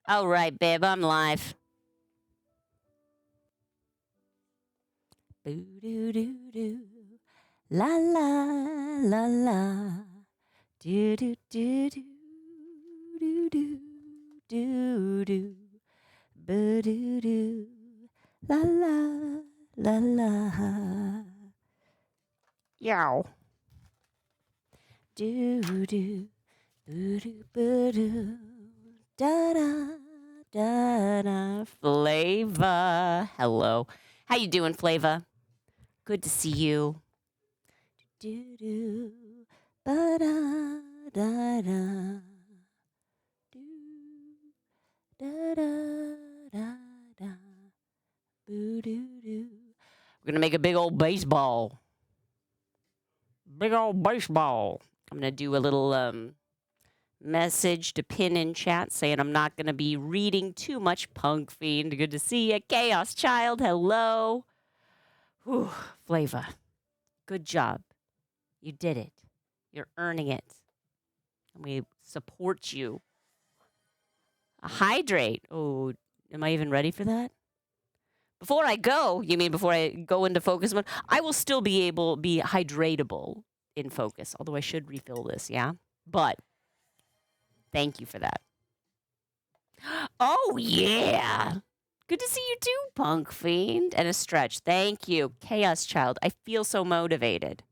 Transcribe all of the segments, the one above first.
All right, babe, I'm live. Boo doo doo doo. La la la la. Do do do do do do do do. Boo doo doo. La la la la. Yow. Do do. Boo doo boo doo. Da da da da. Flava. Hello. How you doing, Flava? Good to see you. Do do ba da da da. Do da da da da. Boo doo doo. We're gonna make a big old baseball. Big old baseball. I'm gonna do a little message to pin in chat saying I'm not gonna be reading too much, Punk Fiend. Good to see you, Chaos Child. Hello. Whew, Flava. Good job. You did it. You're earning it. And we support you. Hydrate. Oh, am I even ready for that? Before I go, you mean before I go into focus mode? I will still be hydratable in focus, although I should refill this, yeah? But thank you for that. Oh, yeah. Good to see you too, Punk Fiend. And a stretch. Thank you, Chaos Child. I feel so motivated.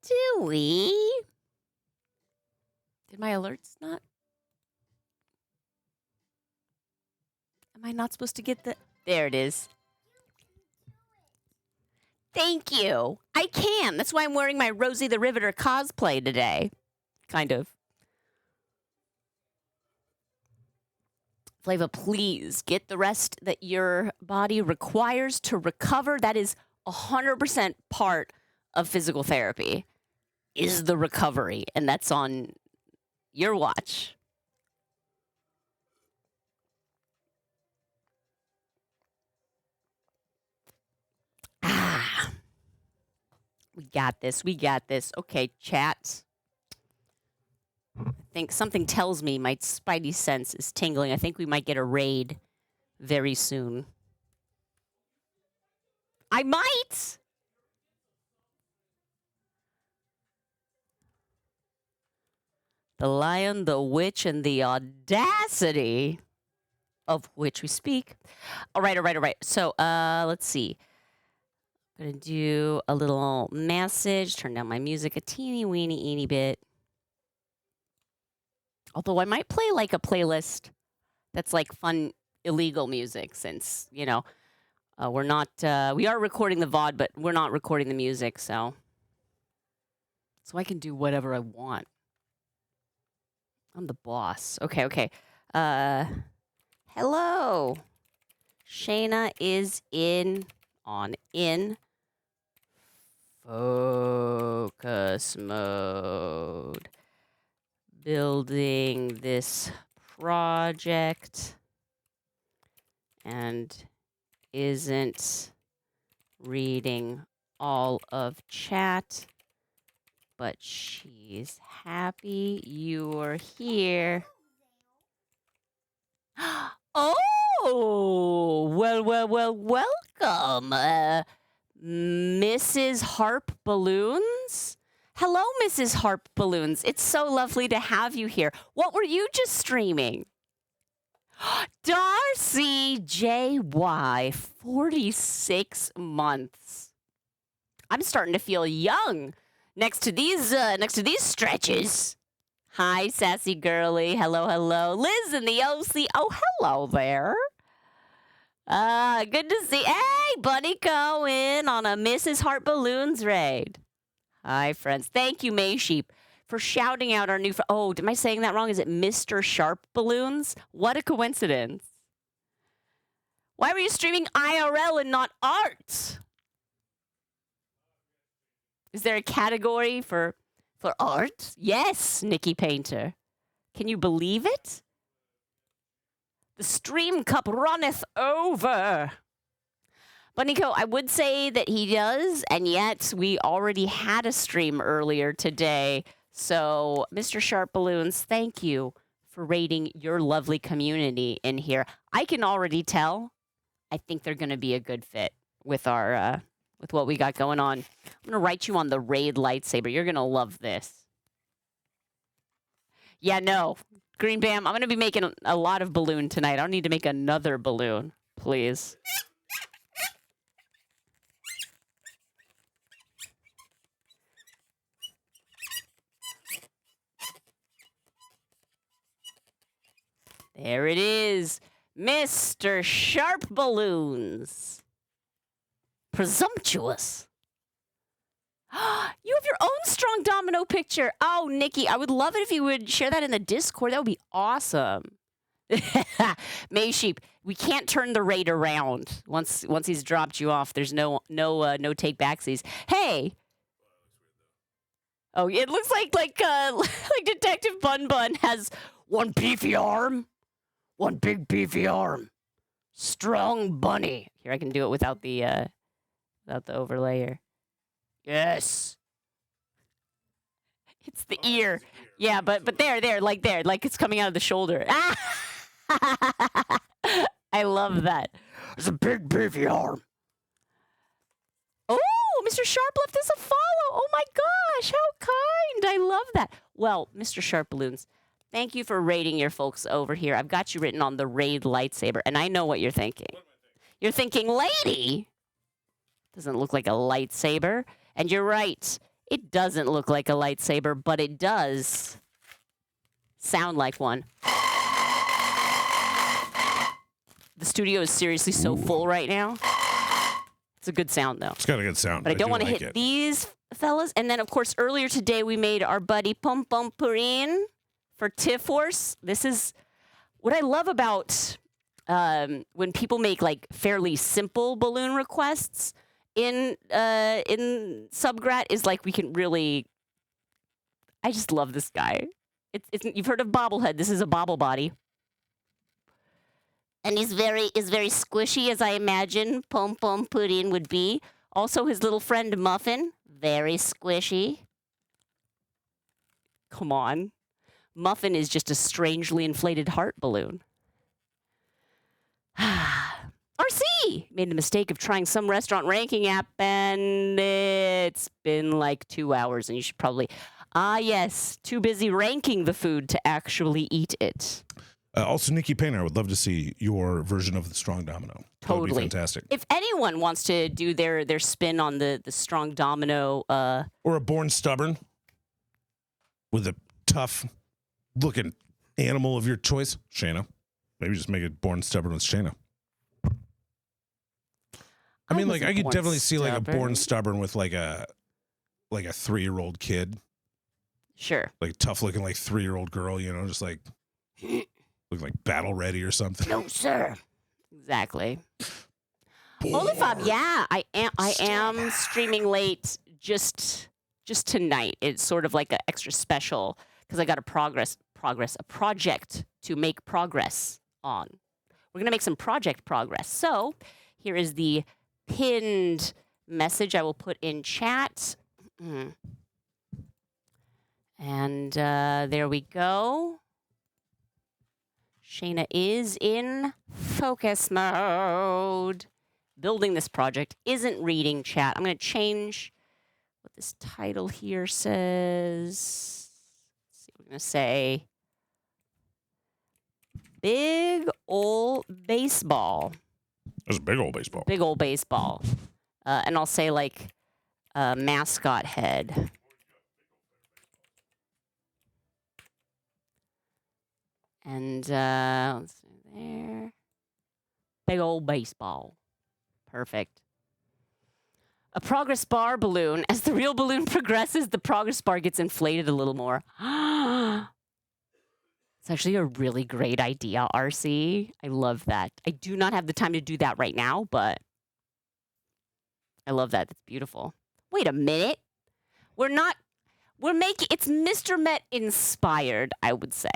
Do we? Did my alerts not? Am I not supposed to get the... There it is. Thank you. I can. That's why I'm wearing my Rosie the Riveter cosplay today. Kind of. Flava, please get the rest that your body requires to recover. That is 100% part of physical therapy, is the recovery. And that's on your watch. Ah. We got this. We got this. Okay, chat. I think something tells me my spidey sense is tingling. I think we might get a raid very soon. I might! The lion, the witch, and the audacity of which we speak. All right. So, let's see. I'm going to do a little message, turn down my music a teeny weeny bit. Although I might play like a playlist that's like fun, illegal music since, you know, we're not, we are recording the VOD, but we're not recording the music, so I can do whatever I want. I'm the boss. Okay. Hello. Shana is in focus mode. Building this project and isn't reading all of chat, but she's happy you're here. Oh, well, welcome, Mrs. Harp Balloons. Hello, Mrs. Harp Balloons. It's so lovely to have you here. What were you just streaming? Darcy JY, 46 months. I'm starting to feel young next to these stretches. Hi, sassy girly. Hello. Liz in the OC. Oh, hello there. Good to see. Hey, Bunny Cohen on a Mrs. Heart Balloons raid. Hi, friends. Thank you, May Sheep, for shouting out our new... Oh, am I saying that wrong? Is it Mr. Sharp Balloons? What a coincidence. Why were you streaming IRL and not art? Is there a category for art? Yes, Nikki Painter. Can you believe it? The stream cup runneth over. Bunnyco, I would say that he does, and yet we already had a stream earlier today. So, Mr. Sharp Balloons, thank you for rating your lovely community in here. I can already tell. I think they're going to be a good fit with our with what we got going on. I'm going to write you on the raid lightsaber. You're going to love this. Yeah, no. Green Bam, I'm going to be making a lot of balloon tonight. I don't need to make another balloon, please. There it is. Mr. Sharp Balloons. Presumptuous. You have your own strong domino picture. Oh, Nikki, I would love it if you would share that in the Discord. That would be awesome. May Sheep, we can't turn the raid around once he's dropped you off. There's no take backsies. Hey. Oh, it looks like Detective Bun Bun has one beefy arm, one big beefy arm, strong bunny. Here, I can do it without the overlay here. Yes. It's the ear. Yeah, but there, like it's coming out of the shoulder. I love that. It's a big beefy arm. Oh, Mr. Sharp left us a follow. Oh my gosh, how kind. I love that. Well, Mr. Sharp Balloons, thank you for raiding your folks over here. I've got you written on the raid lightsaber, and I know what you're thinking. You're thinking, lady. Doesn't look like a lightsaber. And you're right. It doesn't look like a lightsaber, but it does sound like one. The studio is seriously so full right now. It's a good sound, though. It's got a good sound. But I don't want to hit these fellas. And then, of course, earlier today, we made our buddy Pum Pum Purin for Tiforce. This is what I love about when people make, like, fairly simple balloon requests in Subgrat is, like, we can really... I just love this guy. You've heard of Bobblehead. This is a bobble body. And he's very squishy, as I imagine Pom Pom Pudding would be. Also, his little friend Muffin, very squishy. Come on. Muffin is just a strangely inflated heart balloon. RC made the mistake of trying some restaurant ranking app, and it's been like 2 hours, and you should probably... Ah, yes, too busy ranking the food to actually eat it. Also, Nikki Payne, I would love to see your version of the Strong Domino. Totally. That would be fantastic. If anyone wants to do their spin on the Strong Domino... Or a Born Stubborn with a tough-looking animal of your choice, Shana. Maybe just make it Born Stubborn with Shana. I mean, like, I could definitely see, like, a Born Stubborn with, like a 3-year-old kid. Sure. Like, tough-looking, like, 3-year-old girl, you know, just, like... Look like battle ready or something. No, sir. Exactly. Olifob, yeah, I am streaming late just tonight. It's sort of like an extra special because I got a project to make progress on. We're gonna make some project progress. So here is the pinned message I will put in chat. And there we go. Shana is in focus mode. Building this project isn't reading chat. I'm going to change what this title here says. Let's see, we're going to say Big Ol' Baseball. That's a big old baseball. Big Ol' Baseball. And I'll say, like, mascot head. And let's see there. Big old baseball. Perfect. A progress bar balloon. As the real balloon progresses, the progress bar gets inflated a little more. It's actually a really great idea, RC. I love that. I do not have the time to do that right now, but I love that. It's beautiful. Wait a minute. We're making, it's Mr. Met inspired, I would say.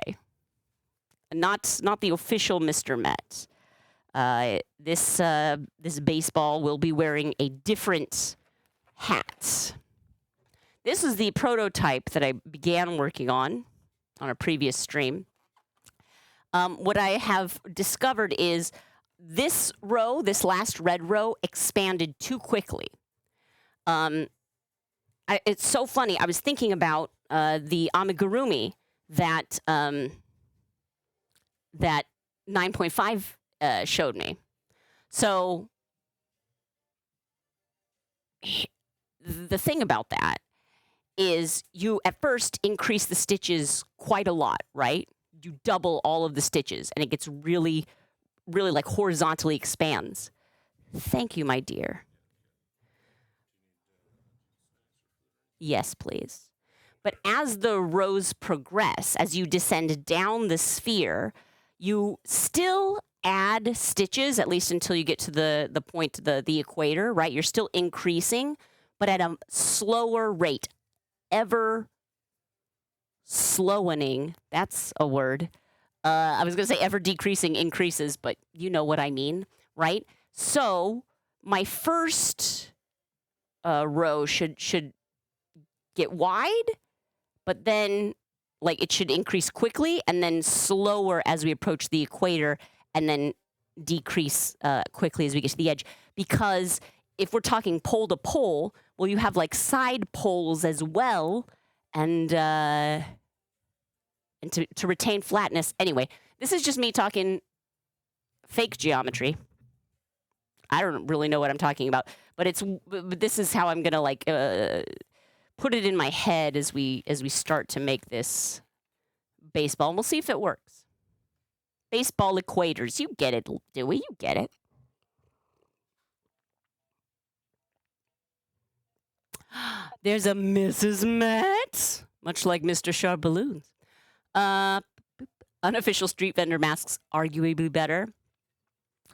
Not the official Mr. Met. This baseball will be wearing a different hat. This is the prototype that I began working on a previous stream. What I have discovered is this row, this last red row, expanded too quickly. It's so funny. I was thinking about the amigurumi that that 9.5 showed me. So the thing about that is you at first increase the stitches quite a lot, right? You double all of the stitches and it gets really, really like horizontally expands. Thank you, my dear. Yes, please. But as the rows progress, as you descend down the sphere, you still add stitches, at least until you get to the point, the equator, right? You're still increasing, but at a slower rate, ever slowening. That's a word. I was going to say ever decreasing increases, but you know what I mean, right? So my first row should get wide, but then like it should increase quickly and then slower as we approach the equator and then decrease quickly as we get to the edge. Because if we're talking pole to pole, well, you have like side poles as well, and to retain flatness. Anyway, this is just me talking fake geometry. I don't really know what I'm talking about, but this is how I'm gonna like put it in my head as we start to make this baseball, and we'll see if it works. Baseball equators, you get it, Dewey, you get it. There's a Mrs. Met, much like Mr. SharpBalloons. Unofficial street vendor masks, arguably better.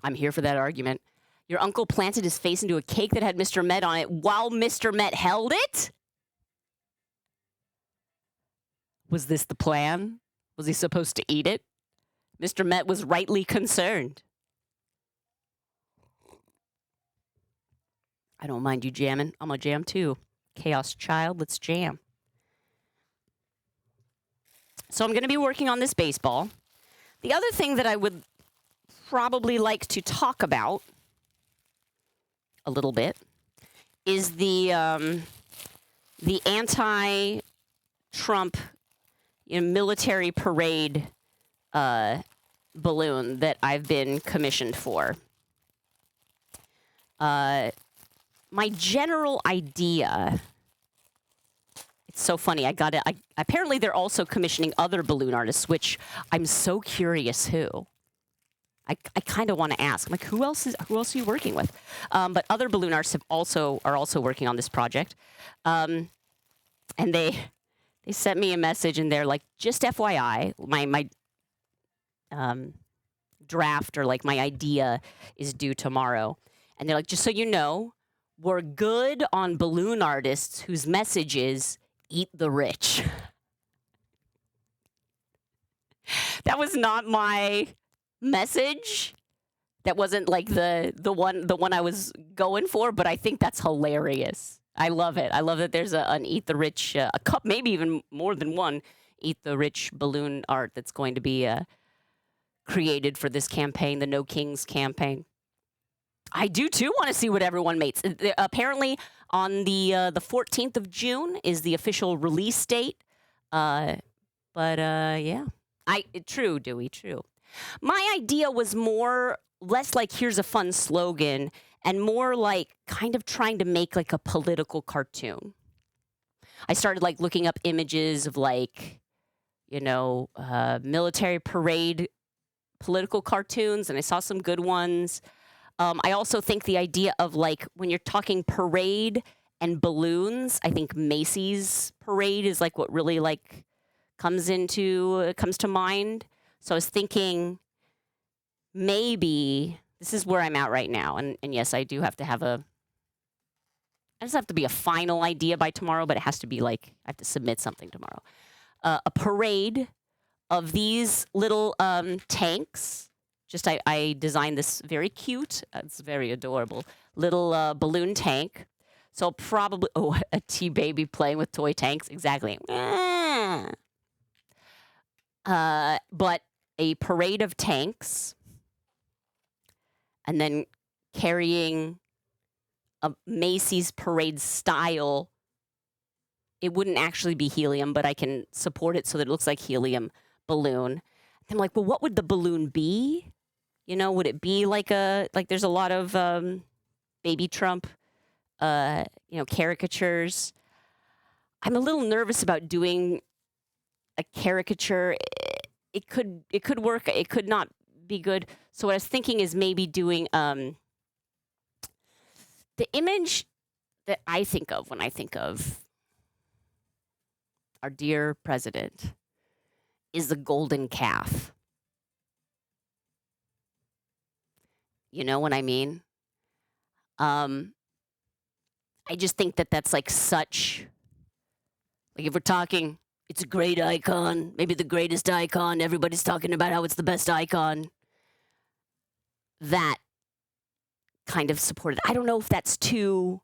I'm here for that argument. Your uncle planted his face into a cake that had Mr. Met on it while Mr. Met held it? Was this the plan? Was he supposed to eat it? Mr. Met was rightly concerned. I don't mind you jamming. I'm gonna jam too. Chaos child, let's jam. So I'm going to be working on this baseball. The other thing that I would probably like to talk about a little bit is the anti-Trump military parade balloon that I've been commissioned for. My general idea, it's so funny. I got it. Apparently, they're also commissioning other balloon artists, which I'm so curious who. I kind of want to ask. I'm like, who else are you working with? But other balloon artists are also working on this project, and they sent me a message, and they're like, just FYI, my draft or like my idea is due tomorrow, and they're like, just so you know, we're good on balloon artists whose message is eat the rich. That was not my message. That wasn't like the one I was going for, but I think that's hilarious. I love it. I love that there's an eat the rich, a cup, maybe even more than one eat the rich balloon art that's going to be created for this campaign, the No Kings campaign. I do too want to see what everyone makes. Apparently, on the 14th of June is the official release date. Yeah, true, Dewey, true. My idea was less like here's a fun slogan, and more like kind of trying to make like a political cartoon. I started like looking up images of like, military parade political cartoons, and I saw some good ones. I also think the idea of like when you're talking parade and balloons, I think Macy's parade is like what really like comes to mind. So I was thinking maybe this is where I'm at right now. And yes, I do have to have I just have to be a final idea by tomorrow, but it has to be like I have to submit something tomorrow. A parade of these little tanks, Just I designed this very cute, it's very adorable, little balloon tank. So probably, oh, a tea baby playing with toy tanks, exactly. But a parade of tanks, and then carrying a Macy's parade style. It wouldn't actually be helium, but I can support it so that it looks like helium balloon. I'm like, well, what would the balloon be? You know, would it be like there's a lot of baby Trump, caricatures. I'm a little nervous about doing a caricature. It could work. It could not be good. So what I was thinking is maybe doing the image that I think of when I think of our dear president is the golden calf. You know what I mean? I just think that that's like such, like if we're talking, it's a great icon, maybe the greatest icon, everybody's talking about how it's the best icon. That kind of supported. I don't know if that's too,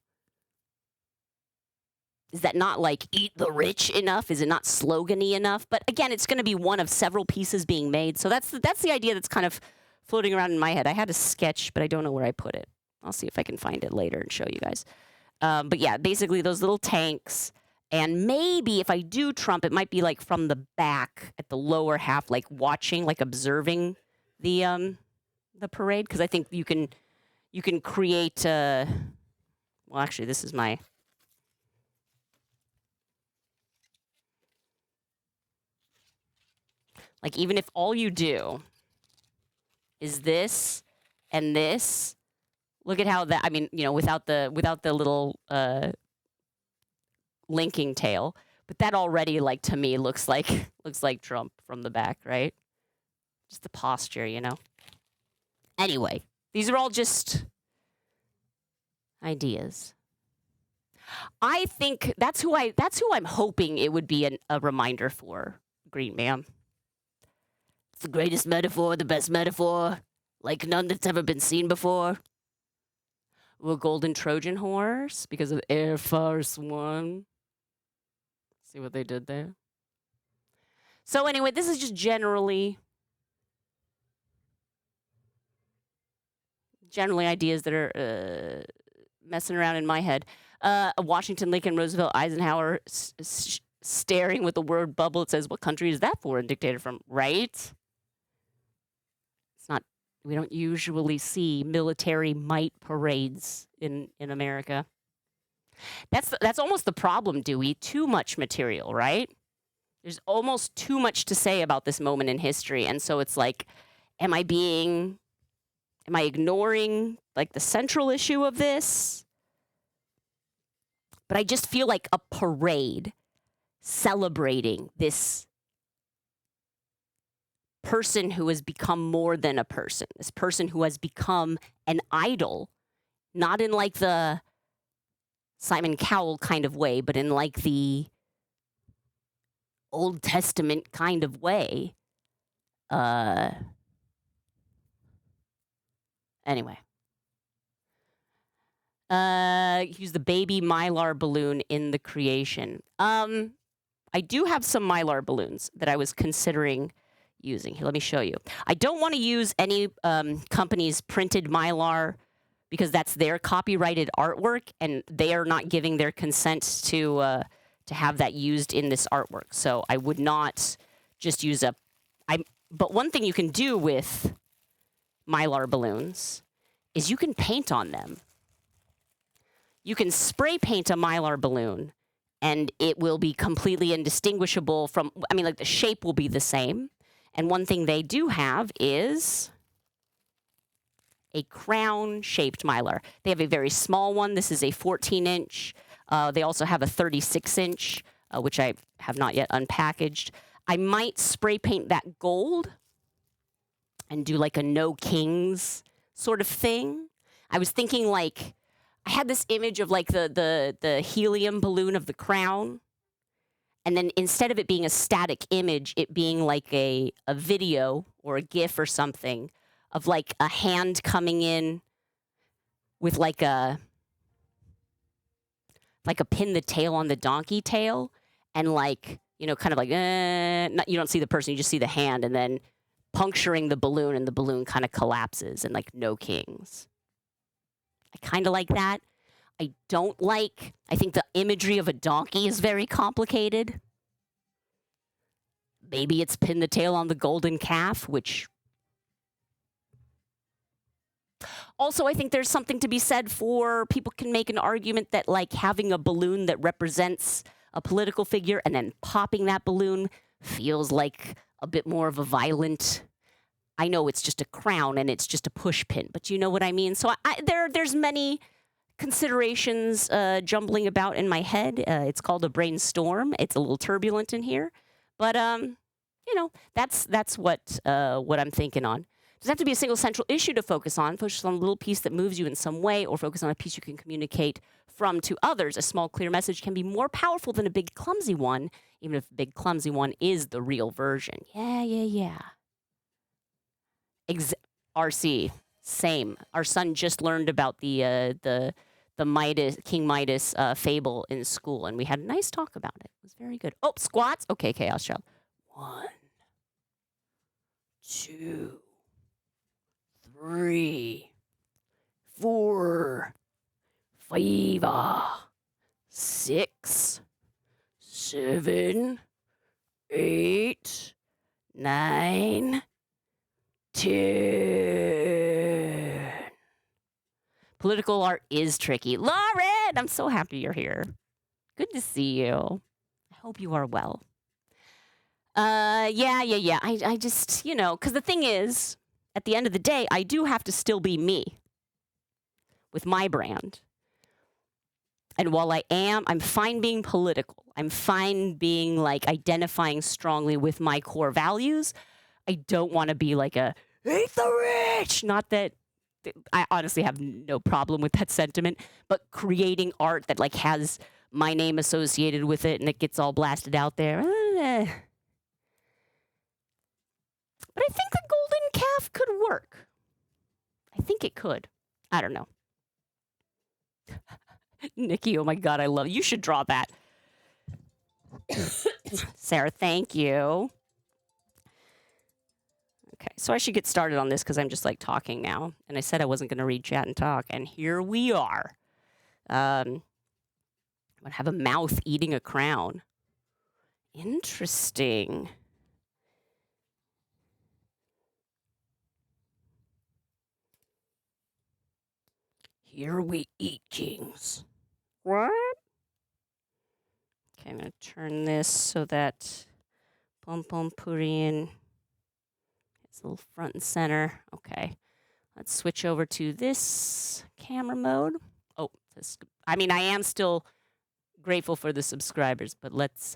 is that not like eat the rich enough? Is it not slogan-y enough? But again, it's going to be one of several pieces being made. So that's the idea that's kind of floating around in my head. I had a sketch, but I don't know where I put it. I'll see if I can find it later and show you guys. But yeah, basically those little tanks. And maybe if I do Trump, it might be like from the back at the lower half, like watching, like observing the parade. Because I think you can create. Well, actually, this is my. Like even if all you do is this and this. Look at how that, I mean, without the little linking tail, but that already, like, to me, looks like Trump from the back, right? Just the posture, Anyway, these are all just ideas. I think that's who I'm hoping it would be a reminder for, Green Man. It's the greatest metaphor, the best metaphor, like none that's ever been seen before. A golden Trojan horse because of Air Force One. See what they did there? So anyway, this is just generally ideas that are messing around in my head. Washington, Lincoln, Roosevelt, Eisenhower staring with the word bubble. It says, what country is that foreign dictator from? Right? It's not. We don't usually see military might parades in America. That's almost the problem, Dewey. Too much material, right? There's almost too much to say about this moment in history. And so it's like, am I ignoring like the central issue of this? But I just feel like a parade celebrating this person who has become more than a person, this person who has become an idol, not in like the Simon Cowell kind of way, but in like the Old Testament kind of way. Anyway. Use the baby Mylar balloon in the creation. I do have some Mylar balloons that I was considering using. Here, let me show you. I don't want to use any company's printed Mylar because that's their copyrighted artwork, and they are not giving their consent to have that used in this artwork. So I would not just use but one thing you can do with Mylar balloons is you can paint on them. You can spray paint a Mylar balloon, and it will be completely indistinguishable from, like the shape will be the same. And one thing they do have is a crown-shaped Mylar. They have a very small one. This is a 14-inch. They also have a 36-inch, which I have not yet unpackaged. I might spray paint that gold and do like a No Kings sort of thing. I was thinking like, I had this image of like the helium balloon of the crown. And then instead of it being a static image, it being like a video or a GIF or something of like a hand coming in with like a pin the tail on the donkey tail, and like, you know, kind of like, you don't see the person, you just see the hand, and then puncturing the balloon, and the balloon kind of collapses, and like no kings. I kind of like that. I don't like, I think the imagery of a donkey is very complicated. Maybe it's pin the tail on the golden calf, which also I think there's something to be said for, people can make an argument that like having a balloon that represents a political figure and then popping that balloon feels like a bit more of a violent, I know it's just a crown and it's just a push pin, but you know what I mean? So there's many considerations jumbling about in my head. It's called a brainstorm. It's a little turbulent in here, but you know, that's what I'm thinking on. It doesn't have to be a single central issue to focus on. Focus on a little piece that moves you in some way, or focus on a piece you can communicate from to others. A small, clear message can be more powerful than a big, clumsy one, even if the big, clumsy one is the real version. Yeah. RC, same. Our son just learned about the Midas, King Midas fable in school, and we had a nice talk about it. It was very good. Oh, squats. Okay, Chaos Child. 1, 2, 3, 4, 5, 6, 7, 8, 9, 10. Political art is tricky. Lauren, I'm so happy you're here. Good to see you. I hope you are well. Yeah. I just, you know, because the thing is, at the end of the day, I do have to still be me with my brand. And while I'm fine being political. I'm fine being like identifying strongly with my core values. I don't want to be like a hate the rich. Not that I honestly have no problem with that sentiment, but creating art that like has my name associated with it and it gets all blasted out there. But I think the golden calf could work. I think it could. I don't know. Nikki, oh my God, I love it. You should draw that. Sarah, thank you. Okay, so I should get started on this because I'm just like talking now. And I said I wasn't going to read chat and talk, and here we are. I'm going to have a mouth eating a crown. Interesting. Here we eat, kings. What? Okay, I'm going to turn this so that Pom Pom Purien is a little front and center. Okay, let's switch over to this camera mode. Oh, I mean, I am still grateful for the subscribers, but let's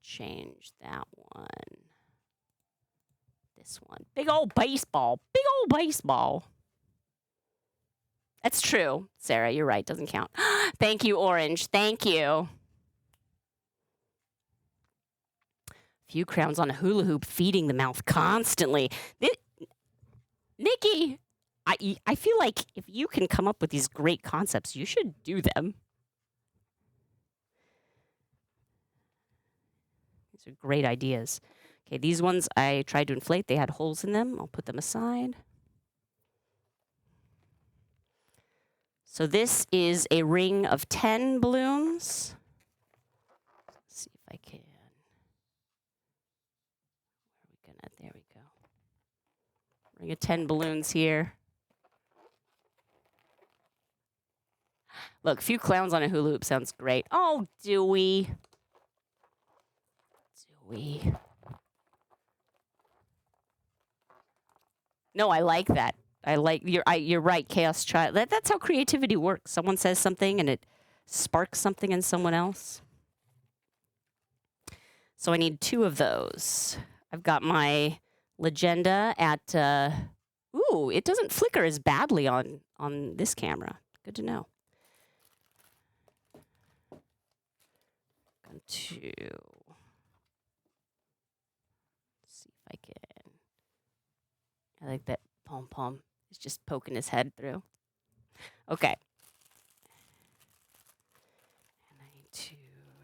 change that one. This one. Big old baseball. Big old baseball. That's true, Sarah. You're right. Doesn't count. Thank you, Orange. Thank you. Few crowns on a hula hoop, feeding the mouth constantly. Nikki, I feel like if you can come up with these great concepts, you should do them. These are great ideas. Okay, these ones I tried to inflate. They had holes in them. I'll put them aside. So this is a ring of 10 balloons. Let's see if I can. There we go. Ring of 10 balloons here. Look, a few clowns on a hula hoop sounds great. Oh, Dewey. Dewey. No, I like that. I like you're right, Chaos Child. That's how creativity works. Someone says something and it sparks something in someone else. So I need 2 of those. I've got my Legenda at ooh, it doesn't flicker as badly on this camera. Good to know. 2. Let's see if I can I like that Pom Pom is just poking his head through. Okay. And I need to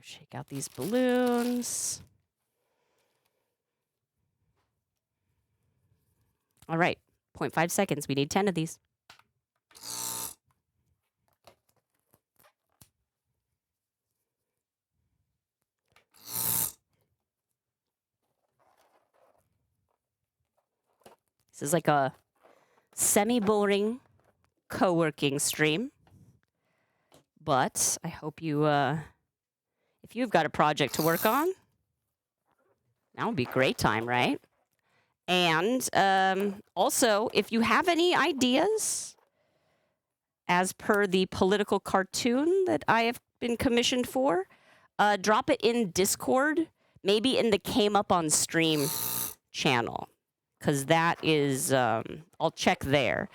shake out these balloons. All right. 0.5 seconds. We need 10 of these. This is like a semi-boring co-working stream. But I hope you, if you've got a project to work on, that would be a great time, right? And also, if you have any ideas, as per the political cartoon that I have been commissioned for, drop it in Discord, maybe in the Came Up on Stream channel, because that is, I'll check there.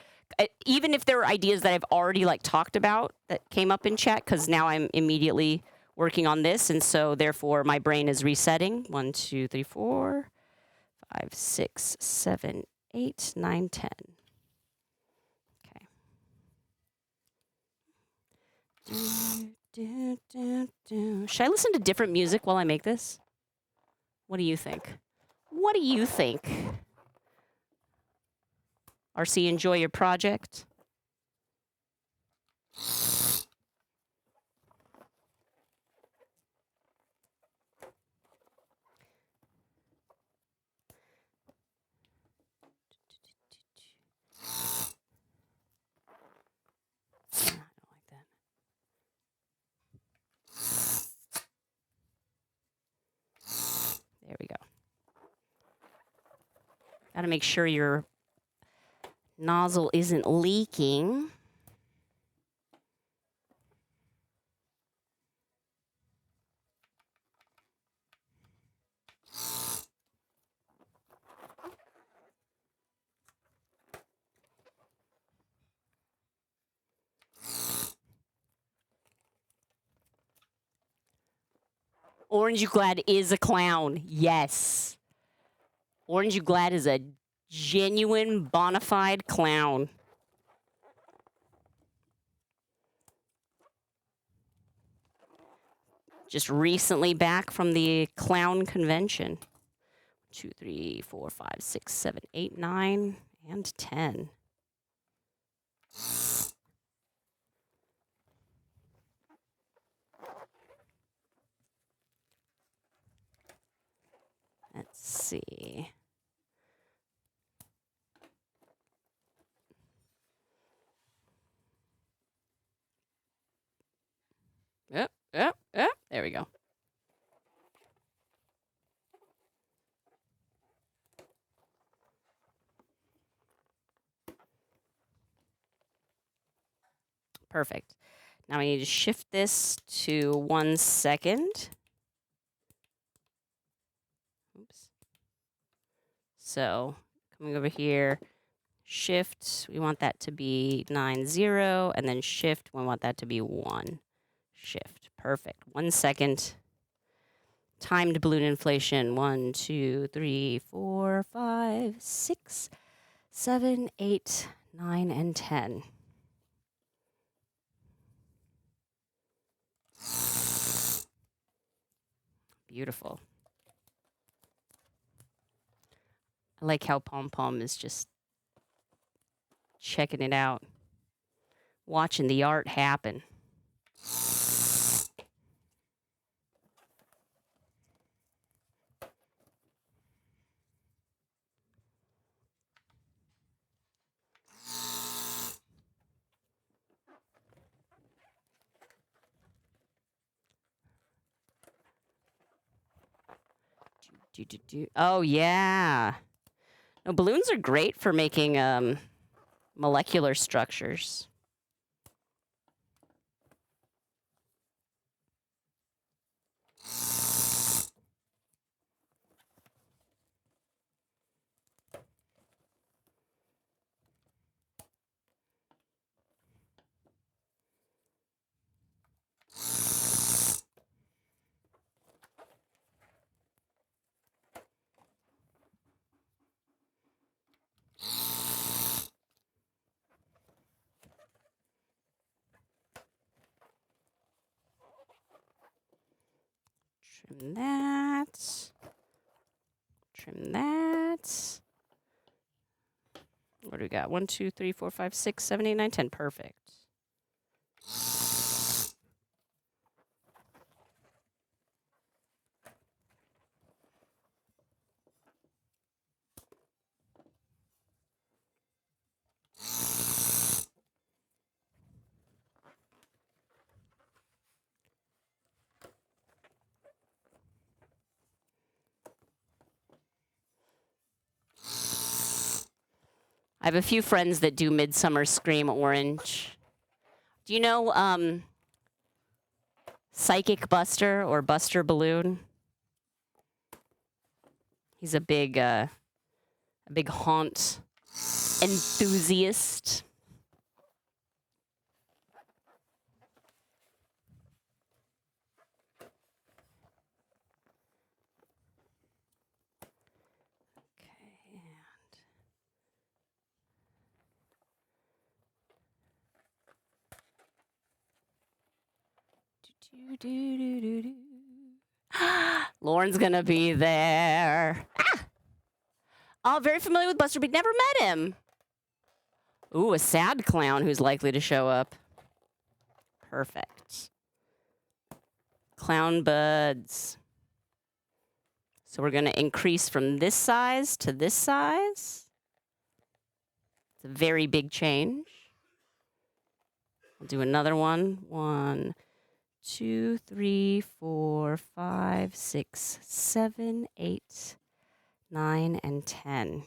Even if there are ideas that I've already talked about that came up in chat, because now I'm immediately working on this, and so therefore my brain is resetting. 1, 2, 3, 4, 5, 6, 7, 8, 9, 10. Okay. Should I listen to different music while I make this? What do you think? What do you think? RC, enjoy your project. I don't like that. There we go. Got to make sure your nozzle isn't leaking. Orange You Glad is a clown. Yes. Orange You Glad is a genuine, bona fide clown. Just recently back from the clown convention. 2, 3, 4, 5, 6, 7, 8, 9, and 10. Let's see. Yep. There we go. Perfect. Now we need to shift this to 1 second. Oops. So coming over here, shift, we want that to be 9, 0, and then shift, we want that to be 1. Shift. Perfect. 1 second. Timed balloon inflation. 1, 2, 3, 4, 5, 6, 7, 8, 9, and 10. Beautiful. I like how Pom Pom is just checking it out, watching the art happen. Oh, yeah. No, balloons are great for making molecular structures. Trim that. Trim that. What do we got? 1, 2, 3, 4, 5, 6, 7, 8, 9, 10. Perfect. I have a few friends that do Midsummer Scream Orange. Do you know Psychic Buster or Buster Balloon? He's a big haunt enthusiast. Lauren's gonna be there. Ah! Oh, very familiar with Buster, but never met him. Ooh, a sad clown who's likely to show up. Perfect. Clown buds. So we're gonna increase from this size to this size. It's a very big change. I'll do another one. 1, 2, 3, 4, 5, 6, 7, 8, 9, and 10.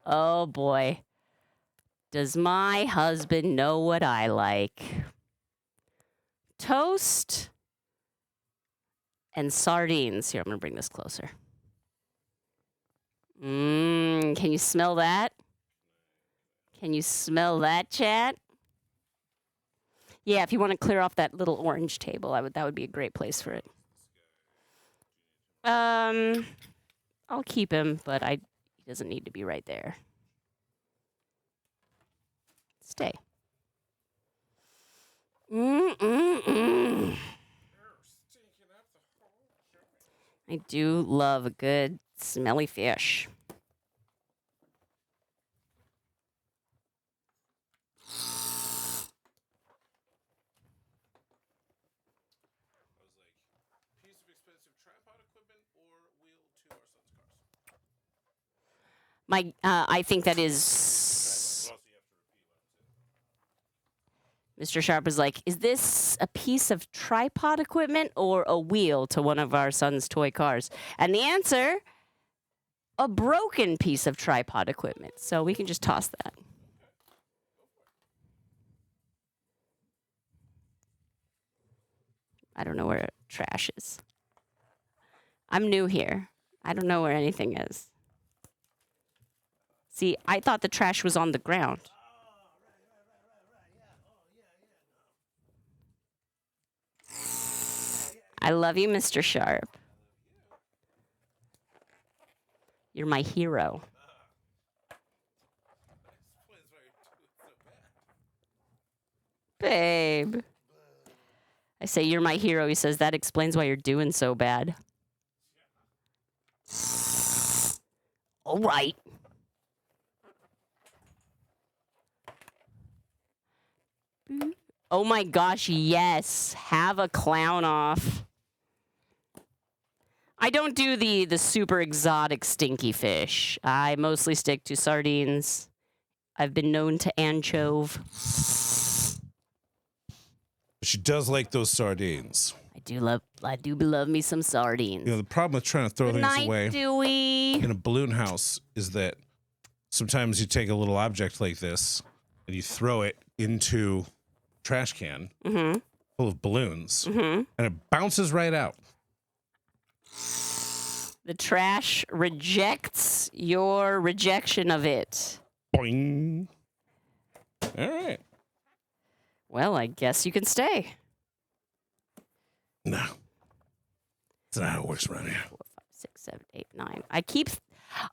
Oh boy. Does my husband know what I like? Toast and sardines. Here, I'm going to bring this closer. Can you smell that? Can you smell that, chat? Yeah, if you want to clear off that little orange table, that would be a great place for it. I'll keep him, but he doesn't need to be right there. Stay. I do love a good smelly fish. I think that is. Mr. Sharp is like, is this a piece of tripod equipment or a wheel to one of our son's toy cars? And the answer, a broken piece of tripod equipment. So we can just toss that. I don't know where trash is. I'm new here. I don't know where anything is. See, I thought the trash was on the ground. I love you, Mr. Sharp. You're my hero. Babe. I say, you're my hero. He says, that explains why you're doing so bad. All right. Oh my gosh, yes. Have a clown off. I don't do the super exotic stinky fish. I mostly stick to sardines. I've been known to anchovy. She does like those sardines. I do love me some sardines. You know, the problem with trying to throw Good things night, away Dewey. in a balloon house is that sometimes you take a little object like this and you throw it into a trash can full of balloons, and it bounces right out. The trash rejects your rejection of it. Boing. All right. Well, I guess you can stay. No. That's not how it works around here. 4, 5, 6, 7, 8, 9.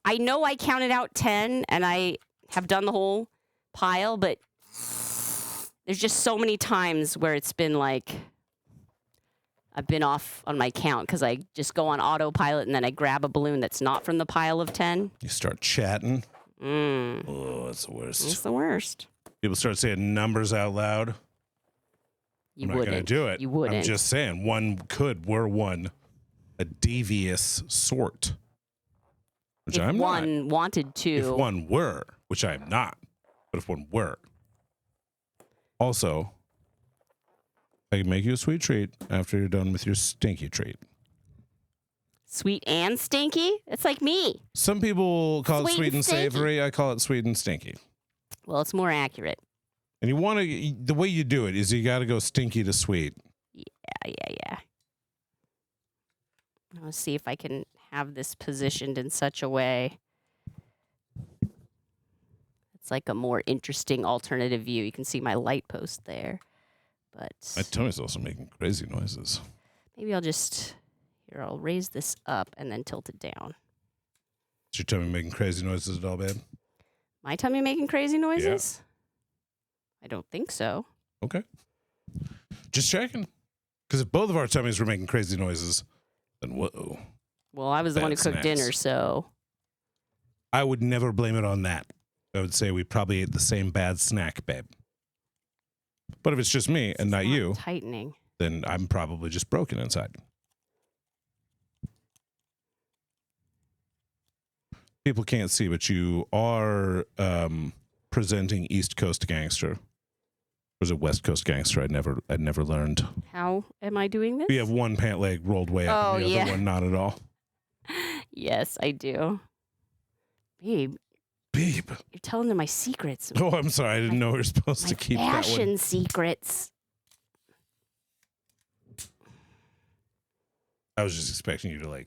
I know I counted out 10 and I have done the whole pile, but there's just so many times where it's been like I've been off on my count because I just go on autopilot and then I grab a balloon that's not from the pile of 10. You start chatting. Mm. Oh, that's the worst. It's the worst. People start saying numbers out loud. You I'm not going to do it. You wouldn't. I'm just saying we're one, a devious sort, which if I'm one not. wanted to. If one were, which I am not, but if one were. Also, I can make you a sweet treat after you're done with your stinky treat. Sweet and stinky? It's like me. Some people call it sweet and stinky. savory. I call it sweet and stinky. Well, it's more accurate. And you want to, the way you do it is you got to go stinky to sweet. Yeah. Let's see if I can have this positioned in such a way. It's like a more interesting alternative view. You can see my light post there. But My tummy's also making crazy noises. maybe I'll raise this up and then tilt it down. Is your tummy making crazy noises at all, babe? My tummy making crazy noises? I don't think so. Okay. Just checking. Because if both of our tummies were making crazy noises, then whoa. Well, I was the one who Bad cooked snacks. dinner, so I would never blame it on that. I would say we probably ate the same bad snack, babe. But if it's just me and not you, tightening. then I'm probably just broken inside. People can't see, but you are presenting East Coast gangster. Or was it West Coast gangster? I'd never learned. How am I doing this? We have one pant leg rolled way up, Oh, and the yeah. other one not at all. Yes, I do. Babe, Babe. you're telling them my secrets. Oh, I'm sorry. I didn't know we were supposed My to keep that fashion one. secrets. I was just expecting you to like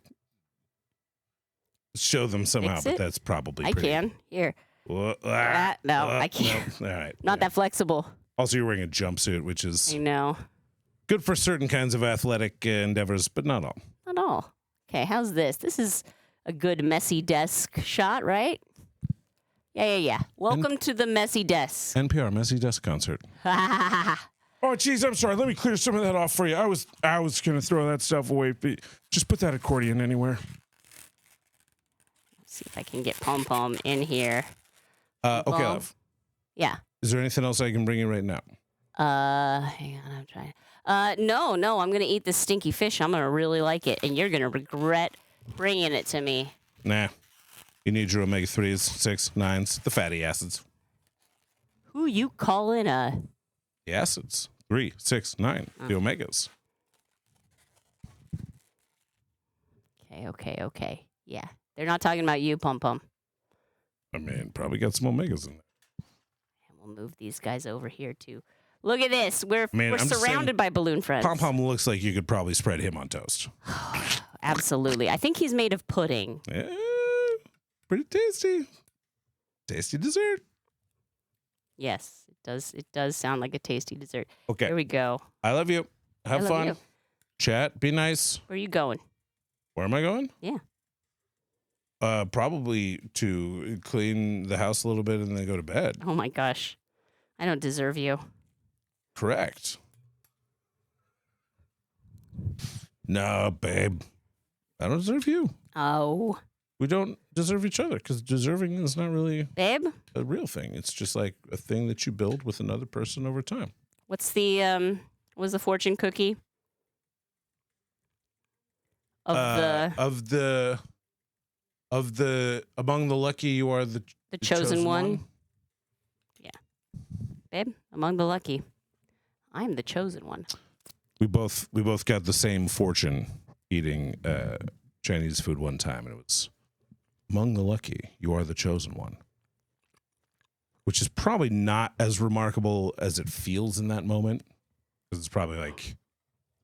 show them somehow, Fix but it? that's probably I pretty. can. Here. No, I can't. All right. Not that flexible. Also, you're wearing a jumpsuit, which is I know. good for certain kinds of athletic endeavors, but not all. Not all. Okay, how's this? This is a good messy desk shot, right? Yeah. Welcome to the messy desk. NPR Messy Desk Concert. Oh, geez, I'm sorry. Let me clear some of that off for you. I was going to throw that stuff away. But just put that accordion anywhere. Let's see if I can get Pom Pom in here. Okay, Pom. love. Yeah. Is there anything else I can bring you right now? Hang on, I'm trying. No, I'm gonna eat this stinky fish. I'm gonna really like it, and you're gonna regret bringing it to me. Nah. You need your omega-3s, 6, 9s, the fatty acids. Who you calling a? The acids. 3, 6, 9. The omegas. Okay. Yeah, they're not talking about you, Pom Pom. I mean, probably got some omegas in there. And we'll move these guys over here too. Look at this. We're Man, I'm just surrounded saying, by balloon friends. Pom Pom looks like you could probably spread him on toast. Absolutely. I think he's made of pudding. Yeah, pretty tasty. Tasty dessert. Yes, it does sound like a tasty dessert. Okay. Here we go. I love you. Have love fun. you. Chat. Be nice. Where are you going? Where am I going? Yeah. Probably to clean the house a little bit and then go to bed. Oh my gosh. I don't deserve you. Correct. No, babe. I don't deserve you. Oh. We don't deserve each other because deserving is not really Babe? a real thing. It's just like a thing that you build with another person over time. What's the fortune cookie? Of the among the lucky you are the chosen one? Yeah. Babe, among the lucky. I'm the chosen one. We both got the same fortune eating Chinese food one time, and it was among the lucky, you are the chosen one. Which is probably not as remarkable as it feels in that moment. Because it's probably like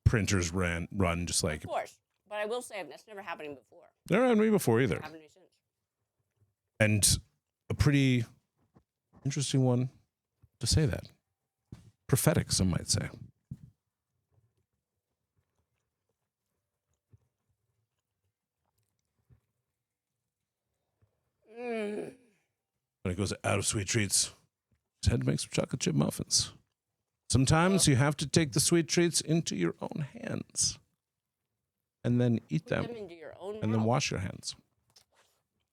printers run just like... Of course. But I will say that's never happened before. Never happened to me before either. Never happened to me since. And a pretty interesting one to say that. Prophetic, some might say. When it goes out of sweet treats, just had to make some chocolate chip muffins. Sometimes you have to take the sweet treats into your own hands and then eat them into your own and then wash your hands.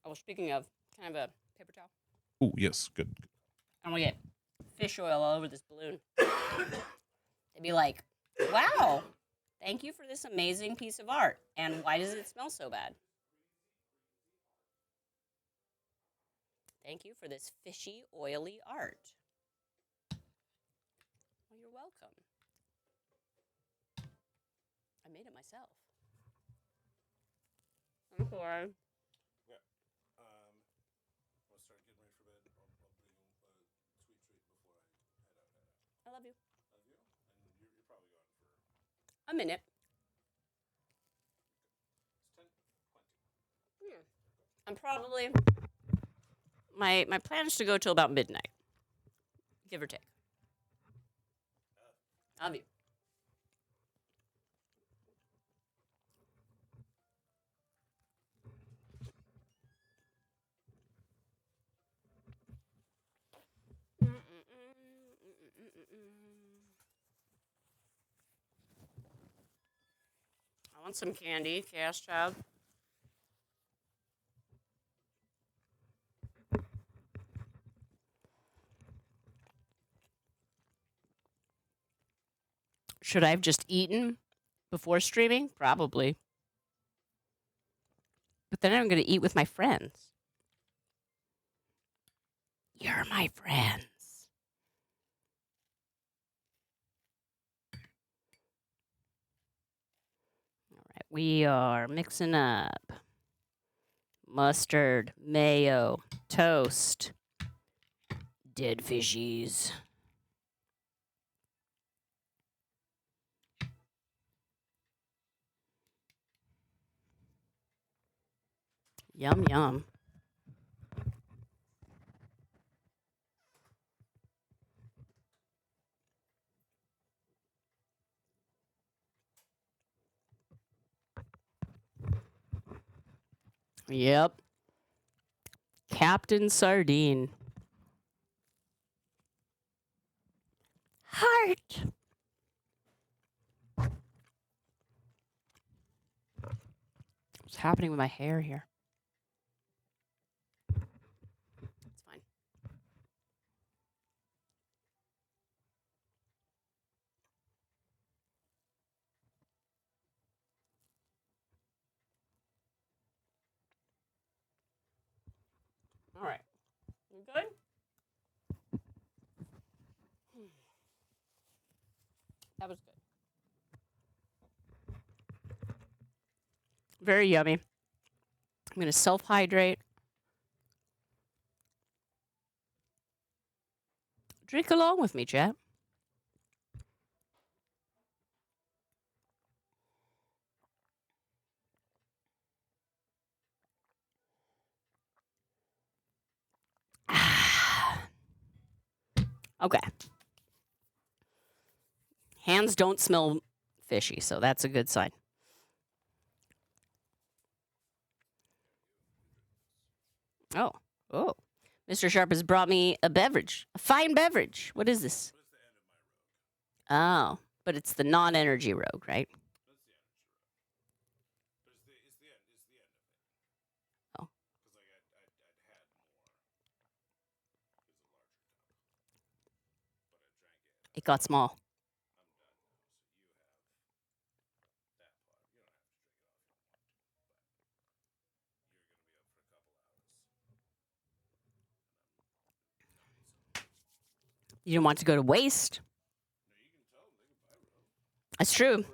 Oh, speaking of, can I have a paper towel? Oh, yes, good. I'm going to get fish oil all over this balloon. They'd be like, wow, thank you for this amazing piece of art. And why does it smell so bad? Thank you for this fishy, oily art. Well, you're welcome. I made it myself. I'm sorry. Yeah. I'll start getting ready for bed. I'll bring a sweet treat before I head out. I love you. Love you. And you're probably gone for A minute. it's 10, 20. Yeah. I'm probably... My plan is to go till about midnight. Give or take. Love you. I want some candy, Chaos Child. Should I have just eaten before streaming? Probably. But then I'm going to eat with my friends. You're my friends. All right, we are mixing up mustard, mayo, toast, dead fishies. Yum, yum. Yep. Captain Sardine. Heart. What's happening with my hair here? It's fine. All right. You good? That was good. Very yummy. I'm going to self-hydrate. Drink along with me, chat. Okay. Hands don't smell fishy, so that's a good sign. Oh. Mr. Sharp has brought me a beverage. A fine beverage. What is this? Oh, but it's the non-energy rogue, right? Oh. It got small. You didn't want to go to waste? That's true.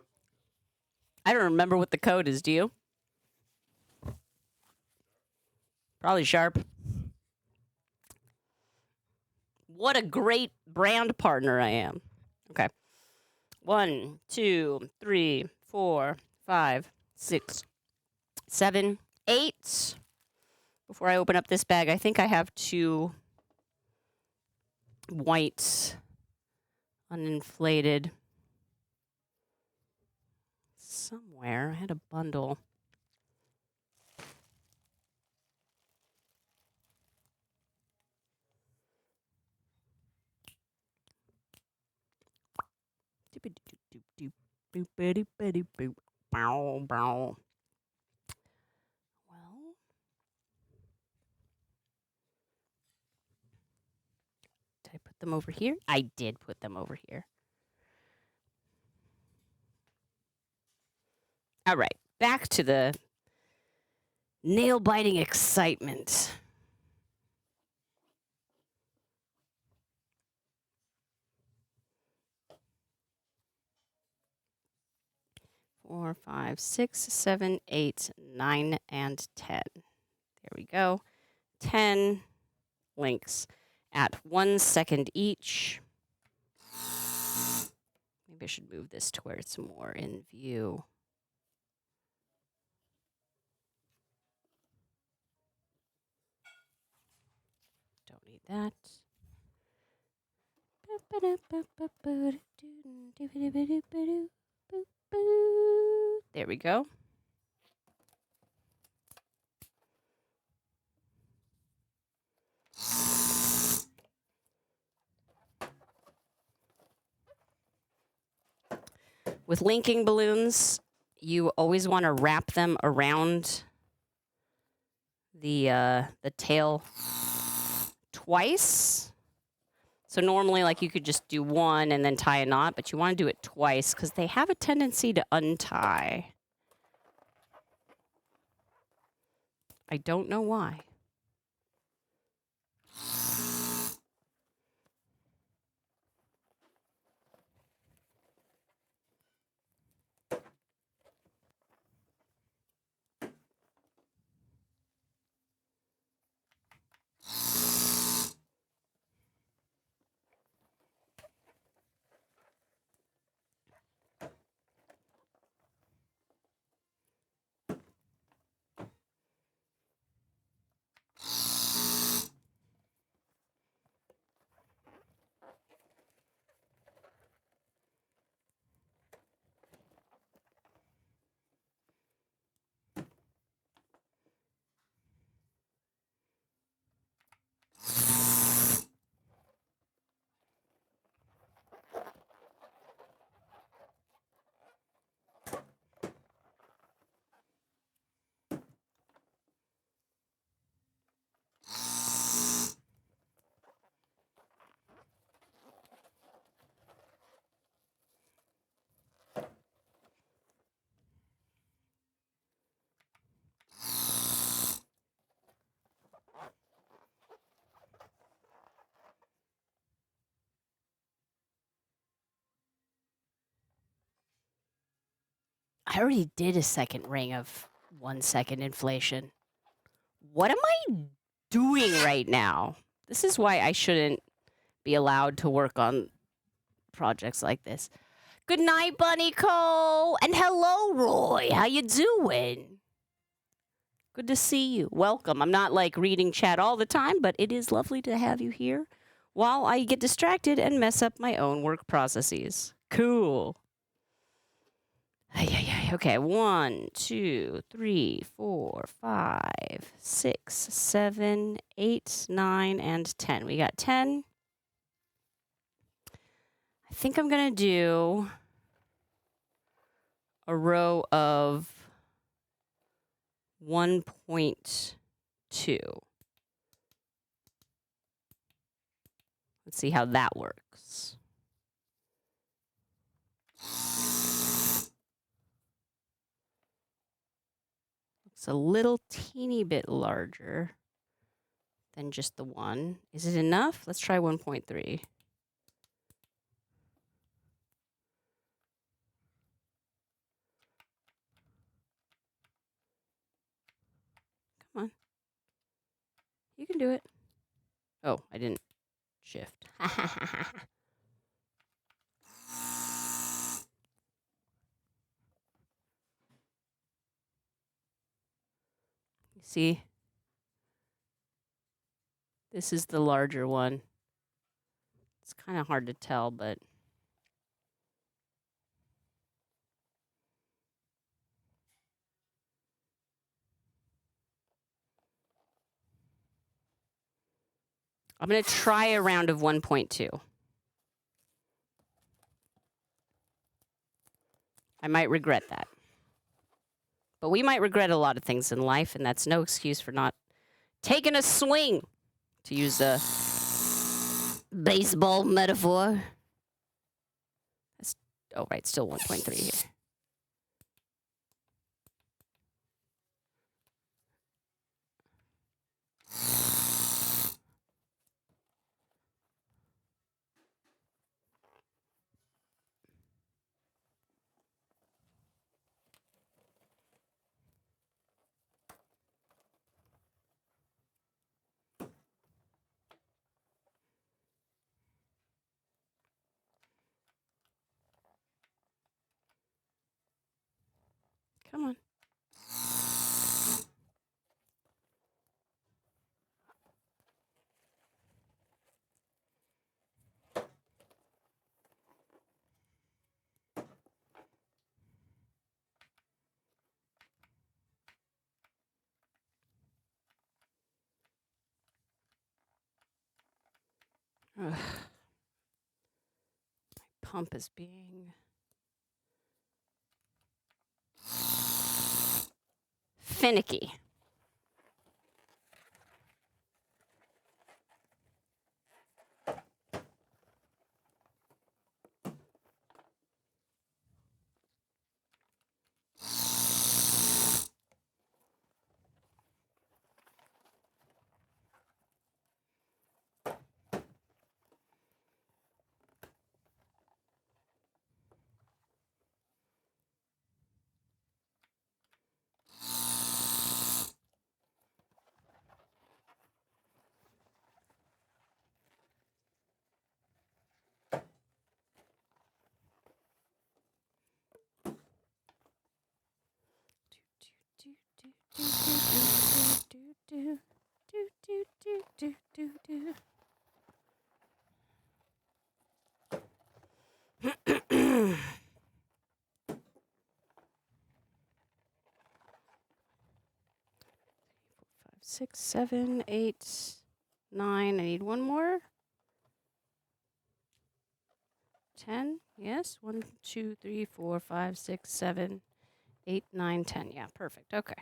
I don't remember what the code is, do you? Probably Sharp. What a great brand partner I am. Okay. 1, 2, 3, 4, 5, 6, 7, 8. Before I open up this bag, I think I have 2 white uninflated somewhere. I had a bundle. Well, did I put them over here? I did put them over here. All right, back to the nail-biting excitement. Four, 5, 6, 7, 8, 9, and 10. There we go. 10 links at 1 second each. Maybe I should move this to where it's more in view. Don't need that. There we go. With linking balloons, you always want to wrap them around the tail twice. So normally, like, you could just do one and then tie a knot, but you want to do it twice because they have a tendency to untie. I don't know why. I already did a second ring of 1 second inflation. What am I doing right now? This is why I shouldn't be allowed to work on projects like this. Good night, Bunny Cole. And hello, Roy. How you doing? Good to see you. Welcome. I'm not like reading chat all the time, but it is lovely to have you here while I get distracted and mess up my own work processes. Cool. Okay, 1, 2, 3, 4, 5, 6, 7, 8, 9, and 10. We got 10. I think I'm going to do a row of 1.2. Let's see how that works. It's a little teeny bit larger than just the one. Is it enough? Let's try 1.3. can do it. Oh, I didn't shift. See? This is the larger one. It's kind of hard to tell, but... I'm going to try a round of 1.2. I might regret that. But we might regret a lot of things in life, and that's no excuse for not taking a swing, to use a baseball metaphor. That's, oh, right, still 1.3 here. Come on. Ugh. My pump is being finicky. Six, 7, 8, 9. I need one more. 10. Yes. 1, 2, 3, 4, 5, 6, 7, 8, 9, 10. Yeah, perfect. Okay.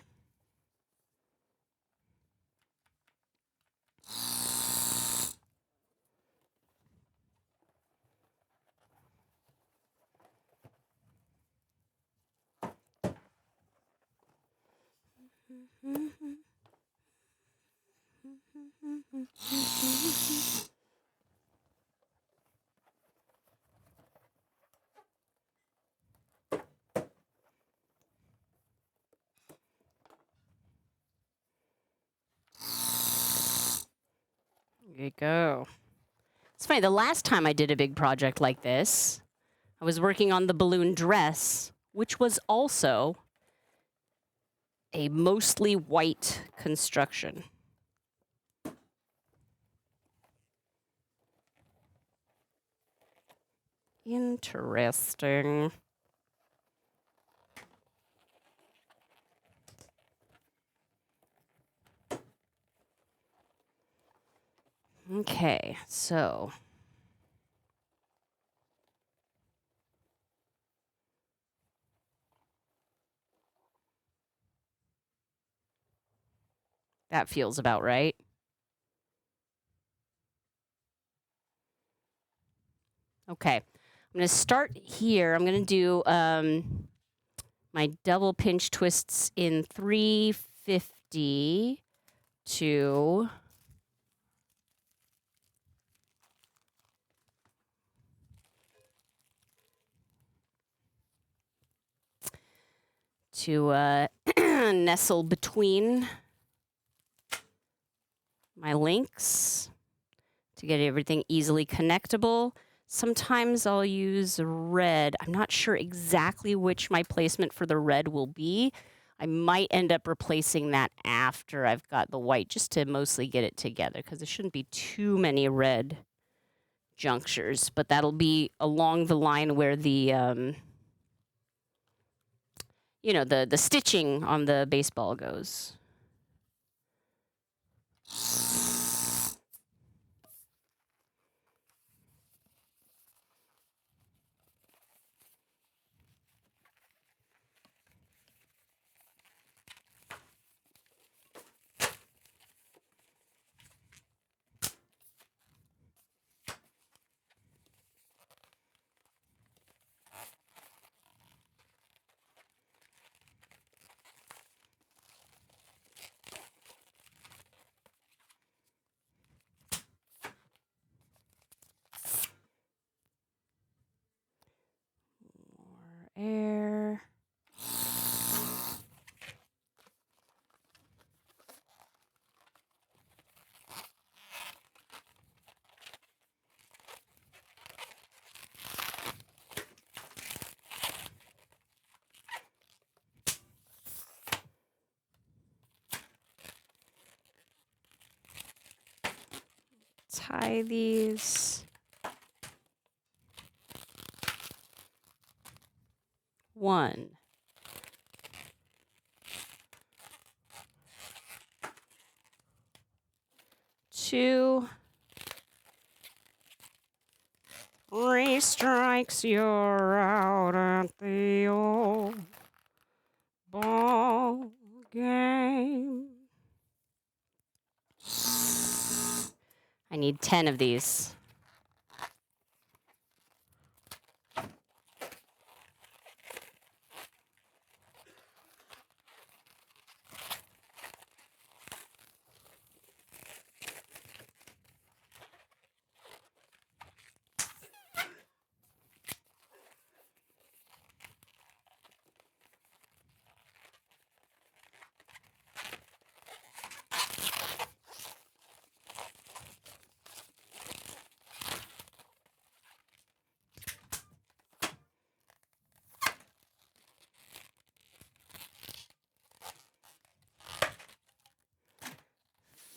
There you go. It's funny, the last time I did a big project like this, I was working on the balloon dress, which was also a mostly white construction. Interesting. Okay, so that feels about right. Okay, I'm going to start here. I'm going to do my double pinch twists in 350 to nestle between my links to get everything easily connectable. Sometimes I'll use red. I'm not sure exactly which my placement for the red will be. I might end up replacing that after I've got the white, just to mostly get it together, because there shouldn't be too many red junctures, but that'll be along the line where the, the stitching on the baseball goes. Air. Tie these. 1. 2. 3 strikes, you're out at the old ball game. I need 10 of these.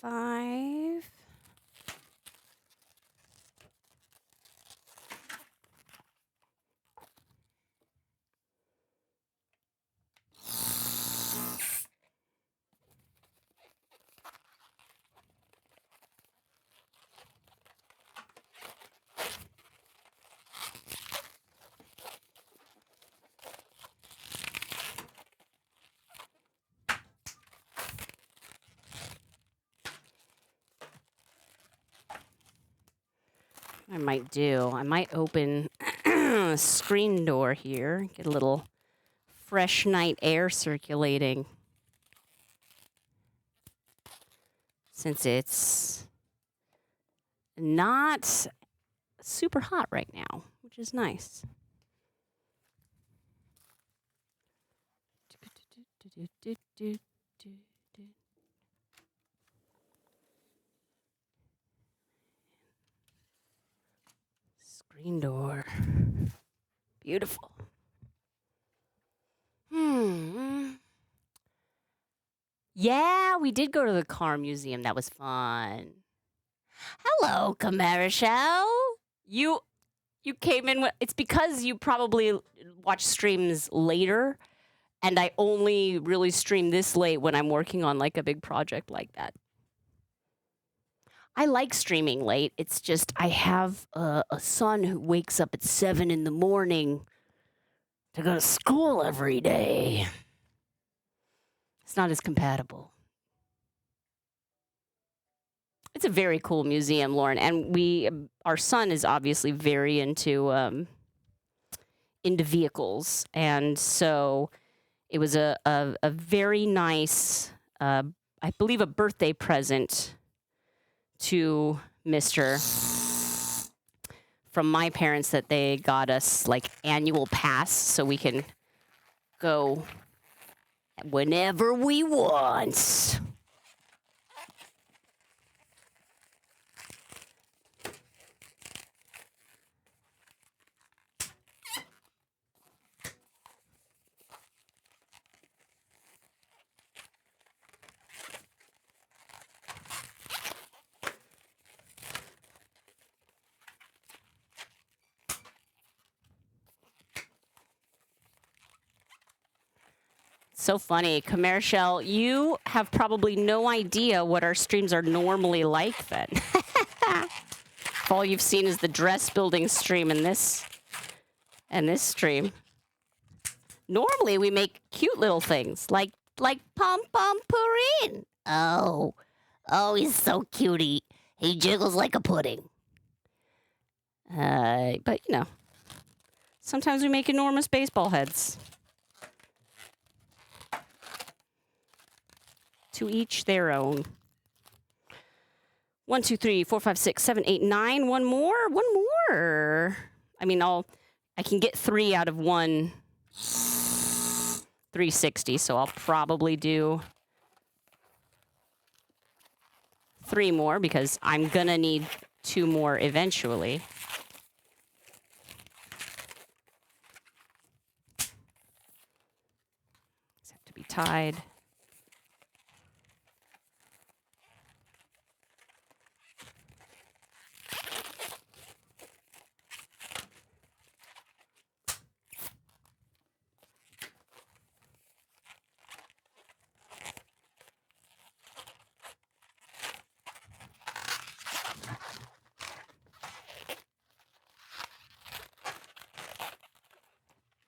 Five. I might open a screen door here, get a little fresh night air circulating. Since it's not super hot right now, which is nice. Screen door. Beautiful. Yeah, we did go to the car museum. That was fun. Hello, Camarachel. You came in. It's because you probably watch streams later, and I only really stream this late when I'm working on like a big project like that. I like streaming late. It's just I have a son who wakes up at 7 in the morning to go to school every day. It's not as compatible. It's a very cool museum, Lauren, and our son is obviously very into vehicles, and so it was a very nice, I believe, a birthday present to Mr. from my parents that they got us like annual pass so we can go whenever we want. So funny. Khmer Shell, you have probably no idea what our streams are normally like then. If all you've seen is the dress building stream and this stream. Normally we make cute little things like Pom Pom Purin. Oh, he's so cutie. He jiggles like a pudding. But you know, sometimes we make enormous baseball heads. To each their own. 1, 2, 3, 4, 5, 6, 7, 8, 9. One more. One more. I mean, I can get 3 out of 1 360, so I'll probably do 3 more because I'm gonna need 2 more eventually. These have to be tied.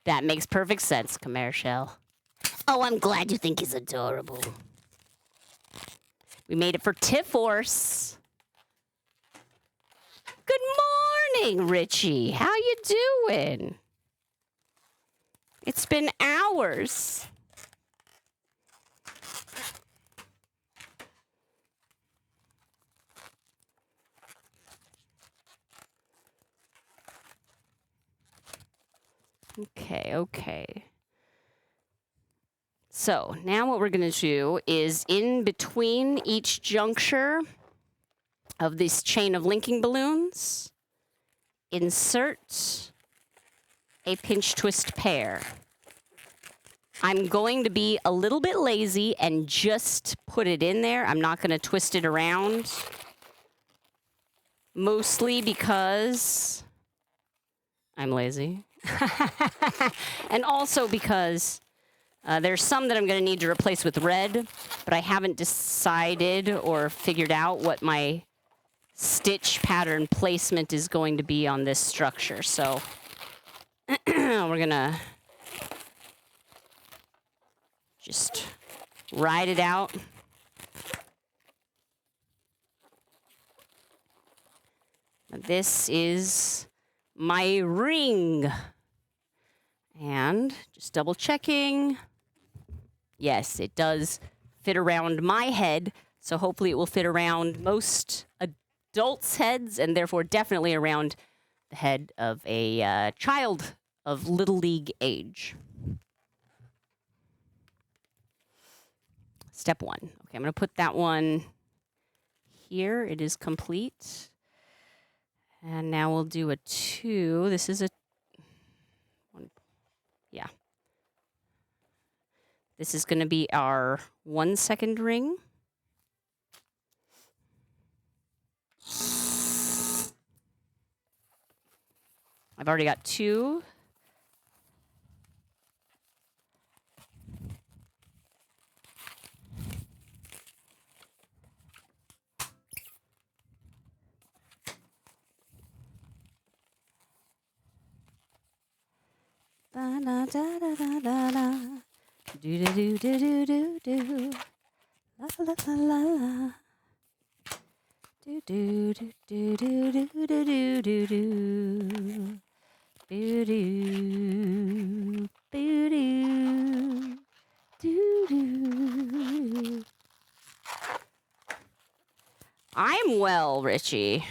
That makes perfect sense, Khmer Shell. Oh, I'm glad you think he's adorable. We made it for Tiforce. Good morning, Richie. How you doing? It's been hours. Okay. So now what we're going to do is in between each juncture of this chain of linking balloons, insert a pinch twist pair. I'm going to be a little bit lazy and just put it in there. I'm not going to twist it around. Mostly because I'm lazy. And also because there's some that I'm going to need to replace with red, but I haven't decided or figured out what my stitch pattern placement is going to be on this structure. So we're going to just ride it out. This is my ring. And just double checking. Yes, it does fit around my head. So hopefully it will fit around most adults' heads and therefore definitely around the head of a child of Little League age. Step 1. Okay, I'm going to put that one here. It is complete. And now we'll do a 2. This is a 1. Yeah. This is going to be our 1 second ring. I've already got 2. Da da da da da da da. Do do do do do do. La la la la la. Do do do do do do do do do do. Do do do do do do. I'm well, Richie.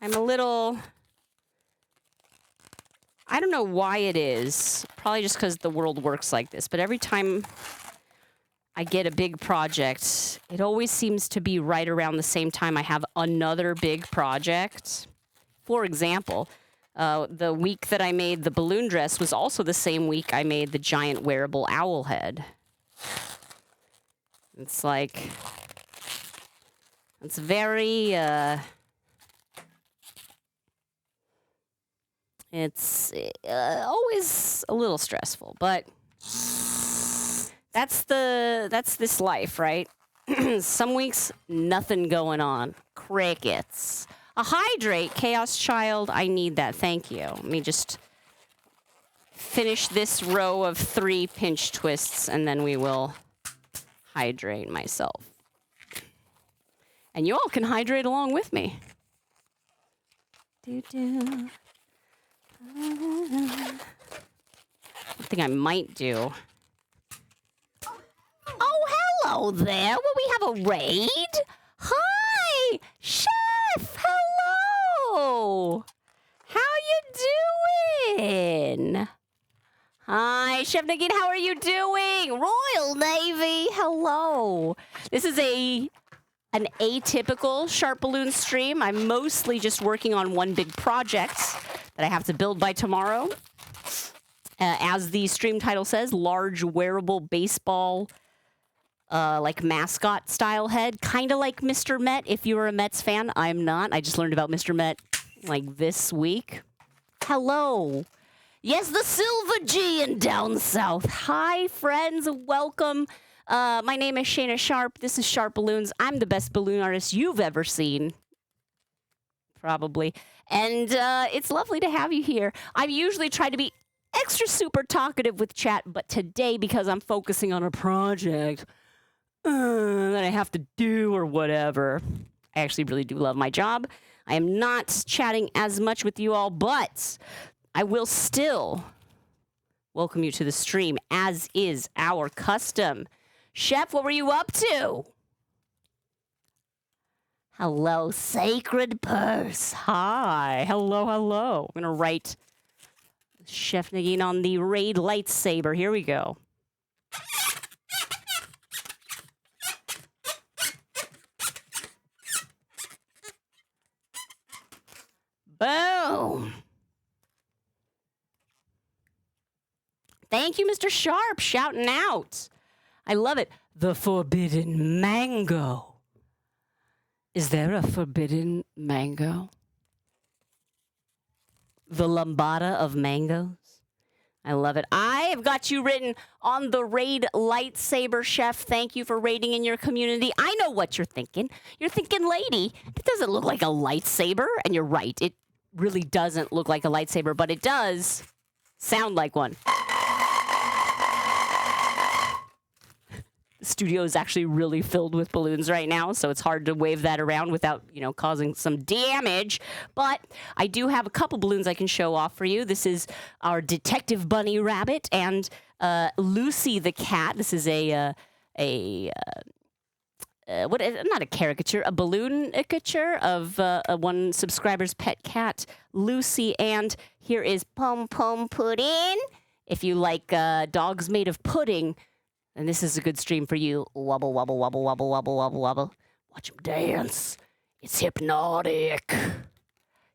I'm a little. I don't know why it is. Probably just because the world works like this. But every time I get a big project, it always seems to be right around the same time I have another big project. For example, the week that I made the balloon dress was also the same week I made the giant wearable owl head. It's like, it's very, It's always a little stressful, but that's this life, right? Some weeks, nothing going on. Crickets. A hydrate, Chaos Child. I need that. Thank you. Let me just finish this row of 3 pinch twists, and then we will hydrate myself. And you all can hydrate along with me. One thing I might do. Oh, hello there. Will we have a raid? Hi, Chef. Hello. How you doing? Hi, Chef Nagin. How are you doing? Royal Navy. Hello. This is an atypical Sharp Balloon stream. I'm mostly just working on one big project that I have to build by tomorrow. As the stream title says, large wearable baseball, like mascot style head. Kind of like Mr. Met, if you're a Mets fan. I'm not. I just learned about Mr. Met like this week. Hello. Yes, the Silver G in down south. Hi, friends. Welcome. My name is Shana Sharp. This is Sharp Balloons. I'm the best balloon artist you've ever seen. Probably. And it's lovely to have you here. I usually try to be extra super talkative with chat, but today, because I'm focusing on a project that I have to do or whatever, I actually really do love my job. I am not chatting as much with you all, but I will still welcome you to the stream, as is our custom. Chef, what were you up to? Hello, Sacred Purse. Hi. Hello, hello. I'm going to write Chef Nagin on the raid lightsaber. Here we go. Boom. Thank you, Mr. Sharp, shouting out. I love it. The forbidden mango. Is there a forbidden mango? The lambada of mangoes. I love it. I have got you written on the raid lightsaber, Chef. Thank you for raiding in your community. I know what you're thinking. You're thinking, lady, it doesn't look like a lightsaber. And you're right. It really doesn't look like a lightsaber, but it does sound like one. The studio is actually really filled with balloons right now, so it's hard to wave that around without, causing some damage. But I do have a couple balloons I can show off for you. This is our Detective Bunny Rabbit and Lucy the cat. This is not a caricature, a balloon-icature of one subscriber's pet cat, Lucy. And here is Pom Pom Pudding. If you like dogs made of pudding, and this is a good stream for you. Wobble, wobble, wobble, wobble, wobble, wobble, wobble. Watch him dance. It's hypnotic.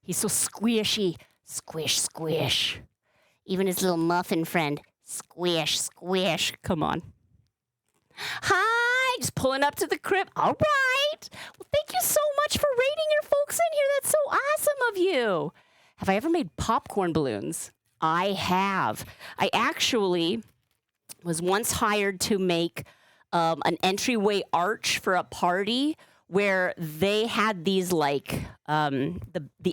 He's so squishy. Squish, squish. Even his little muffin friend. Squish, squish. Come on. Hi, just pulling up to the crib. All right. Well, thank you so much for raiding your folks in here. That's so awesome of you. Have I ever made popcorn balloons? I have. I actually was once hired to make an entryway arch for a party where they had these the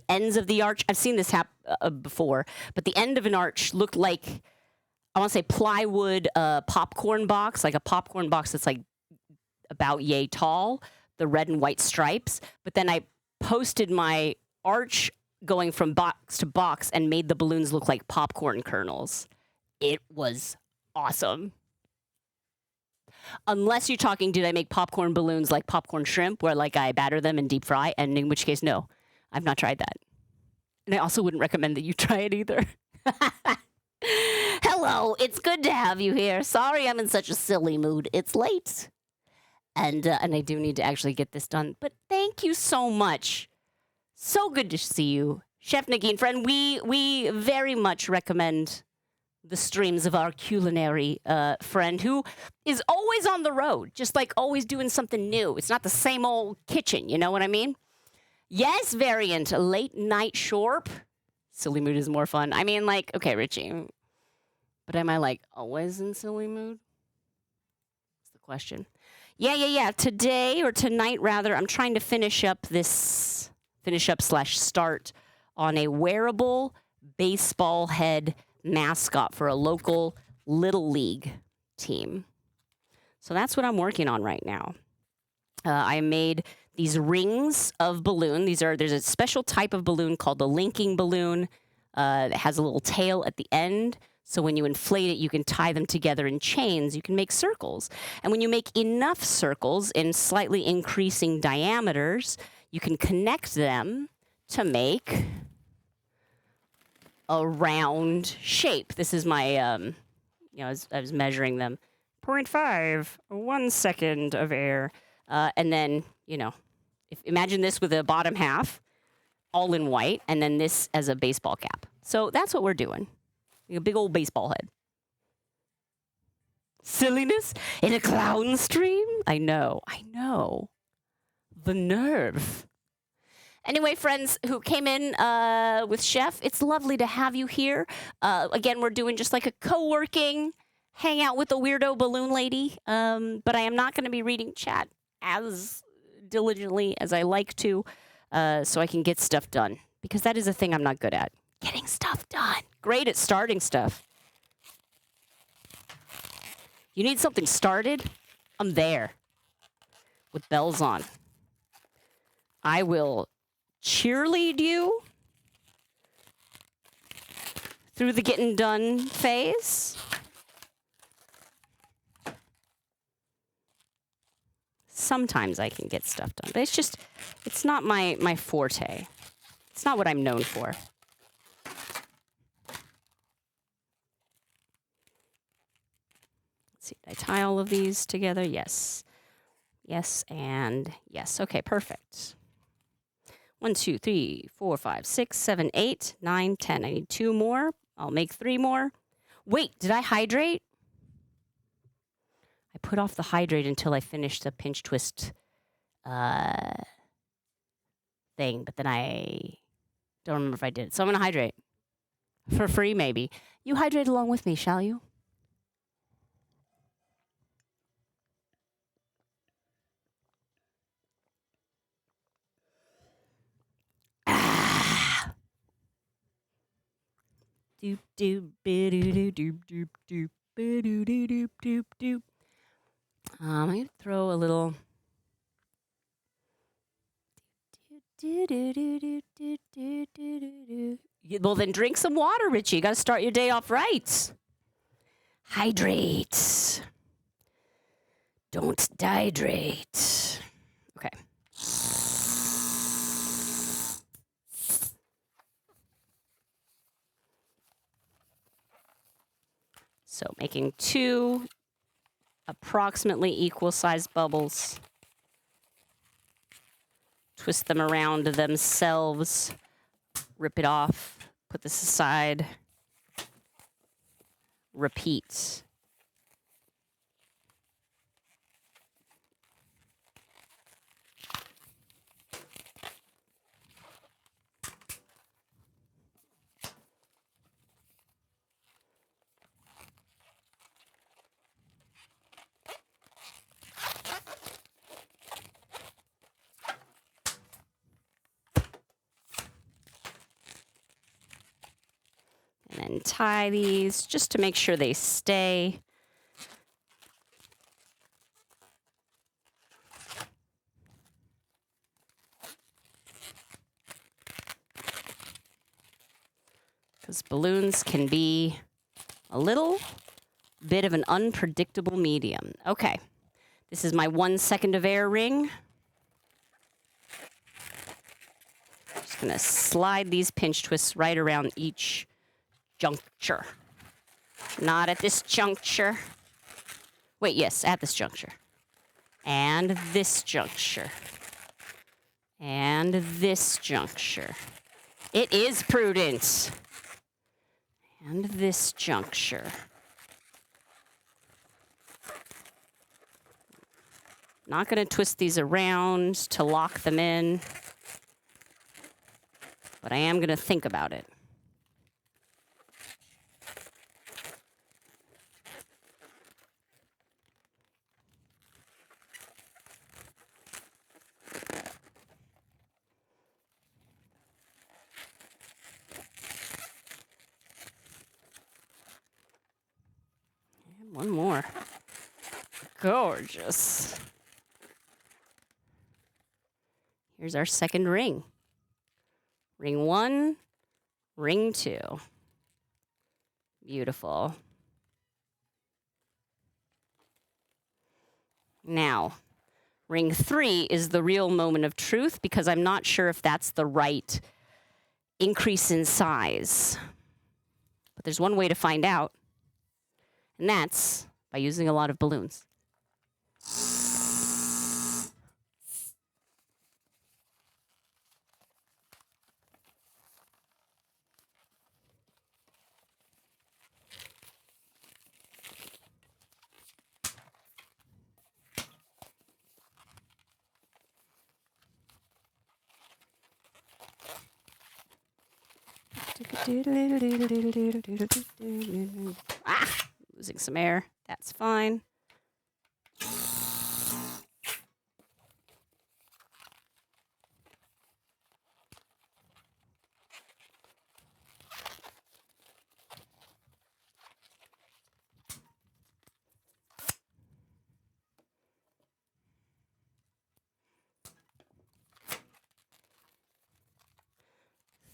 ends of the arch. I've seen this happen before, but the end of an arch looked like, I want to say plywood popcorn box, like a popcorn box that's like about yay tall, the red and white stripes. But then I posted my arch going from box to box and made the balloons look like popcorn kernels. It was awesome. Unless you're talking, did I make popcorn balloons like popcorn shrimp, where like I batter them and deep fry? And in which case, no, I've not tried that. And I also wouldn't recommend that you try it either. Hello, it's good to have you here. Sorry I'm in such a silly mood. It's late. And I do need to actually get this done. But thank you so much. So good to see you. Chef Nagin, friend, we very much recommend the streams of our culinary friend who is always on the road, just like always doing something new. It's not the same old kitchen, you know what I mean? Yes, Variant, late night Shorp. Silly mood is more fun. I mean, like, okay, Richie, but am I like always in silly mood? That's the question. Yeah. Today or tonight, rather, I'm trying to finish up / start on a wearable baseball head mascot for a local little league team. So that's what I'm working on right now. I made these rings of balloon. There's a special type of balloon called the linking balloon that has a little tail at the end. So when you inflate it, you can tie them together in chains. You can make circles. And when you make enough circles in slightly increasing diameters, you can connect them to make a round shape. This is my, as I was measuring them, 0.5, 1 second of air. And then, imagine this with the bottom half, all in white, and then this as a baseball cap. So that's what we're doing. A big old baseball head. Silliness in a clown stream? I know. The nerve. Anyway, friends who came in with Chef, it's lovely to have you here. Again, we're doing just like a co-working hangout with the weirdo balloon lady. But I am not going to be reading chat as diligently as I like to, so I can get stuff done. Because that is a thing I'm not good at. Getting stuff done. Great at starting stuff. You need something started? I'm there. With bells on. I will cheerlead you through the getting done phase. Sometimes I can get stuff done, but it's not my forte. It's not what I'm known for. Let's see, did I tie all of these together? Yes. Yes, and yes. Okay, perfect. 1, 2, 3, 4, 5, 6, 7, 8, 9, 10. I need 2 more. I'll make 3 more. Wait, did I hydrate? I put off the hydrate until I finished the pinch twist thing, but then I don't remember if I did. So I'm going to hydrate. For free, maybe. You hydrate along with me, shall you? Doop doop doop doop doop doop doop doop doop doop. I'm gonna throw a little. Well, then drink some water, Richie. You gotta start your day off right. Hydrate. Don't dehydrate. Okay. So making 2 approximately equal sized bubbles. Twist them around themselves. Rip it off. Put this aside. Repeat. And then tie these just to make sure they stay. Because balloons can be a little bit of an unpredictable medium. Okay, this is my 1 second of air ring. Just gonna slide these pinch twists right around each juncture. Not at this juncture. Wait, yes, at this juncture. And this juncture. And this juncture. It is prudent. And this juncture. Not going to twist these around to lock them in. But I am going to think about it. One more. Gorgeous. Here's our second ring. Ring 1, ring 2. Beautiful. Now, ring 3 is the real moment of truth because I'm not sure if that's the right increase in size. But there's one way to find out, and that's by using a lot of balloons. Ah, losing some air. That's fine.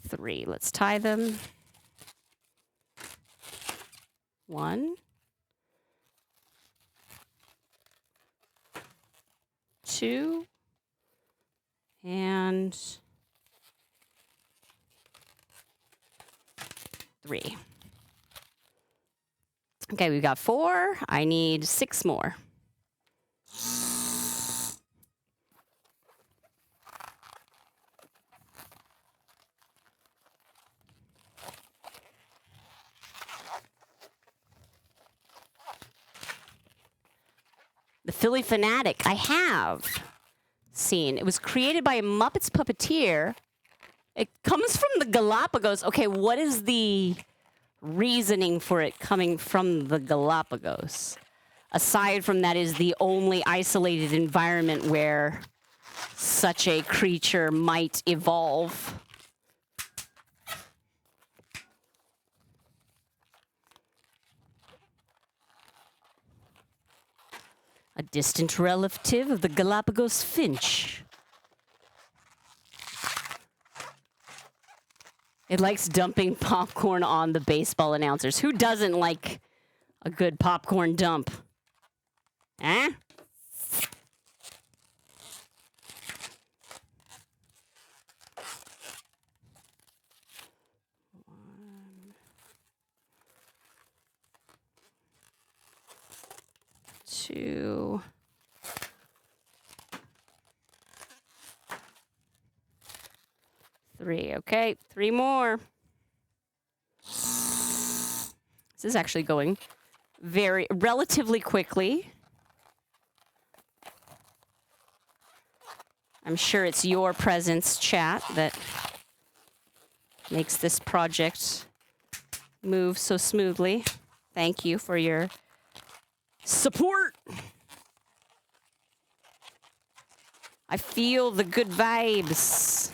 Three. Let's tie them. 1, 2, and 3. Okay, we've got 4. I need 6 more. The Philly Fanatic, I have seen. It was created by a Muppet's puppeteer. It comes from the Galapagos. Okay, what is the reasoning for it coming from the Galapagos? Aside from that is the only isolated environment where such a creature might evolve. A distant relative of the Galapagos finch. It likes dumping popcorn on the baseball announcers. Who doesn't like a good popcorn dump? Eh? One, 2. Three. Okay, 3 more. This is actually going relatively quickly. I'm sure it's your presence, chat, that makes this project move so smoothly. Thank you for your support. I feel the good vibes.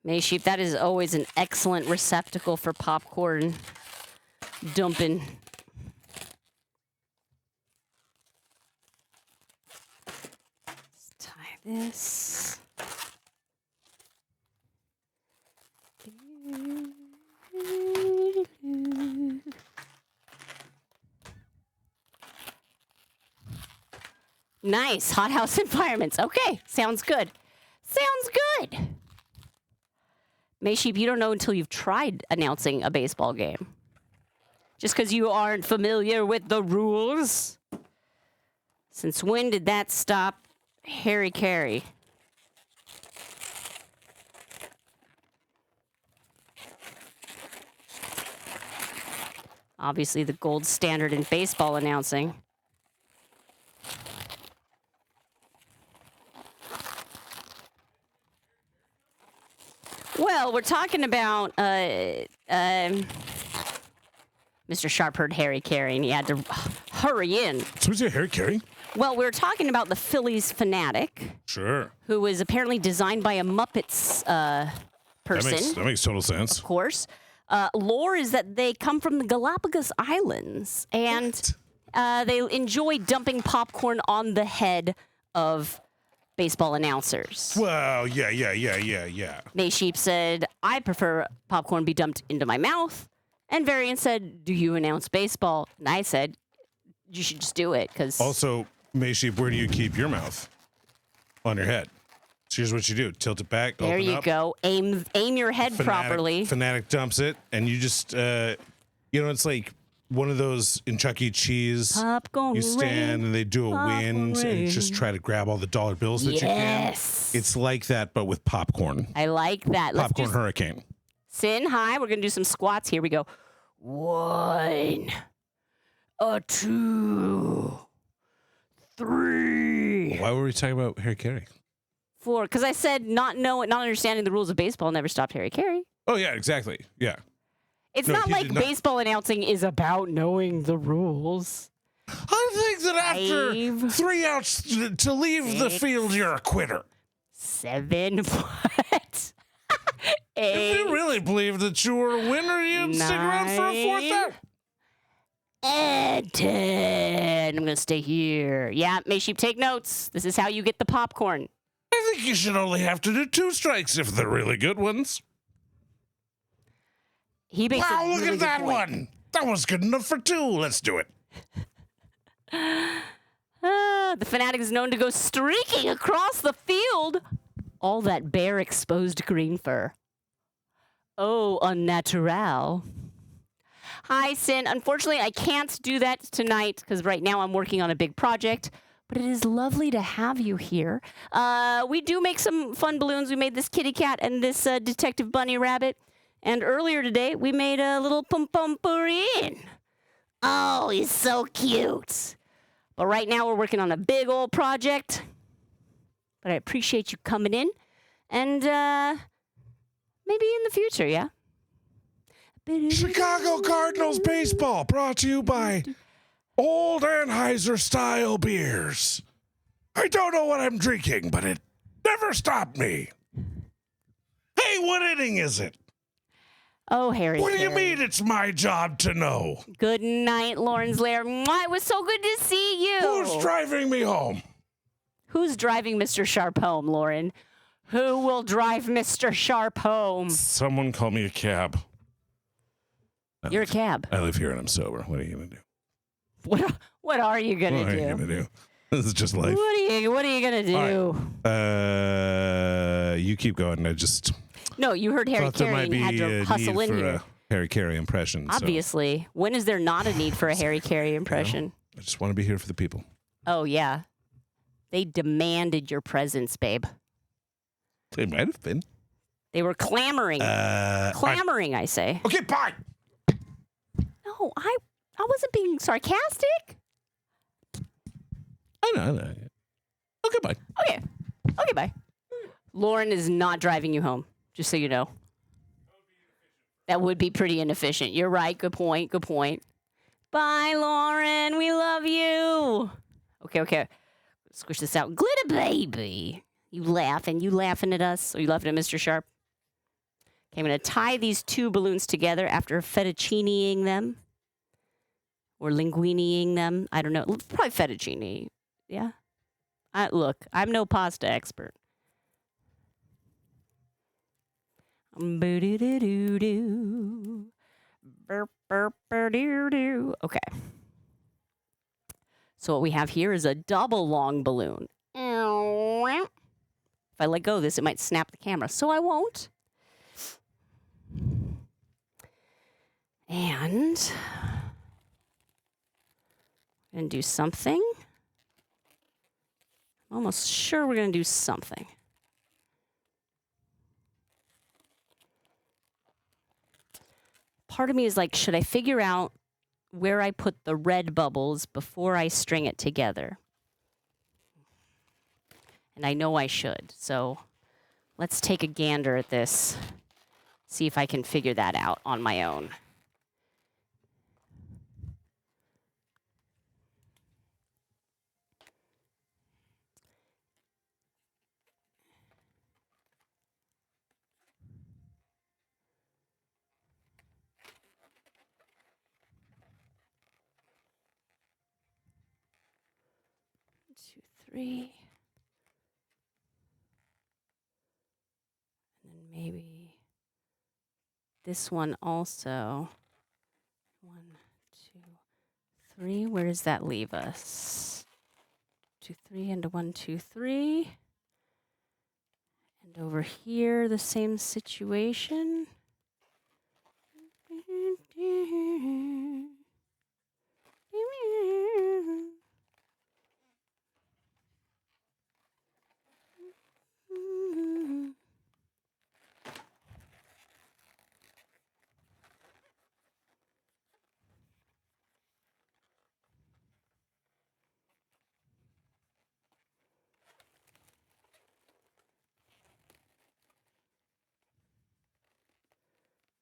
Maysheep, that is always an excellent receptacle for popcorn dumping. Let's tie this. Nice. Hothouse environments. Okay. Sounds good. Sounds good. Maysheep, you don't know until you've tried announcing a baseball game. Just because you aren't familiar with the rules. Since when did that stop Harry Carey? Obviously the gold standard in baseball announcing. Well, we're talking about Mr. Sharp heard Harry Carey, and he had to hurry in. Who's your Harry Carey? Well, we were talking about the Phillies fanatic, Sure. who was apparently designed by a Muppets person. That makes total sense. Of course. Lore is that they come from the Galapagos Islands, and they enjoy dumping popcorn on the head of baseball announcers. Well, yeah. Maysheep said, I prefer popcorn be dumped into my mouth. And Varian said, do you announce baseball? And I said, you should just do it. Cause Also, Maysheep, where do you keep your mouth? On your head. So here's what you do. Tilt it back, there open you up. go. Aim your head properly. Fanatic dumps it, and you just, it's like one of those in Chuck E. Cheese. Popcorn You stand rain, and they do a wind popcorn and just try to grab all the dollar bills that you can. Yes. It's like that, but with popcorn. I like that. Popcorn hurricane. Sin high. We're going to do some squats. Here we go. 1, 2, 3. Why were we talking about Harry Carey? 4. Because I said not understanding the rules of baseball never stopped Harry Carey. Oh, yeah, exactly. Yeah. It's No, not he like did not. baseball announcing is about knowing the rules. I think that after 5, 3 outs to leave the 6, field, you're a quitter. 7. What? If 8. you really believe that you were a winner, you'd stick around for a 4th 9, out. And 10. I'm going to stay here. Yeah, Maysheep, take notes. This is how you get the popcorn. I think you should only have to do 2 strikes if they're really good ones. He makes a Wow, look really at good that point. one. That was good enough for 2. Let's do it. The Fanatic is known to go streaking across the field. All that bare exposed green fur. Oh, unnatural. Hi, Sin. Unfortunately, I can't do that tonight because right now I'm working on a big project. But it is lovely to have you here. We do make some fun balloons. We made this kitty cat and this detective bunny rabbit. And earlier today, we made a little pum-pum-purine. Oh, he's so cute. But right now, we're working on a big old project. But I appreciate you coming in. And maybe in the future, yeah? Chicago Cardinals baseball brought to you by Old Anheuser style beers. I don't know what I'm drinking, but it never stopped me. Hey, what inning is it? Oh, Harry. What do you Carey. mean it's my job to know? Good night, Lauren's Lair. Mwah, it was so good to see you. Who's driving me home? Who's driving Mr. Sharp home, Lauren? Who will drive Mr. Sharp home? Someone call me a cab. You're a cab. I live here and I'm sober. What are you going to do? What are you gonna What are do? you going to do? This is just life. What are you gonna do? You keep going. I just No, you heard Harry thought there Carey might and be had to a hustle need in for here. a Harry Carey impression. so Obviously. When is there not a need for a Harry Carey impression? I just want to be here for the people. Oh, yeah. They demanded your presence, babe. They might have been. They were clamoring. Clamoring, I say. Okay, bye. No, I wasn't being sarcastic. I know. Okay, bye. Okay. Okay, bye. Lauren is not driving you home, just so you know. That would be pretty inefficient. You're right. Good point. Good point. Bye, Lauren. We love you. Okay. Squish this out. Glitter baby. You laughing at us? Or you laughing at Mr. Sharp? Okay, I'm going to tie these 2 balloons together after fettuccineing them. Or linguineing them. I don't know. Probably fettuccine. Yeah? Look, I'm no pasta expert. Boo-doo-doo-doo-doo. Burp, burp, doo-doo. Okay. So what we have here is a double long balloon. If I let go of this, it might snap the camera, so I won't. And I'm going to do something. I'm almost sure we're going to do something. Part of me is like, should I figure out where I put the red bubbles before I string it together? And I know I should. So let's take a gander at this. see if I can figure that out on my own. Two, three. And then maybe this one also. 1, 2, 3. Where does that leave us? 2, 3 into 1, 2, 3. And over here, the same situation.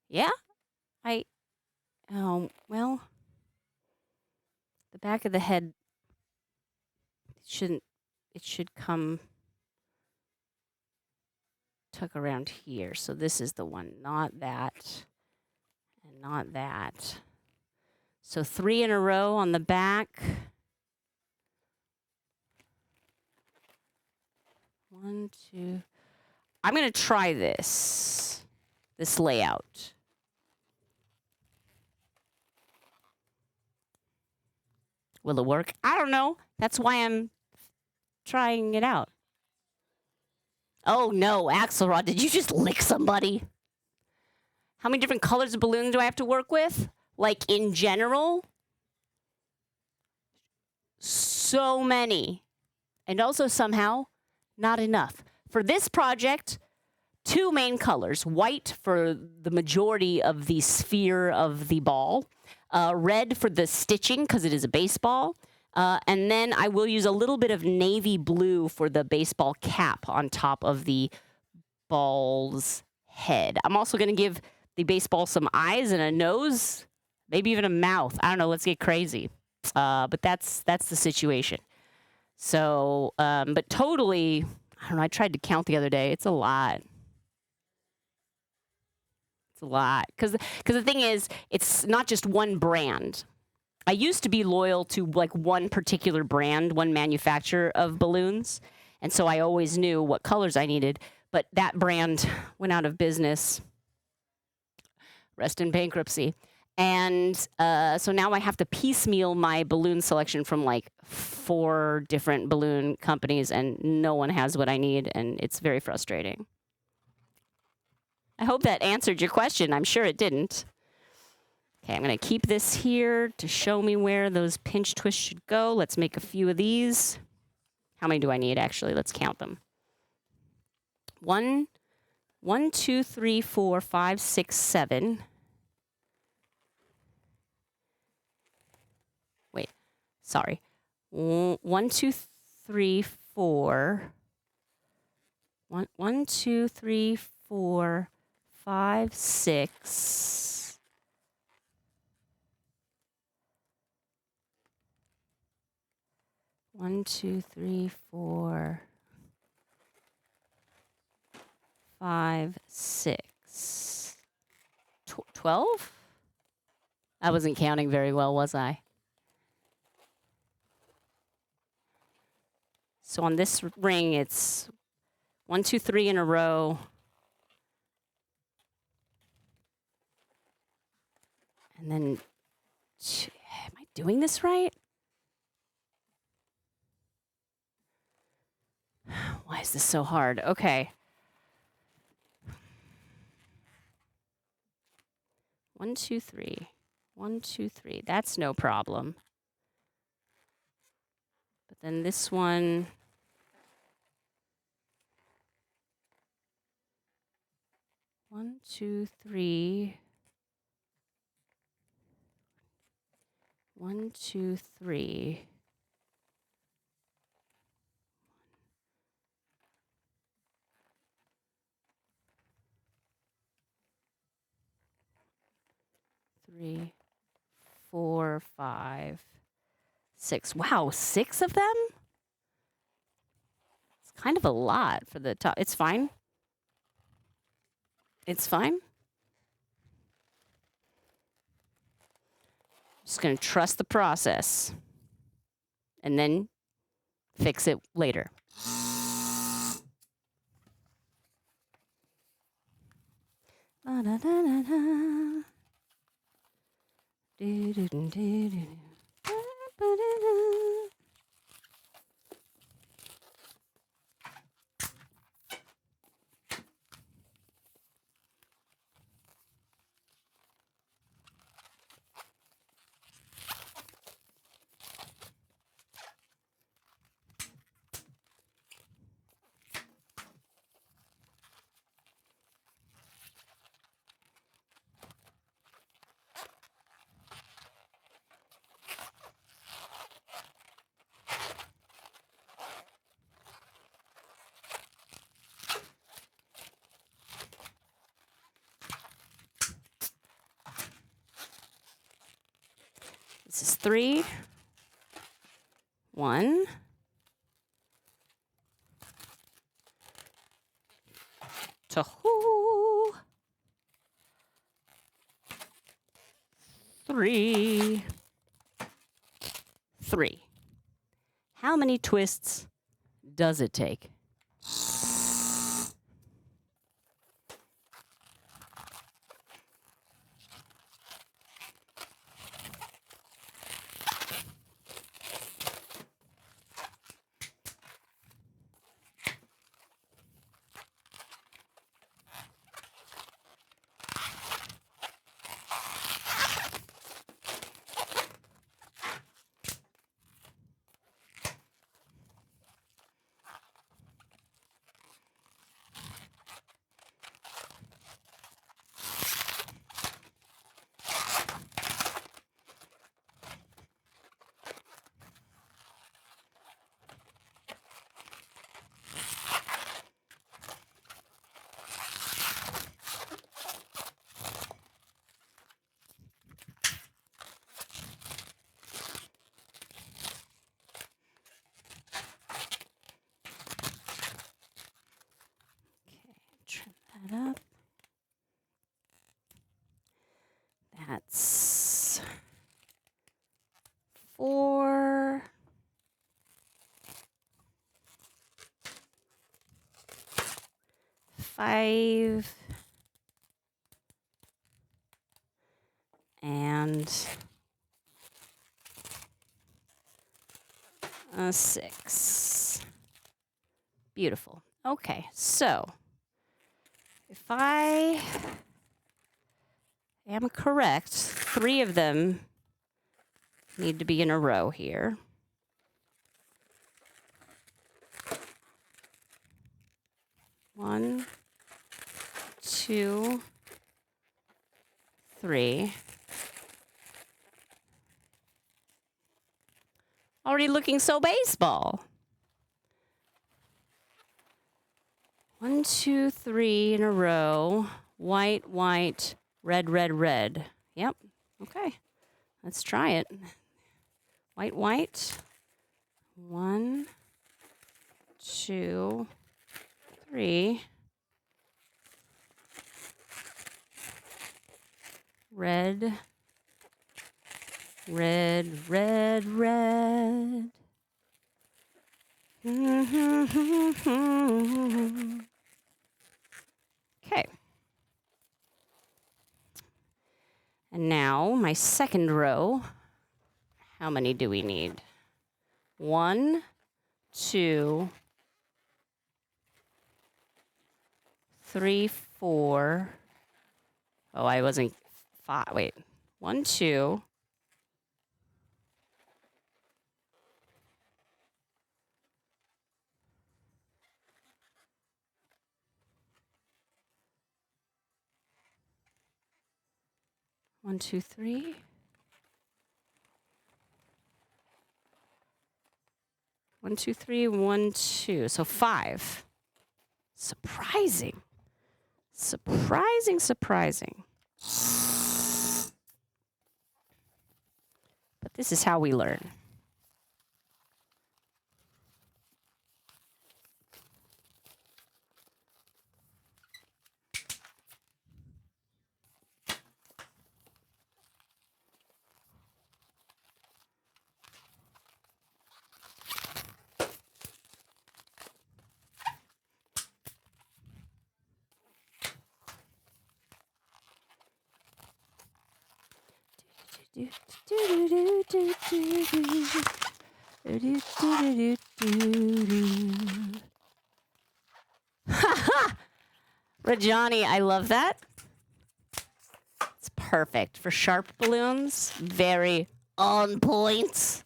Yeah, well, the back of the head it should come tuck around here. So this is the one, not that, and not that. So 3 in a row on the back. 1, 2. I'm going to try this layout. Will it work? I don't know. That's why I'm trying it out. Oh no, Axelrod, did you just lick somebody? How many different colors of balloons do I have to work with? Like in general? So many. And also somehow, not enough. For this project, 2 main colors. White for the majority of the sphere of the ball. Red for the stitching, because it is a baseball. And then I will use a little bit of navy blue for the baseball cap on top of the ball's head. I'm also going to give the baseball some eyes and a nose, maybe even a mouth. I don't know. Let's get crazy. But that's the situation. So, but totally, I don't know. I tried to count the other day. It's a lot. It's a lot. Because the thing is, it's not just one brand. I used to be loyal to like one particular brand, one manufacturer of balloons. And so I always knew what colors I needed. But that brand went out of business. Rest in bankruptcy. And so now I have to piecemeal my balloon selection from like 4 different balloon companies, and no one has what I need, and it's very frustrating. I hope that answered your question. I'm sure it didn't. Okay, I'm going to keep this here to show me where those pinch twists should go. Let's make a few of these. How many do I need, actually? Let's count them. 1, 2, 3, 4, 5, 6, 7. Wait, sorry. 1, 2, 3, 4. 1, 2, 3, 4, 5, 6. 1, 2, 3, 4, 5, 6. 12? I wasn't counting very well, was I? So on this ring, it's 1, 2, 3 in a row. And then, am I doing this right? Why is this so hard? Okay. 1, 2, 3. 1, 2, 3. That's no problem. But then this one. 1, 2, 3. 1, 2, 3. 3, 4, 5, 6. Wow, 6 of them? It's kind of a lot for the top. It's fine. It's fine. Just going to trust the process and then fix it later. This is 3, 1, 2, 3, 3. How many twists does it take? Trim that up. That's 4. Five. And 6. Beautiful. Okay, so if I am correct, 3 of them need to be in a row here. One, 2, 3. Already looking so baseball. 1, 2, 3 in a row. White, white, red, red, red. Yep. Okay. Let's try it. White, white. 1, 2, 3. Red, red, red, red. Okay. And now my second row. How many do we need? 1, 2, 3, 4. Oh, I wasn't 5. Wait. 1, 2. 1, 2, 3. 1, 2, 3, 1, 2. So 5. Surprising. Surprising, surprising. This is how we learn. Rajani, I love that. It's perfect for sharp balloons. Very on point.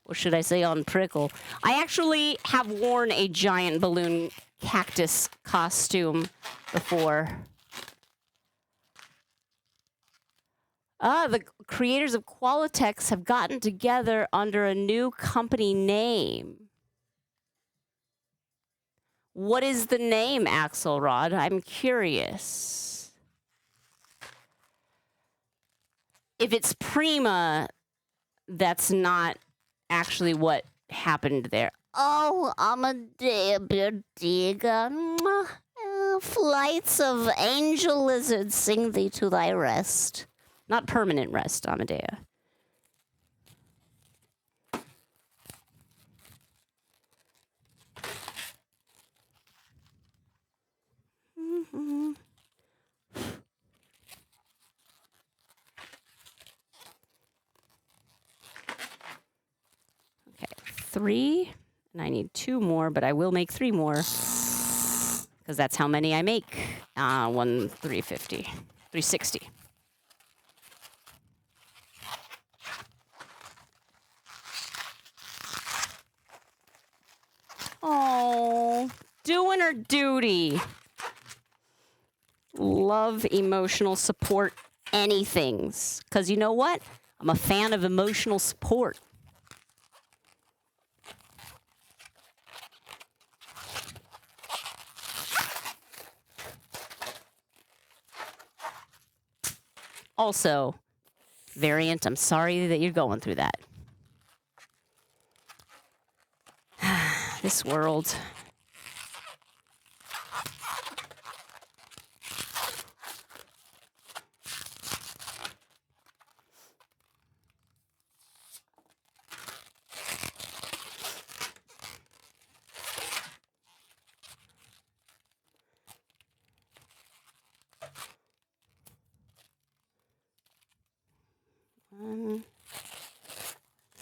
Or should I say on prickle? I actually have worn a giant balloon cactus costume before. The creators of Qualitex have gotten together under a new company name. What is the name, Axelrod? I'm curious. If it's Prima, that's not actually what happened there. Oh, Amadea Berdiga. Flights of angel lizards sing thee to thy rest. Not permanent rest, Amadea. Okay, 3. And I need 2 more, but I will make 3 more. Because that's how many I make. 350. 360. Oh, doing her duty. Love emotional support anythings. Because you know what? I'm a fan of emotional support. Also, Variant, I'm sorry that you're going through that. This world.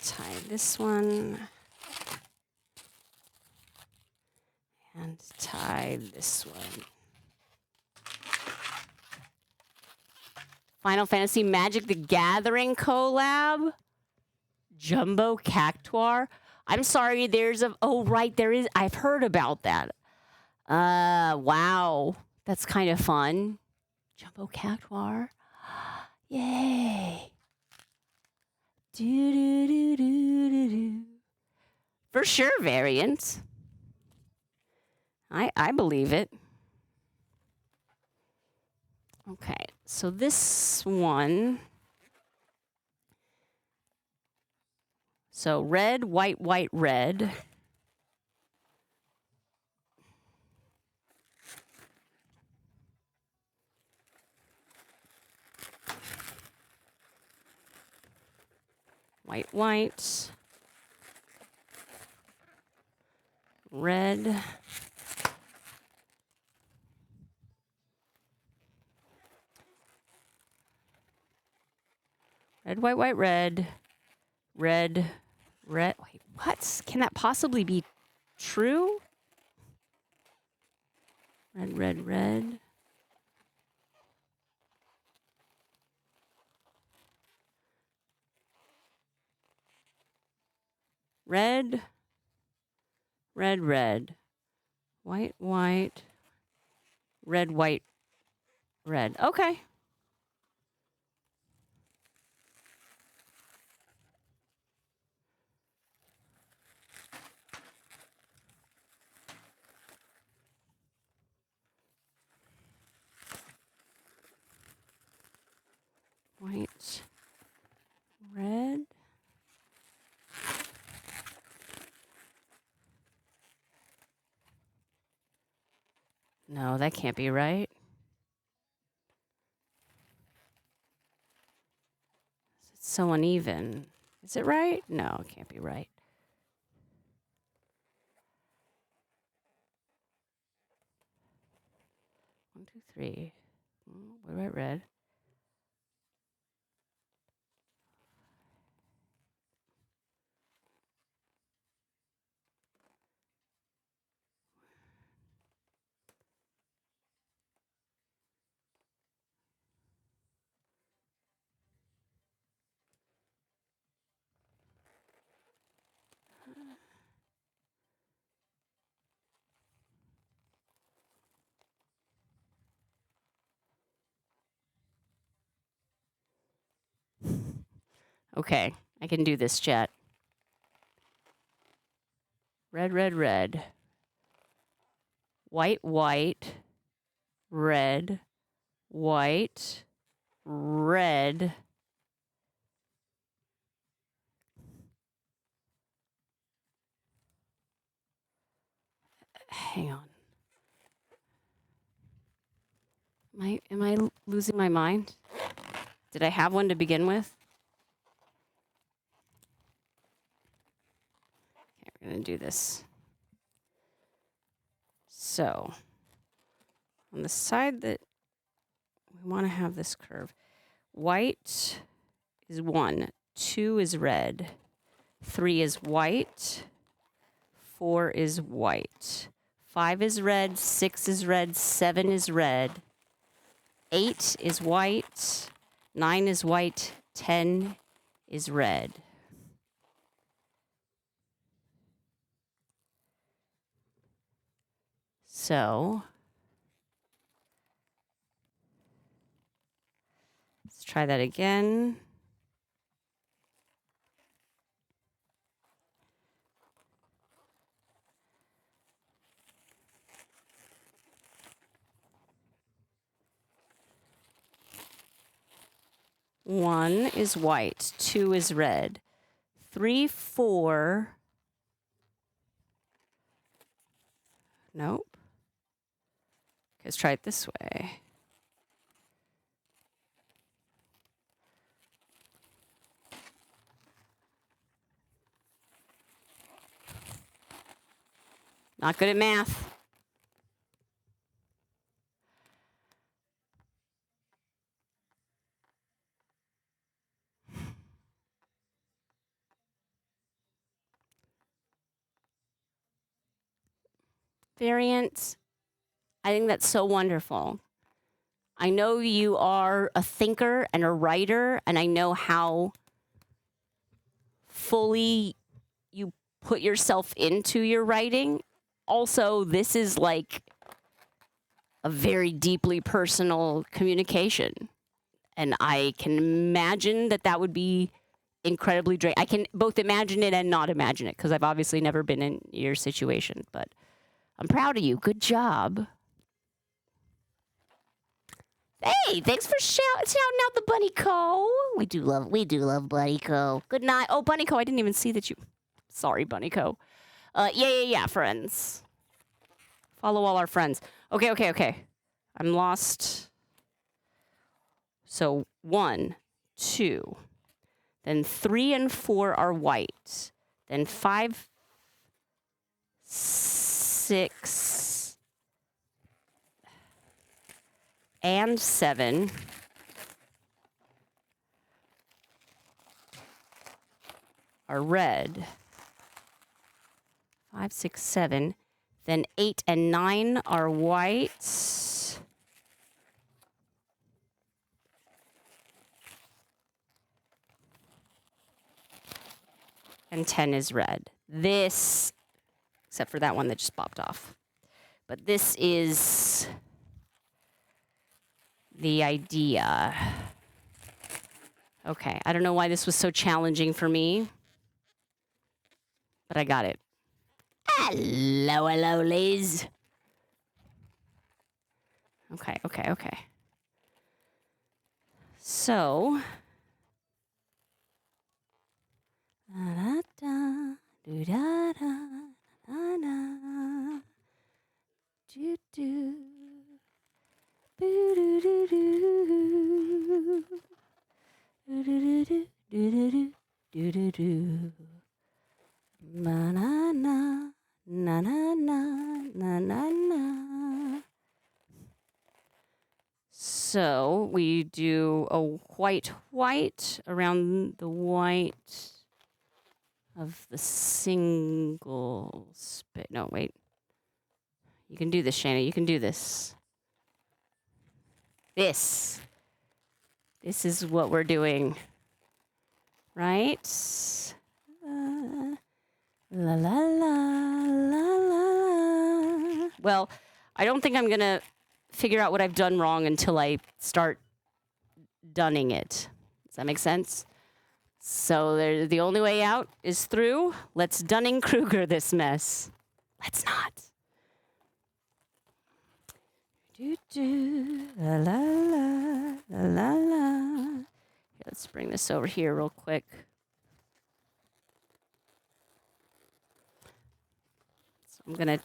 Tie this one. And tie this one. Final Fantasy Magic the Gathering collab. Jumbo Cactuar. I'm sorry, there's a... Oh, right, there is... I've heard about that. Wow. That's kind of fun. Jumbo Cactuar. Yay. Do-do-do-do-do-do. For sure, Variant. I believe it. Okay, so this one. So red, white, white, red. White, white. Red. Red, white, white, red. Red, red. Wait, what? Can that possibly be true? Red, red, red. Red, red, red. White, white. Red, white, red. Okay. White, red. No, that can't be right. It's so uneven. Is it right? No, it can't be right. One, two, three. What about red? Okay, I can do this, chat. Red, red, red. White, white. Red, white, red. Hang on. Am I losing my mind? Did I have one to begin with? Okay, we're gonna do this. So, on the side that we want to have this curve, white is 1, 2 is red, 3 is white, 4 is white, 5 is red, 6 is red, 7 is red, 8 is white, 9 is white, 10 is red. So, let's try that again. One is white, 2 is red, 3, 4. Nope. Let's try it this way. Not good at math. Variant. I think that's so wonderful. I know you are a thinker and a writer, and I know how fully you put yourself into your writing. Also, this is like a very deeply personal communication. And I can imagine that that would be incredibly draining. I can both imagine it and not imagine it because I've obviously never been in your situation, but I'm proud of you. Good job. Hey, thanks for shouting out the Bunny Co. We do love Bunny Co. Good night. Oh, Bunny Co. I didn't even see that you. Sorry, Bunny Co. Yeah, friends. Follow all our friends. Okay. I'm lost. So 1, 2. Then 3 and 4 are white. Then 5, 6, and 7 are red. 5, 6, 7. Then 8 and 9 are white. And 10 is red. This, except for that one that just popped off. But this is the idea. Okay, I don't know why this was so challenging for me, but I got it. Hello, Liz. Okay. So, Boo-doo-doo-doo. Do-do-do-do-do-do-do-do-do. Na-na-na, na-na-na, na-na-na. So we do a white around the white of the single space. No, wait. You can do this, Shana. You can do this. This is what we're doing. Right? La la la la la. Well, I don't think I'm gonna figure out what I've done wrong until I start dunning it. Does that make sense? So the only way out is through. Let's Dunning-Kruger this mess. Let's not. La la la la la la. Let's bring this over here real quick. So I'm gonna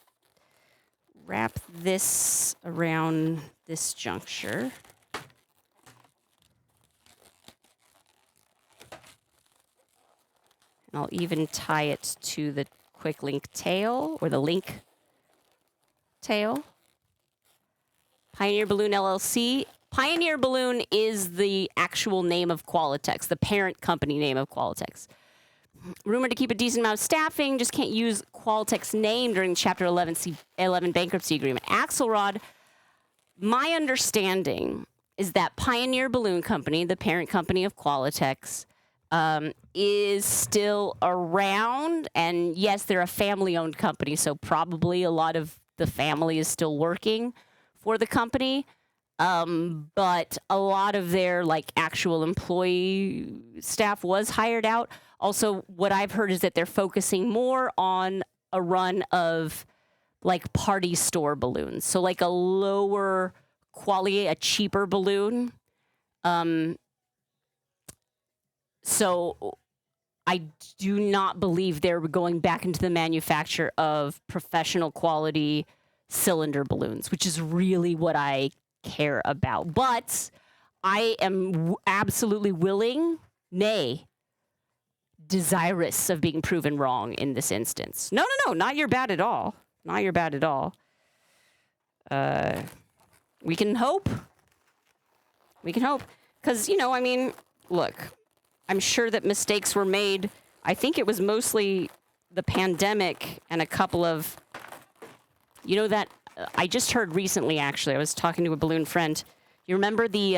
wrap this around this juncture. And I'll even tie it to the quick link tail or the link tail. Pioneer Balloon LLC. Pioneer Balloon is the actual name of Qualitex, the parent company name of Qualitex. Rumored to keep a decent amount of staffing, just can't use Qualitex name during Chapter 11 bankruptcy agreement. Axelrod, my understanding is that Pioneer Balloon Company, the parent company of Qualitex, is still around. And yes, they're a family-owned company, so probably a lot of the family is still working for the company. But a lot of their actual employee staff was hired out. Also, what I've heard is that they're focusing more on a run of party store balloons. So a lower quality, a cheaper balloon. So I do not believe they're going back into the manufacture of professional quality cylinder balloons, which is really what I care about. But I am absolutely willing, nay, desirous of being proven wrong in this instance. No, not your bad at all. Not your bad at all. We can hope. We can hope. Because, look, I'm sure that mistakes were made. I think it was mostly the pandemic and a couple of, that I just heard recently, actually. I was talking to a balloon friend. You remember the,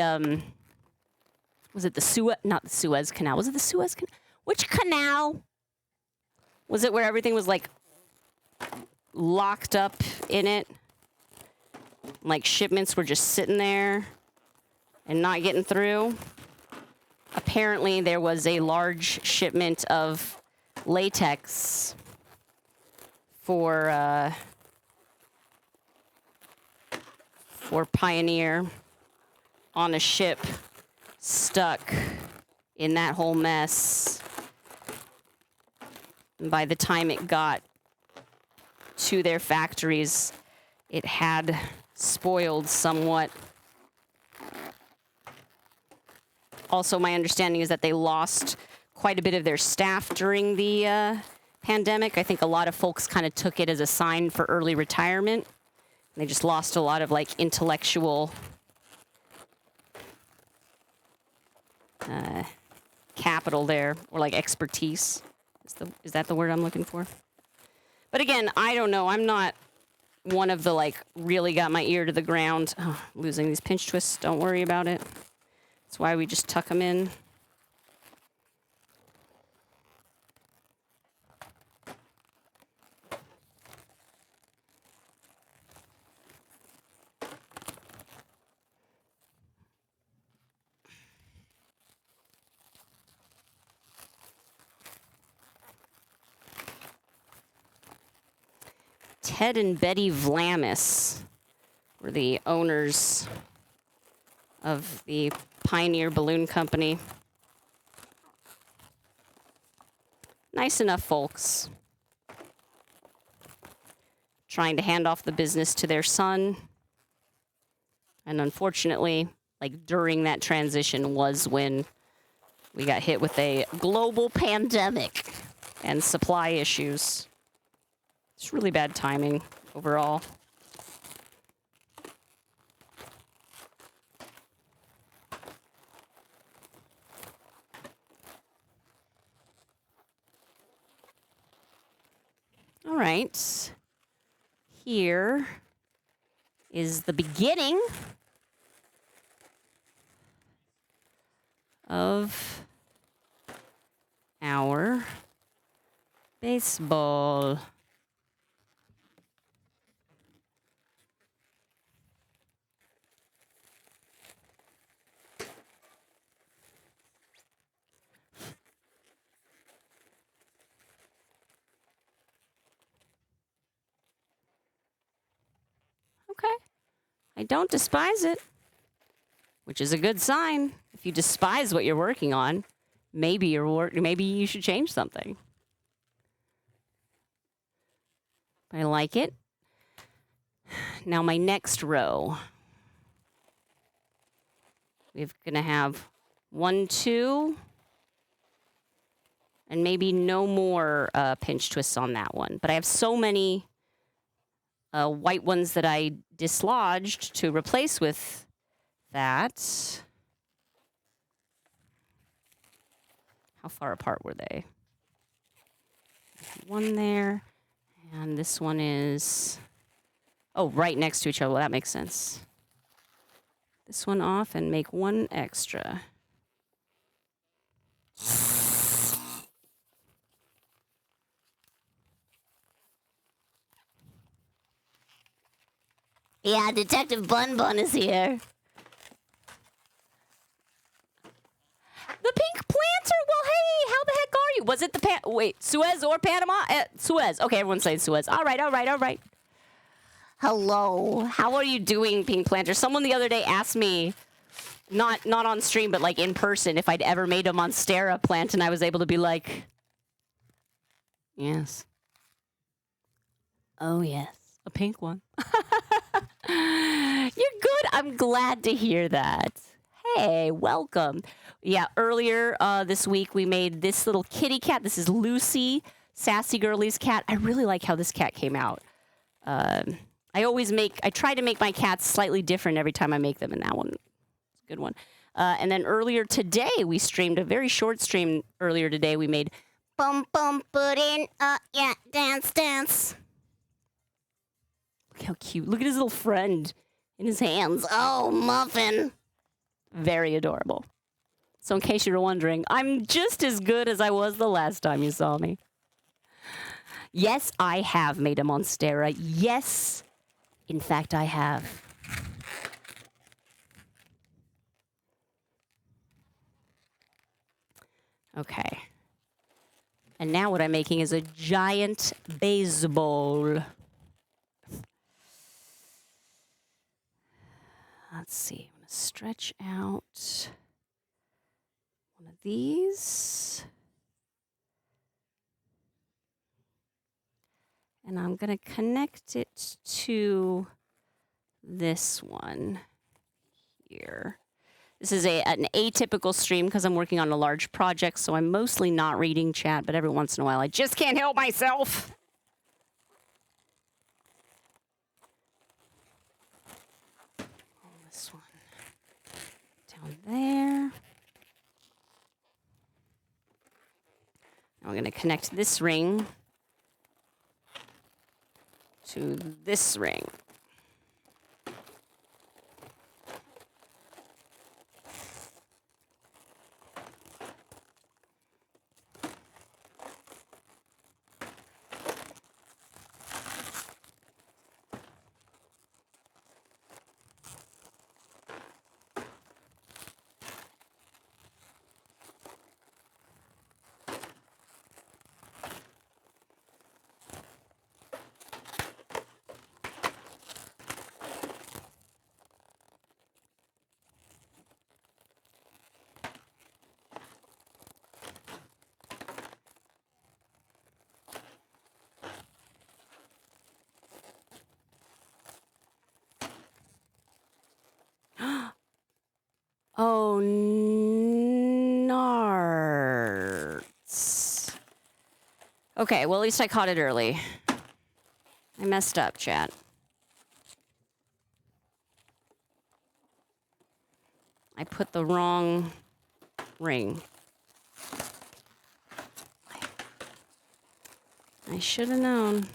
was it the not the Suez Canal. Was it the Suez Canal? Which canal? Was it where everything was locked up in it? Shipments were just sitting there and not getting through? Apparently, there was a large shipment of latex for Pioneer on a ship stuck in that whole mess. And by the time it got to their factories, it had spoiled somewhat. Also, my understanding is that they lost quite a bit of their staff during the pandemic. I think a lot of folks kind of took it as a sign for early retirement. They just lost a lot of intellectual capital there, or expertise. Is that the word I'm looking for? But again, I don't know. I'm not one of the really got my ear to the ground. Oh, losing these pinch twists. Don't worry about it. That's why we just tuck them in. Ted and Betty Vlamis were the owners of the Pioneer Balloon Company. Nice enough folks. Trying to hand off the business to their son. And unfortunately, like during that transition was when we got hit with a global pandemic and supply issues. It's really bad timing overall. All right. Here is the beginning of our baseball. Okay. I don't despise it, which is a good sign. If you despise what you're working on, maybe you should change something. I like it. Now my next row. We're gonna have 1, 2, and maybe no more pinch twists on that one. But I have so many white ones that I dislodged to replace with that. How far apart were they? One there, and this one is, oh, right next to each other. Well, that makes sense. This one off and make one extra. Yeah, Detective Bun Bun is here. The pink planter. Well, hey, how the heck are you? Was it the wait, Suez or Panama? Suez. Okay, everyone's saying Suez. All right, all right, all right. Hello. How are you doing, pink planter? Someone the other day asked me, not on stream, but like in person, if I'd ever made a Monstera plant, and I was able to be like, yes. Oh, yes. A pink one. You're good. I'm glad to hear that. Hey, welcome. Yeah, earlier this week we made this little kitty cat. This is Lucy, Sassy Girlie's cat. I really like how this cat came out. I try to make my cats slightly different every time I make them, and that one, a good one. And then earlier today, we streamed a very short stream. Earlier today, we made bum bum pudding, yeah, dance dance. Look how cute. Look at his little friend in his hands. Oh, Muffin. Very adorable. So in case you were wondering, I'm just as good as I was the last time you saw me. Yes, I have made a Monstera. Yes, in fact, I have. Okay. And now what I'm making is a giant baseball. Let's see. I'm going to stretch out one of these. And I'm going to connect it to this one here. This is an atypical stream because I'm working on a large project, so I'm mostly not reading chat, but every once in a while I just can't help myself. This one down there. Now I'm going to connect this ring to this ring. Oh, nards. Okay, well, at least I caught it early. I messed up, chat. I put the wrong ring. I should have known.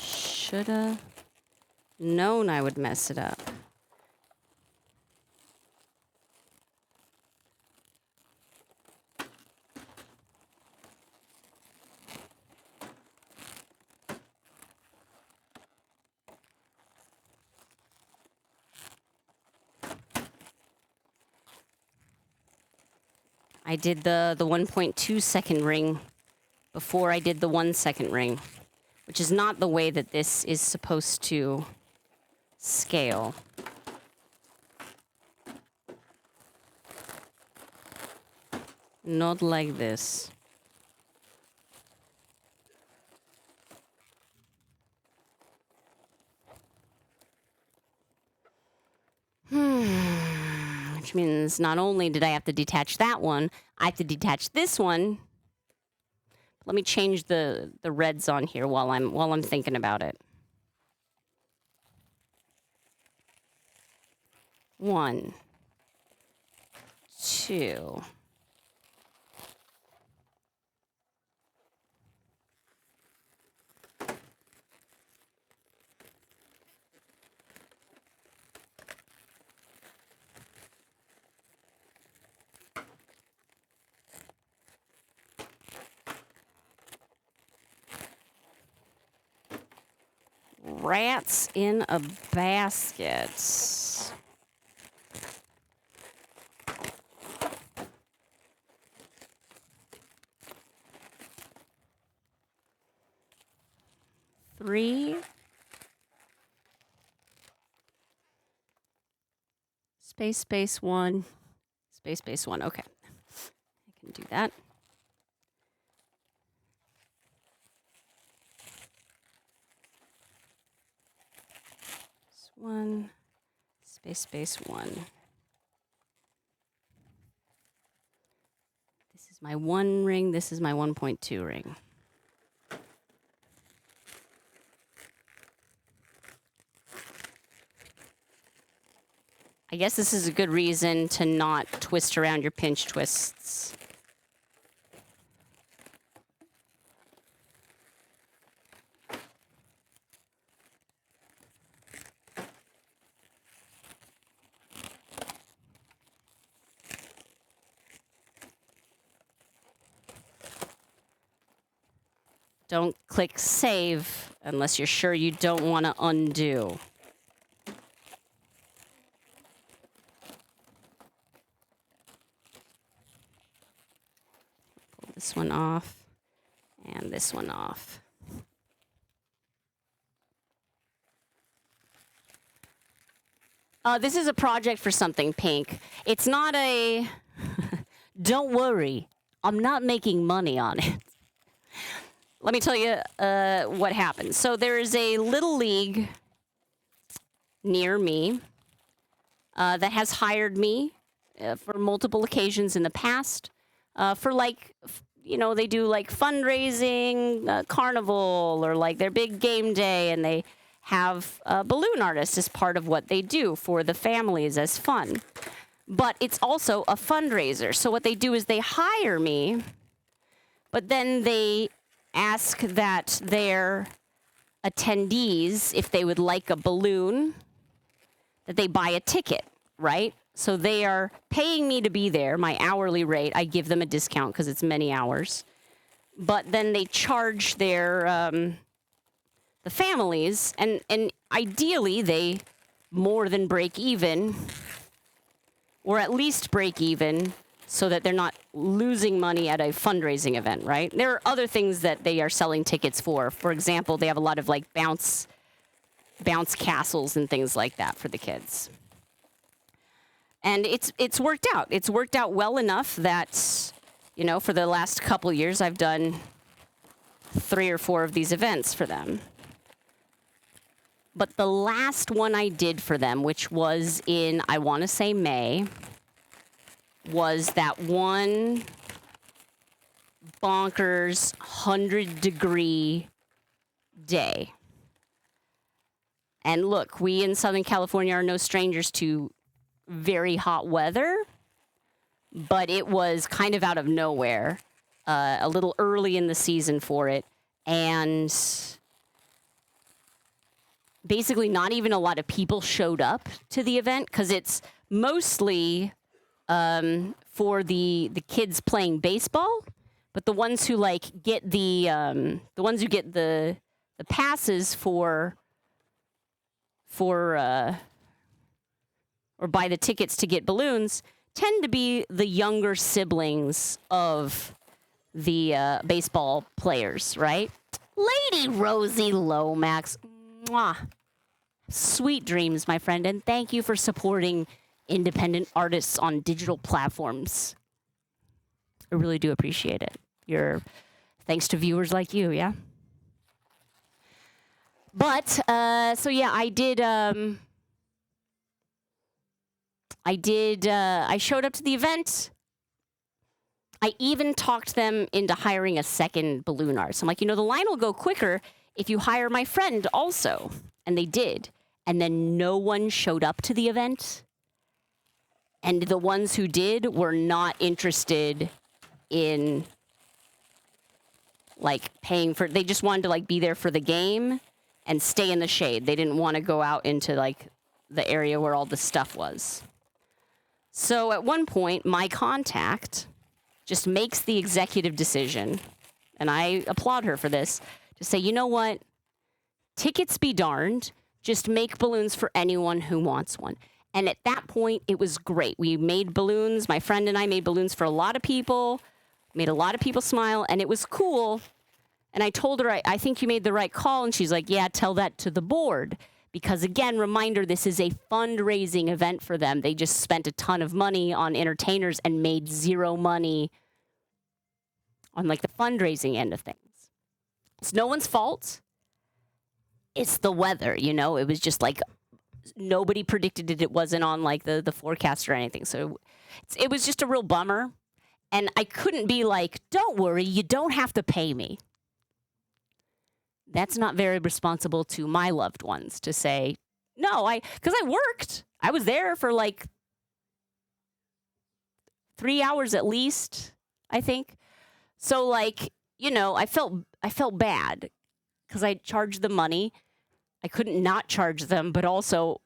Should have known I would mess it up. I did the 1.2 second ring before I did the 1 second ring, which is not the way that this is supposed to scale. Not like this. Which means not only did I have to detach that one, I have to detach this one. Let me change the reds on here while I'm thinking about it. 1, 2. Rats in a basket. Three. Space 1. Space 1. Okay. I can do that. One, space 1. This is my 1 ring. This is my 1.2 ring. I guess this is a good reason to not twist around your pinch twists. Don't click save unless you're sure you don't want to undo. Pull this one off and this one off. This is a project for something, Pink. It's not a... Don't worry, I'm not making money on it. Let me tell you what happened. So there is a little league near me that has hired me for multiple occasions in the past for like, they do like fundraising, carnival, or like their big game day, and they have balloon artists as part of what they do for the families as fun. But it's also a fundraiser. So what they do is they hire me, but then they ask that their attendees, if they would like a balloon, that they buy a ticket, right? So they are paying me to be there, my hourly rate. I give them a discount because it's many hours. But then they charge their the families, and ideally they more than break even, or at least break even, so that they're not losing money at a fundraising event, right? There are other things that they are selling tickets for. For example, they have a lot of like bounce castles and things like that for the kids. And it's worked out. It's worked out well enough that, for the last couple years, I've done 3 or 4 of these events for them. But the last one I did for them, which was in, I want to say May, was that one bonkers 100-degree day. And look, we in Southern California are no strangers to very hot weather, but it was kind of out of nowhere, a little early in the season for it. And basically not even a lot of people showed up to the event because it's mostly for the kids playing baseball, but the ones who like get the ones who get the passes for or buy the tickets to get balloons tend to be the younger siblings of the baseball players, right? Lady Rosie Lomax. Mwah. Sweet dreams, my friend, and thank you for supporting independent artists on digital platforms. I really do appreciate it. Thanks to viewers like you, yeah? But, so yeah, I showed up to the event. I even talked them into hiring a second balloon artist. I'm like, the line will go quicker if you hire my friend also. And they did. And then no one showed up to the event. And the ones who did were not interested in, like, paying for... They just wanted to, like, be there for the game and stay in the shade. They didn't want to go out into, like, the area where all the stuff was. So at one point, my contact just makes the executive decision, and I applaud her for this, to say, you know what? Tickets be darned. Just make balloons for anyone who wants one. And at that point, it was great. We made balloons. My friend and I made balloons for a lot of people, made a lot of people smile, and it was cool. And I told her, I think you made the right call. And she's like, yeah, tell that to the board. Because again, reminder, this is a fundraising event for them. They just spent a ton of money on entertainers and made zero money on like the fundraising end of things. It's no one's fault. It's the weather, It was just like nobody predicted it. It wasn't on like the forecast or anything. So it was just a real bummer. And I couldn't be like, don't worry, you don't have to pay me. That's not very responsible to my loved ones to say, no, because I worked. I was there for like 3 hours at least, I think. So like, I felt bad because I charged the money. I couldn't not charge them, but also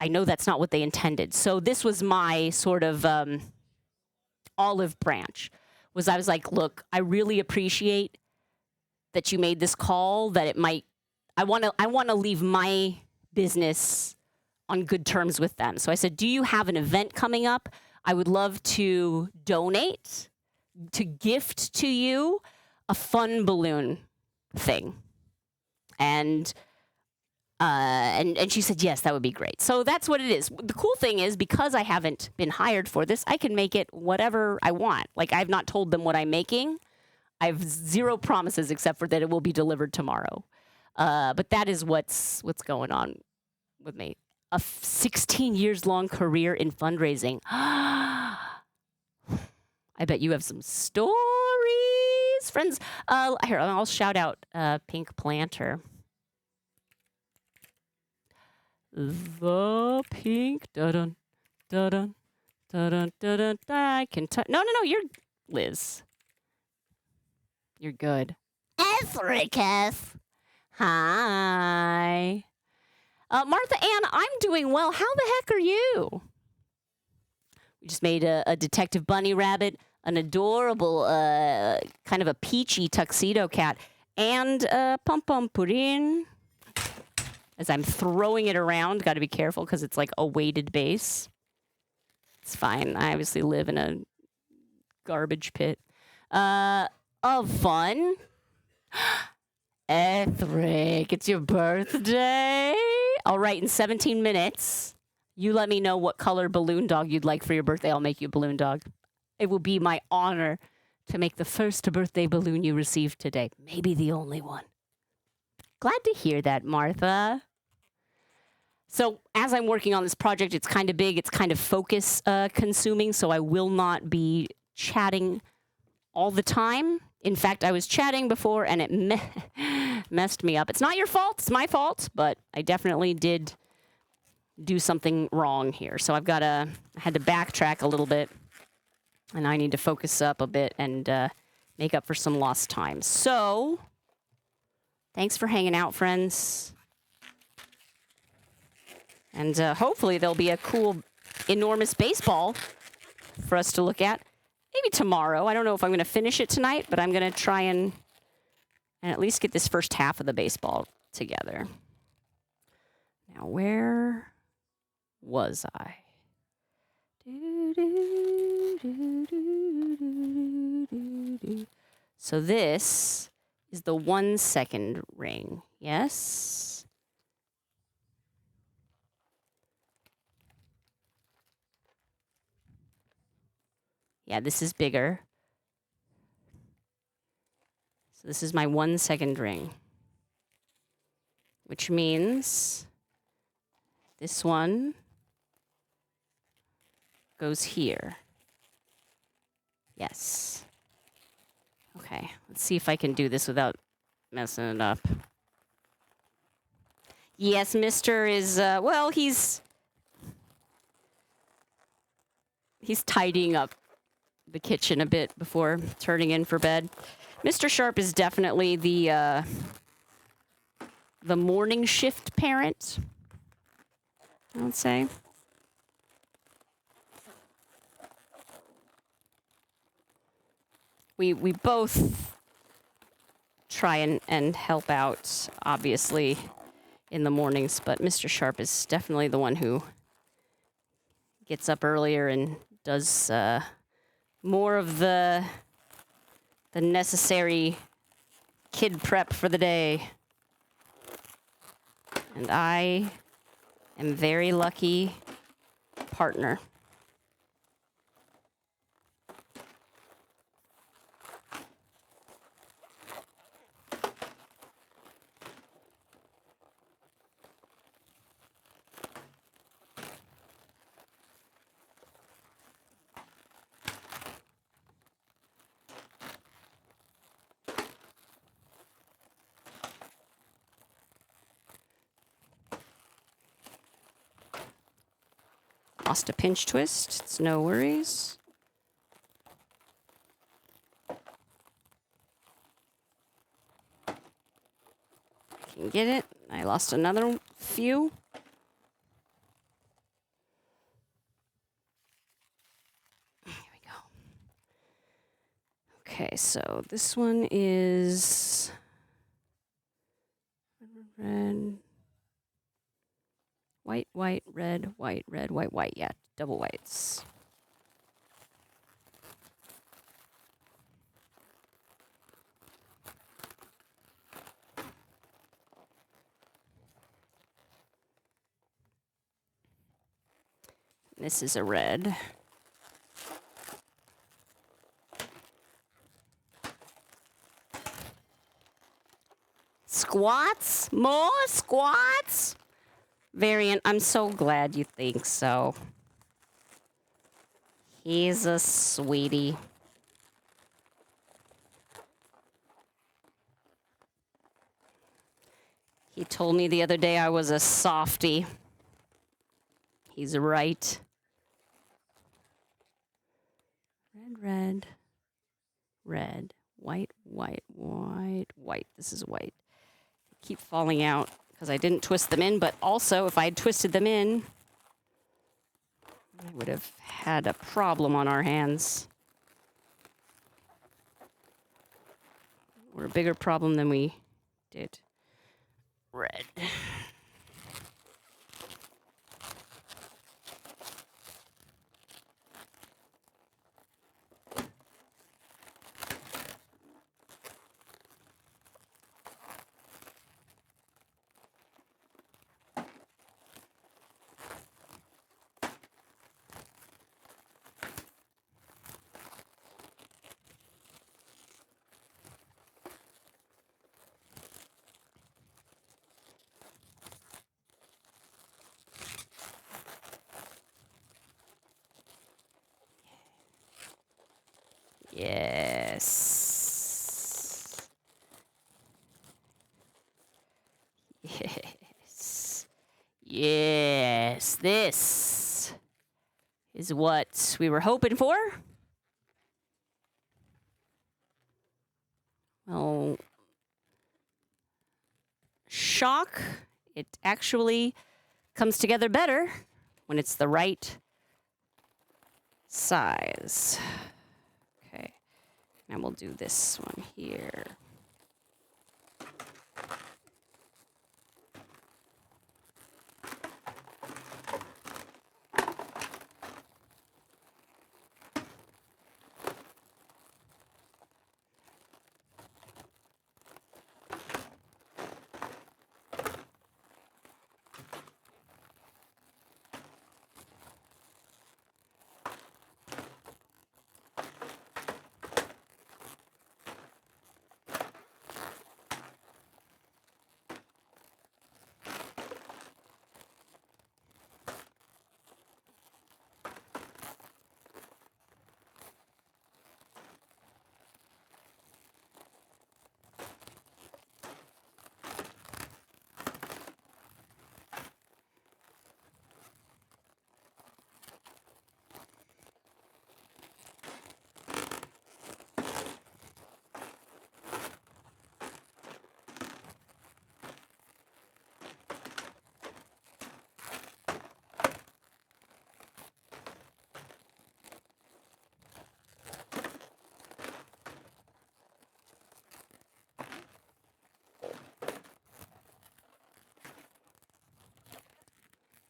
I know that's not what they intended. So this was my sort of olive branch. I was like, look, I really appreciate that you made this call, that it might, I want to leave my business on good terms with them. So I said, do you have an event coming up? I would love to donate, to gift to you a fun balloon thing. And she said, yes, that would be great. So that's what it is. The cool thing is, because I haven't been hired for this, I can make it whatever I want. Like, I've not told them what I'm making. I have zero promises except for that it will be delivered tomorrow. But that is what's going on with me. A 16 years long career in fundraising. I bet you have some stories, friends. Here, I'll shout out Pink Planter. The pink da-dun, da-dun, da-dun, da-dun, I can touch. No, you're Liz. You're good. Ethricus. Hi. Martha Ann, I'm doing well. How the heck are you? We just made a Detective Bunny Rabbit, an adorable, kind of a peachy tuxedo cat, and a pom-pom pudding. As I'm throwing it around, got to be careful because it's like a weighted base. It's fine. I obviously live in a garbage pit. Of fun. Ethric, it's your birthday. All right, in 17 minutes, you let me know what color balloon dog you'd like for your birthday. I'll make you a balloon dog. It will be my honor to make the first birthday balloon you received today. Maybe the only one. Glad to hear that, Martha. So as I'm working on this project, it's kind of big. It's kind of focus consuming. So I will not be chatting all the time. In fact, I was chatting before and it messed me up. It's not your fault. It's my fault. But I definitely did do something wrong here. So I had to backtrack a little bit. And I need to focus up a bit and make up for some lost time. So thanks for hanging out, friends. And hopefully there'll be a cool, enormous baseball for us to look at. Maybe tomorrow. I don't know if I'm going to finish it tonight, but I'm going to try and at least get this first half of the baseball together. Now, where was I? So this is the 1 second ring. Yes? Yeah, this is bigger. So this is my 1 second ring. Which means this one goes here. Yes. Okay, let's see if I can do this without messing it up. Yes, Mr. is, well, he's tidying up the kitchen a bit before turning in for bed. Mr. Sharp is definitely the morning shift parent, I would say. We both try and help out, obviously, in the mornings, but Mr. Sharp is definitely the one who gets up earlier and does more of the necessary kid prep for the day. And I am very lucky partner. Lost a pinch twist. It's no worries. Can get it. I lost another few. Here we go. Okay, so this one is red. White, white, red, white, red, white, white. Yeah, double whites. This is a red. Squats? More squats? Variant, I'm so glad you think so. He's a sweetie. He told me the other day I was a softie. He's right. Red, red, red, white, white, white, white. This is white. They keep falling out because I didn't twist them in, but also if I had twisted them in, I would have had a problem on our hands. Or a bigger problem than we did. Red. Yes. Yes. Yes. This is what we were hoping for. Well, shock. It actually comes together better when it's the right size. Okay. And we'll do this one here.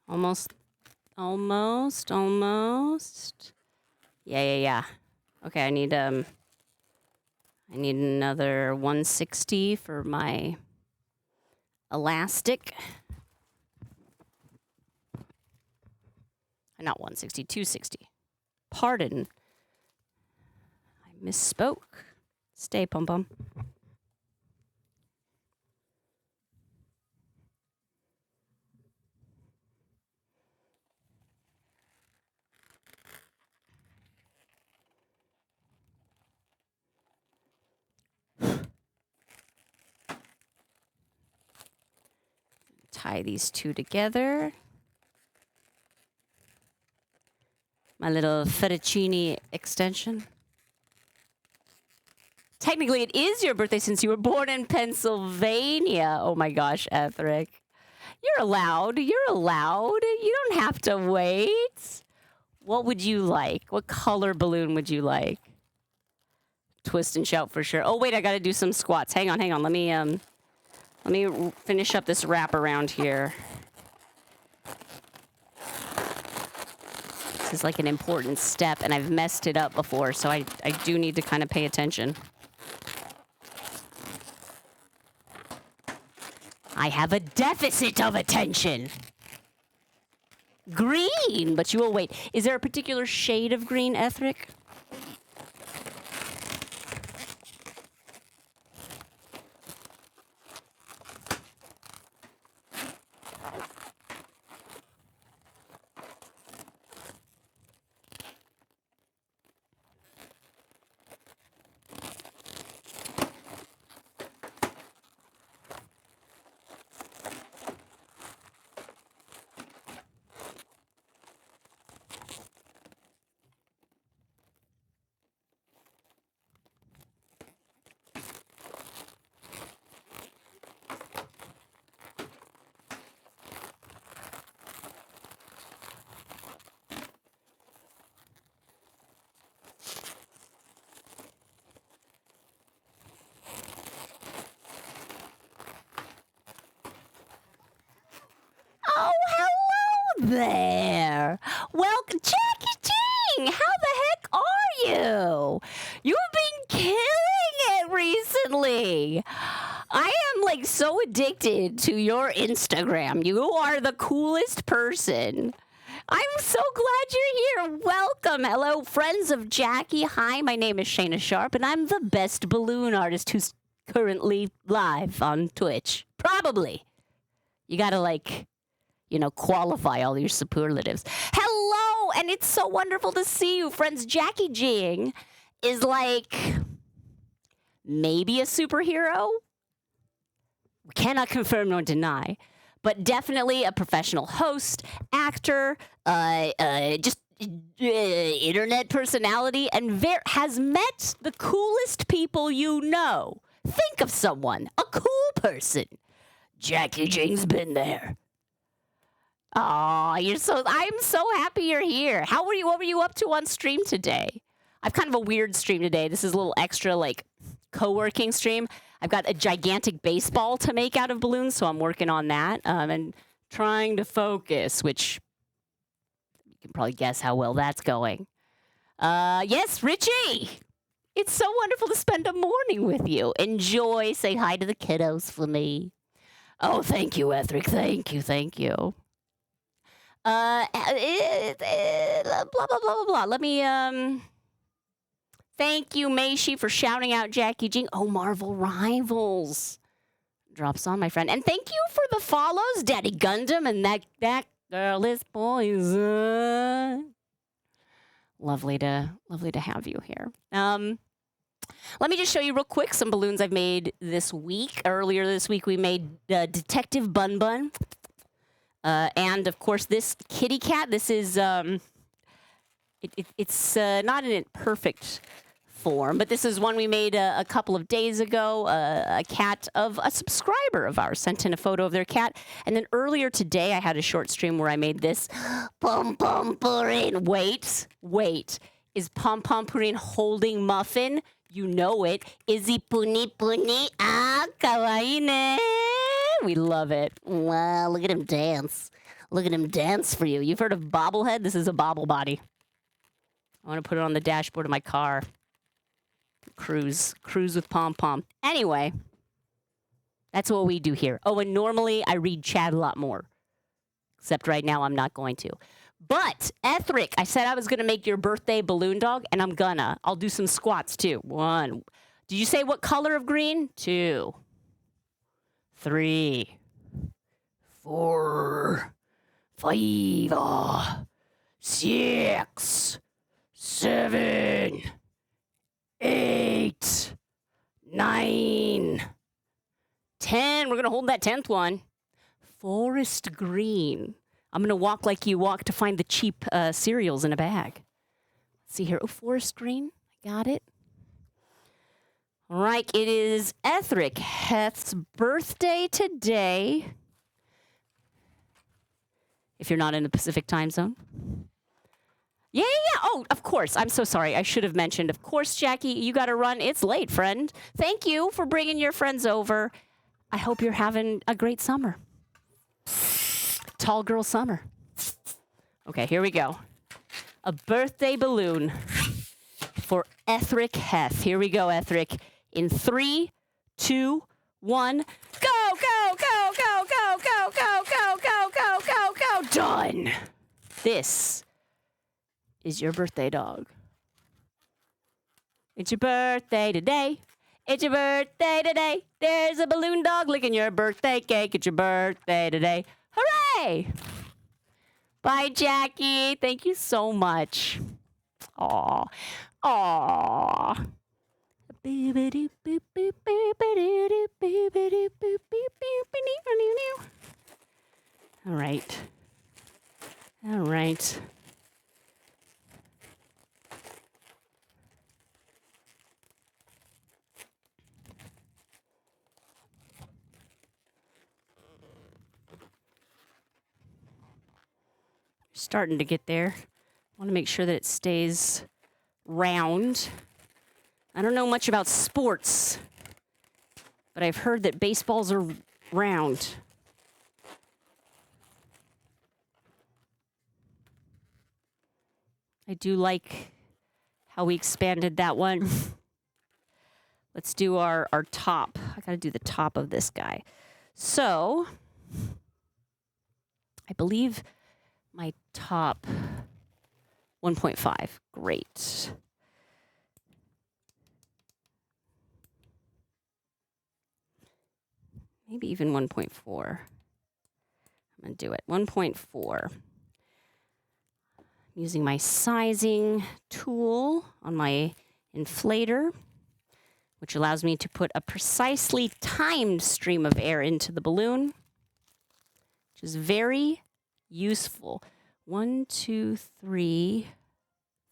Almost. Yeah. Okay, I need another 160 for my elastic. Not 160, 260. Pardon. I misspoke. Stay, Pum Pum. Tie these two together. My little fettuccine extension. Technically, it is your birthday since you were born in Pennsylvania. Oh my gosh, Ethric. You're allowed. You don't have to wait. What would you like? What color balloon would you like? Twist and shout for sure. Oh wait, I gotta do some squats. Hang on. Let me finish up this wrap around here. This is like an important step, and I've messed it up before, so I do need to kind of pay attention. I have a deficit of attention. Green, but you will wait. Is there a particular shade of green, Ethric? Oh, hello there. Welcome, Jackie Jing. How the heck are you? You've been killing it recently. I am like so addicted to your Instagram. You are the coolest person. I'm so glad you're here. Welcome. Hello, friends of Jackie. Hi, my name is Shana Sharp, and I'm the best balloon artist who's currently live on Twitch. Probably. You gotta qualify all your superlatives. Hello, and it's so wonderful to see you, friends. Jackie Jing is like maybe a superhero. We cannot confirm nor deny, but definitely a professional host, actor, just internet personality, and has met the coolest people you know. Think of someone, a cool person. Jackie Jing's been there. Oh, I'm so happy you're here. What were you up to on stream today? I've kind of a weird stream today. This is a little extra like co-working stream. I've got a gigantic baseball to make out of balloons, so I'm working on that and trying to focus, which you can probably guess how well that's going. Yes, Richie! It's so wonderful to spend a morning with you. Enjoy. Say hi to the kiddos for me. Oh, thank you, Ethric. Thank you. Blah, blah, blah, blah, blah. Let me, thank you, Meishi, for shouting out Jackie Jing. Oh, Marvel Rivals. Drops on, my friend. And thank you for the follows, Daddy Gundam, and that girl is poison. Lovely to have you here. Let me just show you real quick some balloons I've made this week. Earlier this week, we made Detective Bun Bun. And, of course, this kitty cat. This is, it's not in its perfect form, but this is one we made a couple of days ago. A cat of a subscriber of ours sent in a photo of their cat. And then earlier today, I had a short stream where I made this Pom Pom Purin. Wait. Is Pom Pom Purin holding Muffin? You know it. Izzy Puni Puni. Ah, kawaii ne. We love it. Wow, look at him dance. Look at him dance for you. You've heard of bobblehead? This is a bobble body. I want to put it on the dashboard of my car. Cruise with Pom Pom. Anyway, that's what we do here. Oh, and normally I read chat a lot more. Except right now I'm not going to. But, Ethric, I said I was going to make your birthday balloon dog, and I'm gonna. I'll do some squats, too. 1. Did you say what color of green? 2. 3. 4. 5. 6. 7. 8. 9. 10. We're going to hold that 10th one. Forest green. I'm going to walk like you walk to find the cheap cereals in a bag. Let's see here. Oh, forest green. I got it. All right. It is Ethric Heth's birthday today. If you're not in the Pacific time zone. Yeah. Oh, of course. I'm so sorry. I should have mentioned. Of course, Jackie, you got to run. It's late, friend. Thank you for bringing your friends over. I hope you're having a great summer. Tall girl summer. Okay, here we go. A birthday balloon for Ethric Heth. Here we go, Ethric. In 3, 2, 1. Go, go, go, go, go, go, go, go, go, go, go, go. Done. This is your birthday dog. It's your birthday today. It's your birthday today. There's a balloon dog licking your birthday cake. It's your birthday today. Hooray! Bye, Jackie. Thank you so much. Aw. All right. All right. Starting to get there. I want to make sure that it stays round. I don't know much about sports, but I've heard that baseballs are round. I do like how we expanded that one. Let's do our top. I got to do the top of this guy. So, I believe my top 1.5. Great. Maybe even 1.4. I'm going to do it. 1.4. I'm using my sizing tool on my inflator, which allows me to put a precisely timed stream of air into the balloon, which is very useful. 1, 2, 3,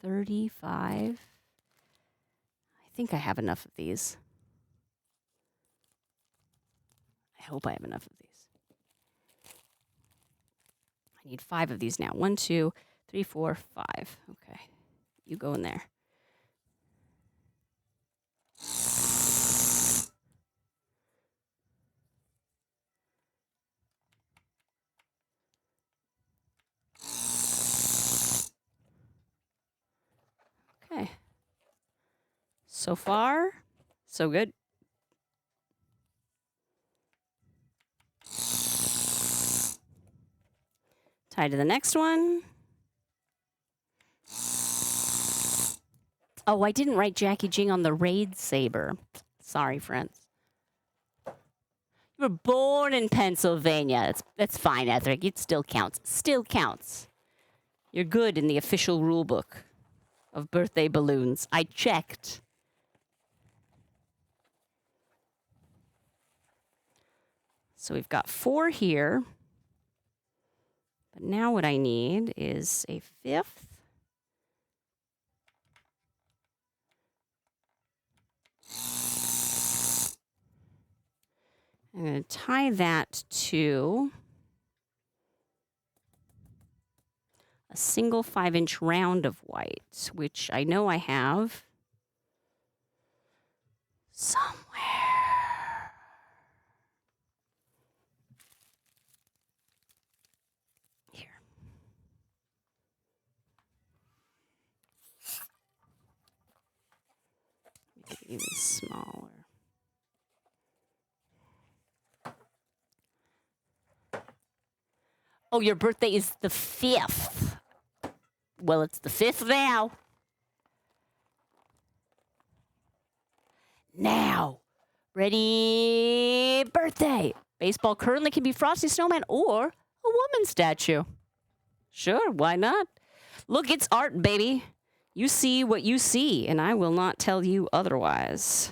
35. I think I have enough of these. I hope I have enough of these. I need 5 of these now. 1, 2, 3, 4, 5. Okay. You go in there. Okay. So far, so good. Tie to the next one. Oh, I didn't write Jackie Jing on the raid saber. Sorry, friends. You were born in Pennsylvania. That's fine, Ethric. It still counts. Still counts. You're good in the official rule book of birthday balloons. I checked. So we've got 4 here. But now what I need is a 5th. I'm going to tie that to a single 5-inch round of white, which I know I have somewhere. Here. Make it even smaller. Oh, your birthday is the 5th. Well, it's the 5th now. Now. Ready? Birthday. Baseball currently can be Frosty Snowman or a woman statue. Sure, why not? Look, it's art, baby. You see what you see, and I will not tell you otherwise.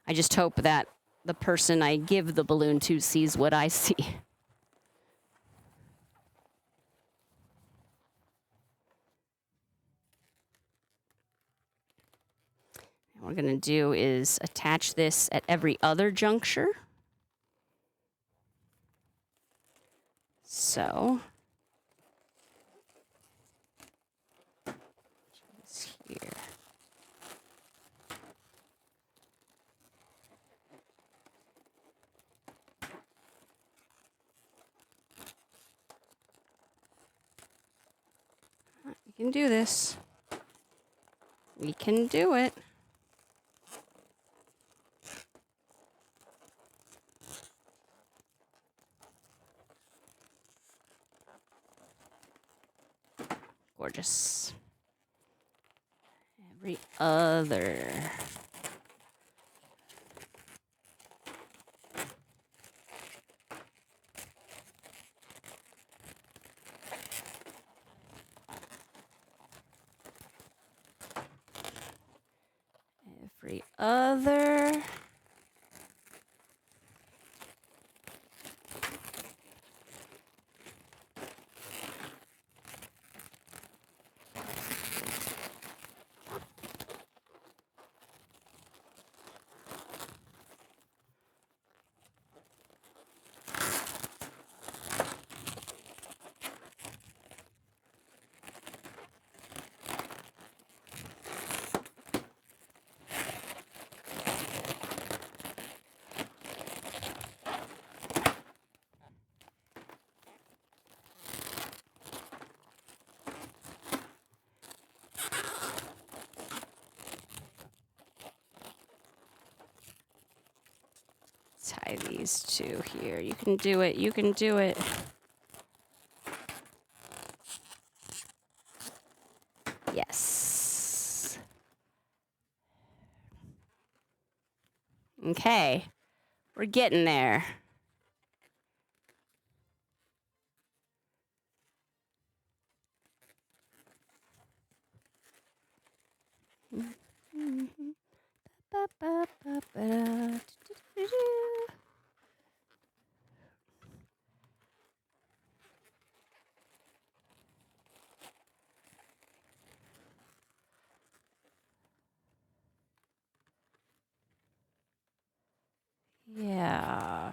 I just hope that the person I give the balloon to sees what I see. What we're going to do is attach this at every other juncture. So, this here. We can do this. We can do it. Gorgeous. Every other. Every other. Tie these two here. You can do it. You can do it. Yes. Okay. We're getting there. Yeah.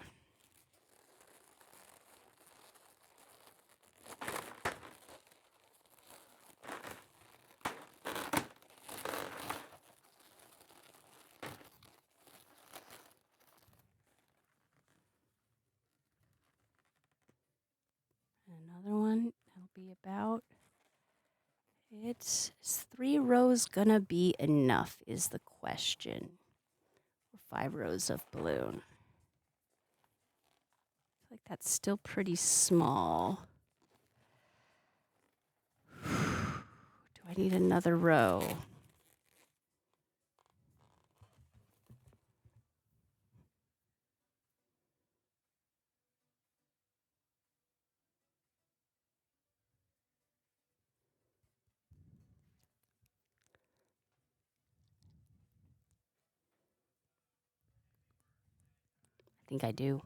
Another one, that'll be about, is 3 rows gonna be enough is the question. 5 rows of balloon. I feel like that's still pretty small. Do I need another row? I think I do.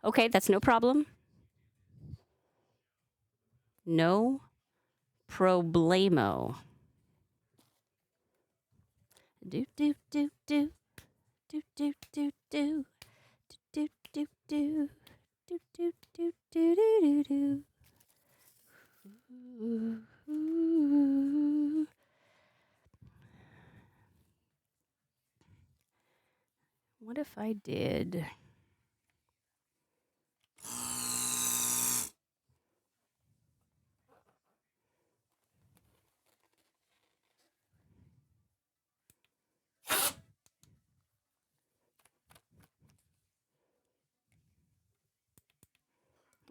Okay, that's no problem. No problemo. Do do do do do do do do do do do do do do do do do. What if I did?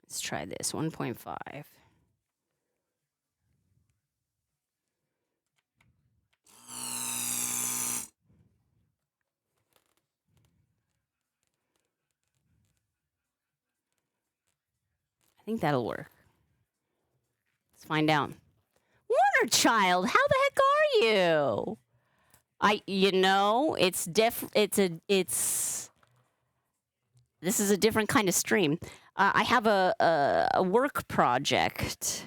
Let's try this 1.5. I think that'll work. Let's find out. Warner Child, how the heck are you? This is a different kind of stream. I have a work project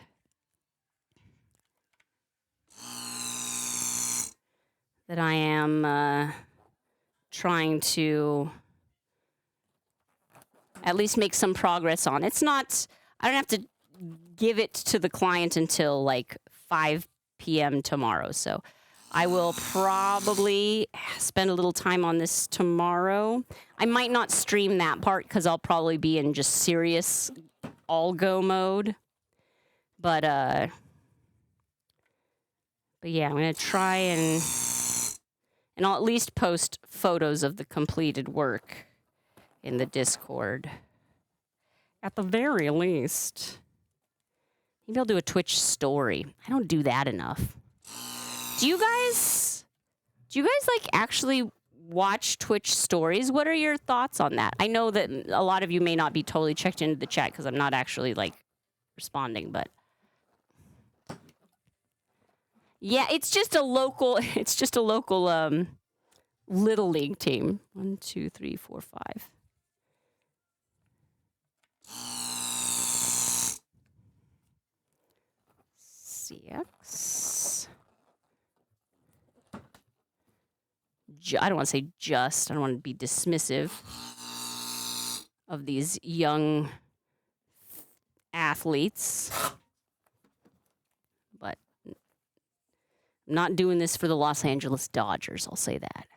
that I am trying to at least make some progress on. It's not, I don't have to give it to the client until like 5 p.m. tomorrow. So I will probably spend a little time on this tomorrow. I might not stream that part because I'll probably be in just serious all-go mode. But yeah, I'm going to try and I'll at least post photos of the completed work in the Discord. At the very least. Maybe I'll do a Twitch story. I don't do that enough. Do you guys like actually watch Twitch stories? What are your thoughts on that? I know that a lot of you may not be totally checked into the chat because I'm not actually like responding, but yeah, it's just a local little league team. 1, 2, 3, 4, 5. CX. I don't want to say just. I don't want to be dismissive of these young athletes. But I'm not doing this for the Los Angeles Dodgers, I'll say that.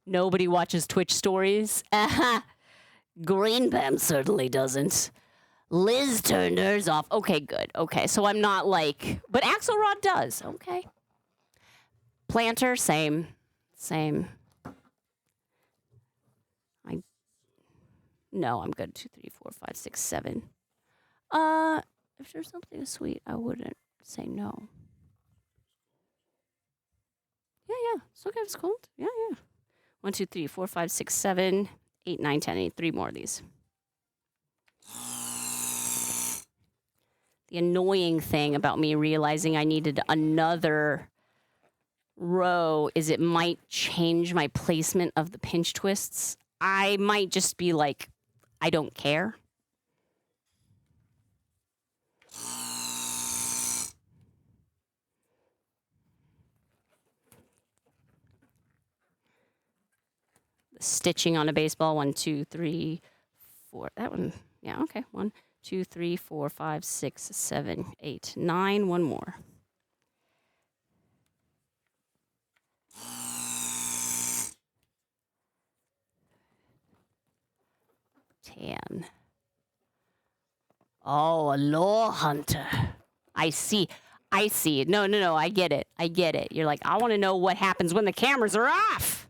Nobody watches Twitch stories. Green Pam certainly doesn't. Liz turned hers off. Okay, good. Okay, so I'm not like... But Axelrod does. Okay. Planter, same. No, I'm good. 2, 3, 4, 5, 6, 7. If there's something sweet, I wouldn't say no. Yeah. It's okay if it's cold. Yeah. 1, 2, 3, 4, 5, 6, 7, 8, 9, 10. I need 3 more of these. The annoying thing about me realizing I needed another row is it might change my placement of the pinch twists. I might just be like, I don't care. The stitching on a baseball, 1, 2, 3, 4. That one, yeah, okay. 1, 2, 3, 4, 5, 6, 7, 8, 9. One more. 10. Oh, a lore hunter. I see. No, I get it. You're like, I want to know what happens when the cameras are off.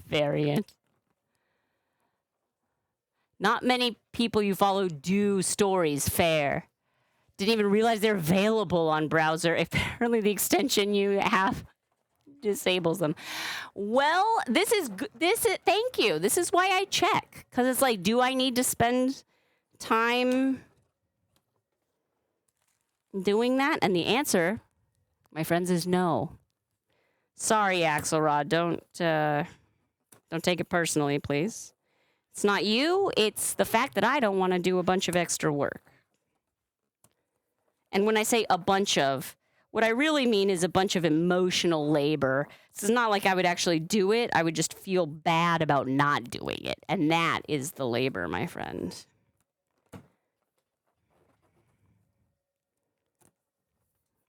Variant. Not many people you follow do stories fair. Didn't even realize they're available on browser. Apparently the extension you have disables them. Well, thank you. This is why I check. Because it's like, do I need to spend time doing that? And the answer, my friends, is no. Sorry, Axelrod. Don't take it personally, please. It's not you. It's the fact that I don't want to do a bunch of extra work. And when I say a bunch of, what I really mean is a bunch of emotional labor. It's not like I would actually do it. I would just feel bad about not doing it. And that is the labor, my friend.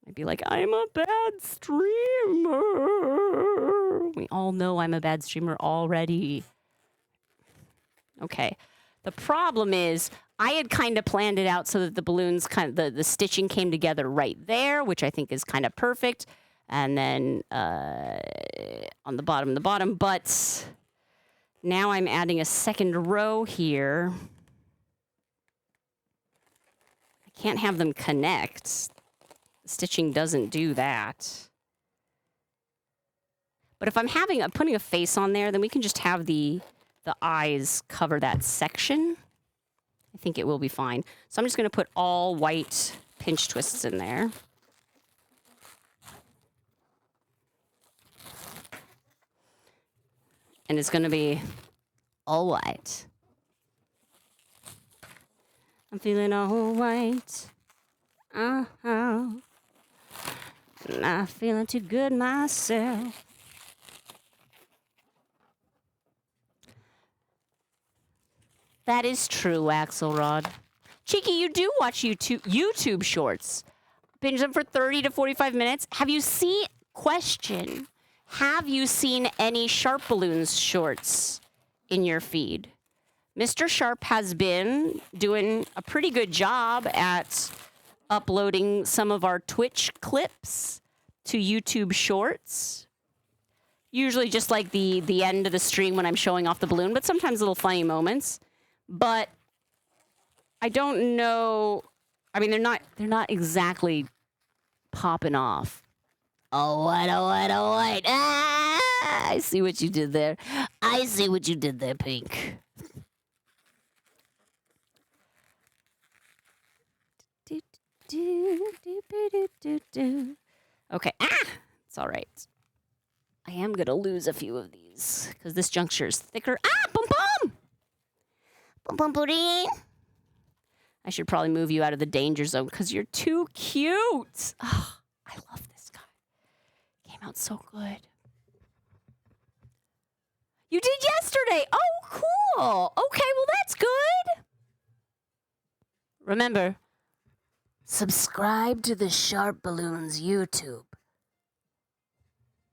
I'd be like, I'm a bad streamer. We all know I'm a bad streamer already. Okay. The problem is I had kind of planned it out so that the balloons the stitching came together right there, which I think is kind of perfect. And then on the bottom, but now I'm adding a second row here. I can't have them connect. The stitching doesn't do that. But if I'm putting a face on there, then we can just have the eyes cover that section. I think it will be fine. So I'm just going to put all white pinch twists in there. And it's going to be all white. I'm feeling all white. Uh-huh. Not feeling too good myself. That is true, Axelrod. Cheeky, you do watch YouTube shorts. Binge them for 30 to 45 minutes. Have you seen any Sharp Balloons shorts in your feed? Mr. Sharp has been doing a pretty good job at uploading some of our Twitch clips to YouTube shorts. Usually just like the end of the stream when I'm showing off the balloon, but sometimes little funny moments. But I don't know. I mean, they're not exactly popping off. Oh, what. Ah, I see what you did there. Pink. Okay. It's all right. I am going to lose a few of these because this juncture is thicker. Boom, boom. I should probably move you out of the danger zone because you're too cute. Oh, I love this guy. Came out so good. You did yesterday. Oh, cool. Okay, well, that's good. Remember, subscribe to the Sharp Balloons YouTube.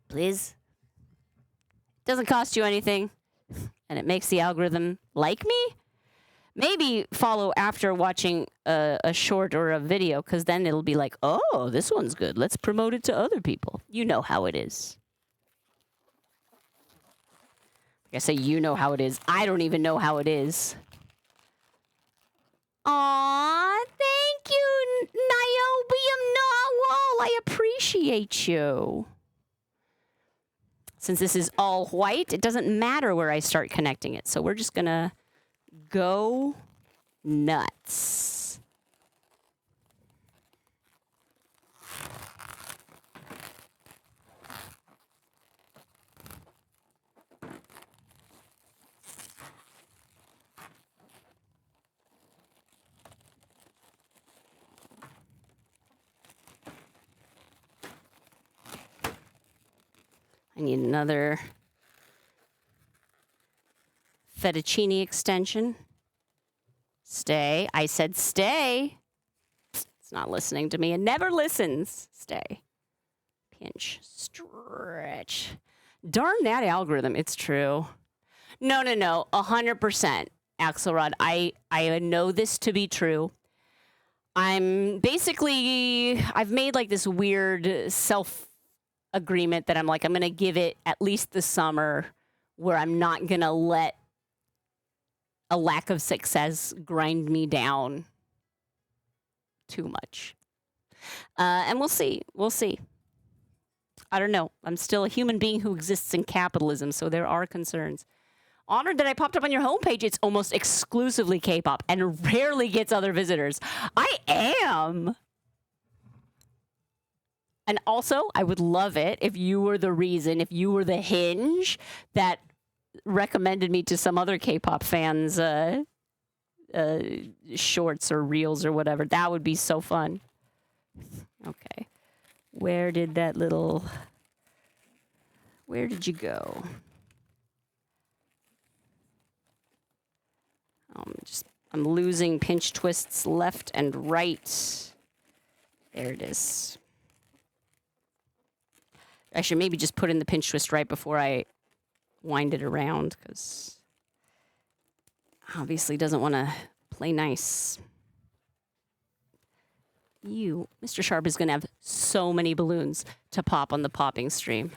Please. Doesn't cost you anything, and it makes the algorithm like me. Maybe follow after watching a short or a video, because then it'll be like, oh, this one's good. Let's promote it to other people. You know how it is. Like I say, you know how it is. I don't even know how it is. Aw, thank you, Niobium Narwhal. I appreciate you. Since this is all white, it doesn't matter where I start connecting it. So we're just going to Go nuts. I need another fettuccine extension. Stay. I said stay. It's not listening to me. It never listens. Stay. Pinch. Stretch. Darn that algorithm. It's true. No. 100%. Axelrod. I know this to be true. I've made like this weird self-agreement that I'm going to give it at least the summer where I'm not going to let a lack of success grind me down too much. And we'll see. We'll see. I don't know. I'm still a human being who exists in capitalism, so there are concerns. Honored that I popped up on your homepage. It's almost exclusively K-pop and rarely gets other visitors. I am. And also, I would love it if you were the reason, if you were the hinge that recommended me to some other K-pop fans' shorts or reels or whatever. That would be so fun. Okay. Where did you go? I'm losing pinch twists left and right. There it is. I should maybe just put in the pinch twist right before I wind it around, because obviously doesn't want to play nice. Mr. Sharp is going to have so many balloons to pop on the popping stream.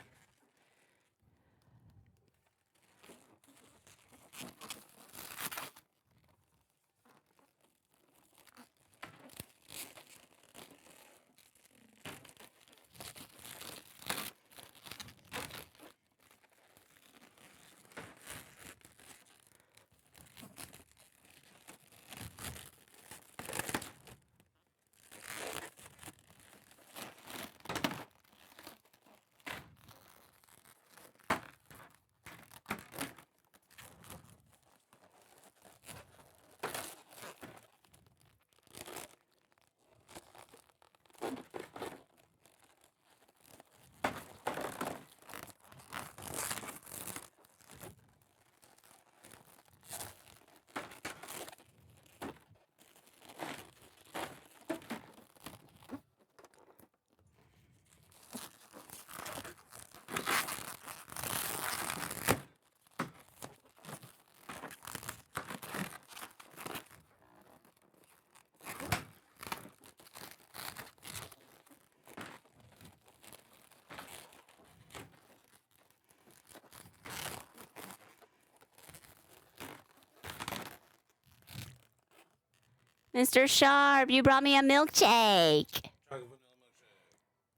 Mr. Sharp, you brought me a milkshake.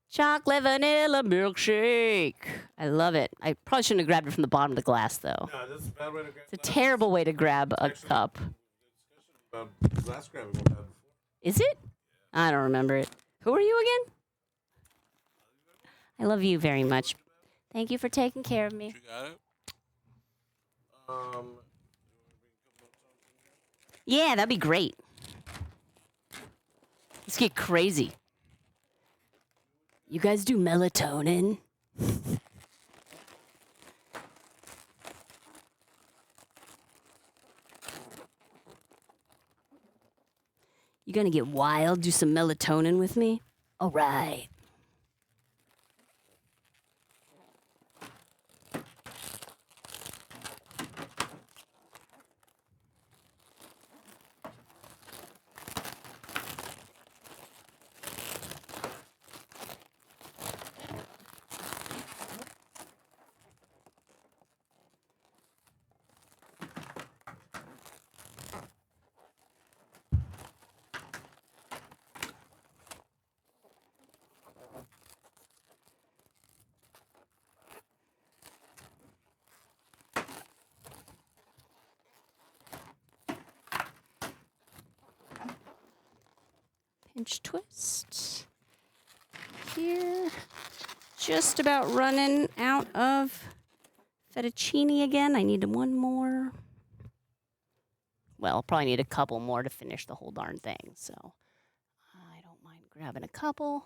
Chocolate vanilla milkshake. I love it. I probably shouldn't have grabbed it from the bottom of the glass, though. No, that's a bad way to grab. It's a terrible way to grab a cup. About glass grabbing we've had before. Is it? I don't remember it. Who are you again? I love you very much. Thank you for taking care of me. You got it? Yeah, that'd be great. Let's get crazy. You guys do melatonin? You gonna get wild, do some melatonin with me? All right. pinch twist. Here. Just about running out of fettuccine again. I need one more. Well, I'll probably need a couple more to finish the whole darn thing, so I don't mind grabbing a couple.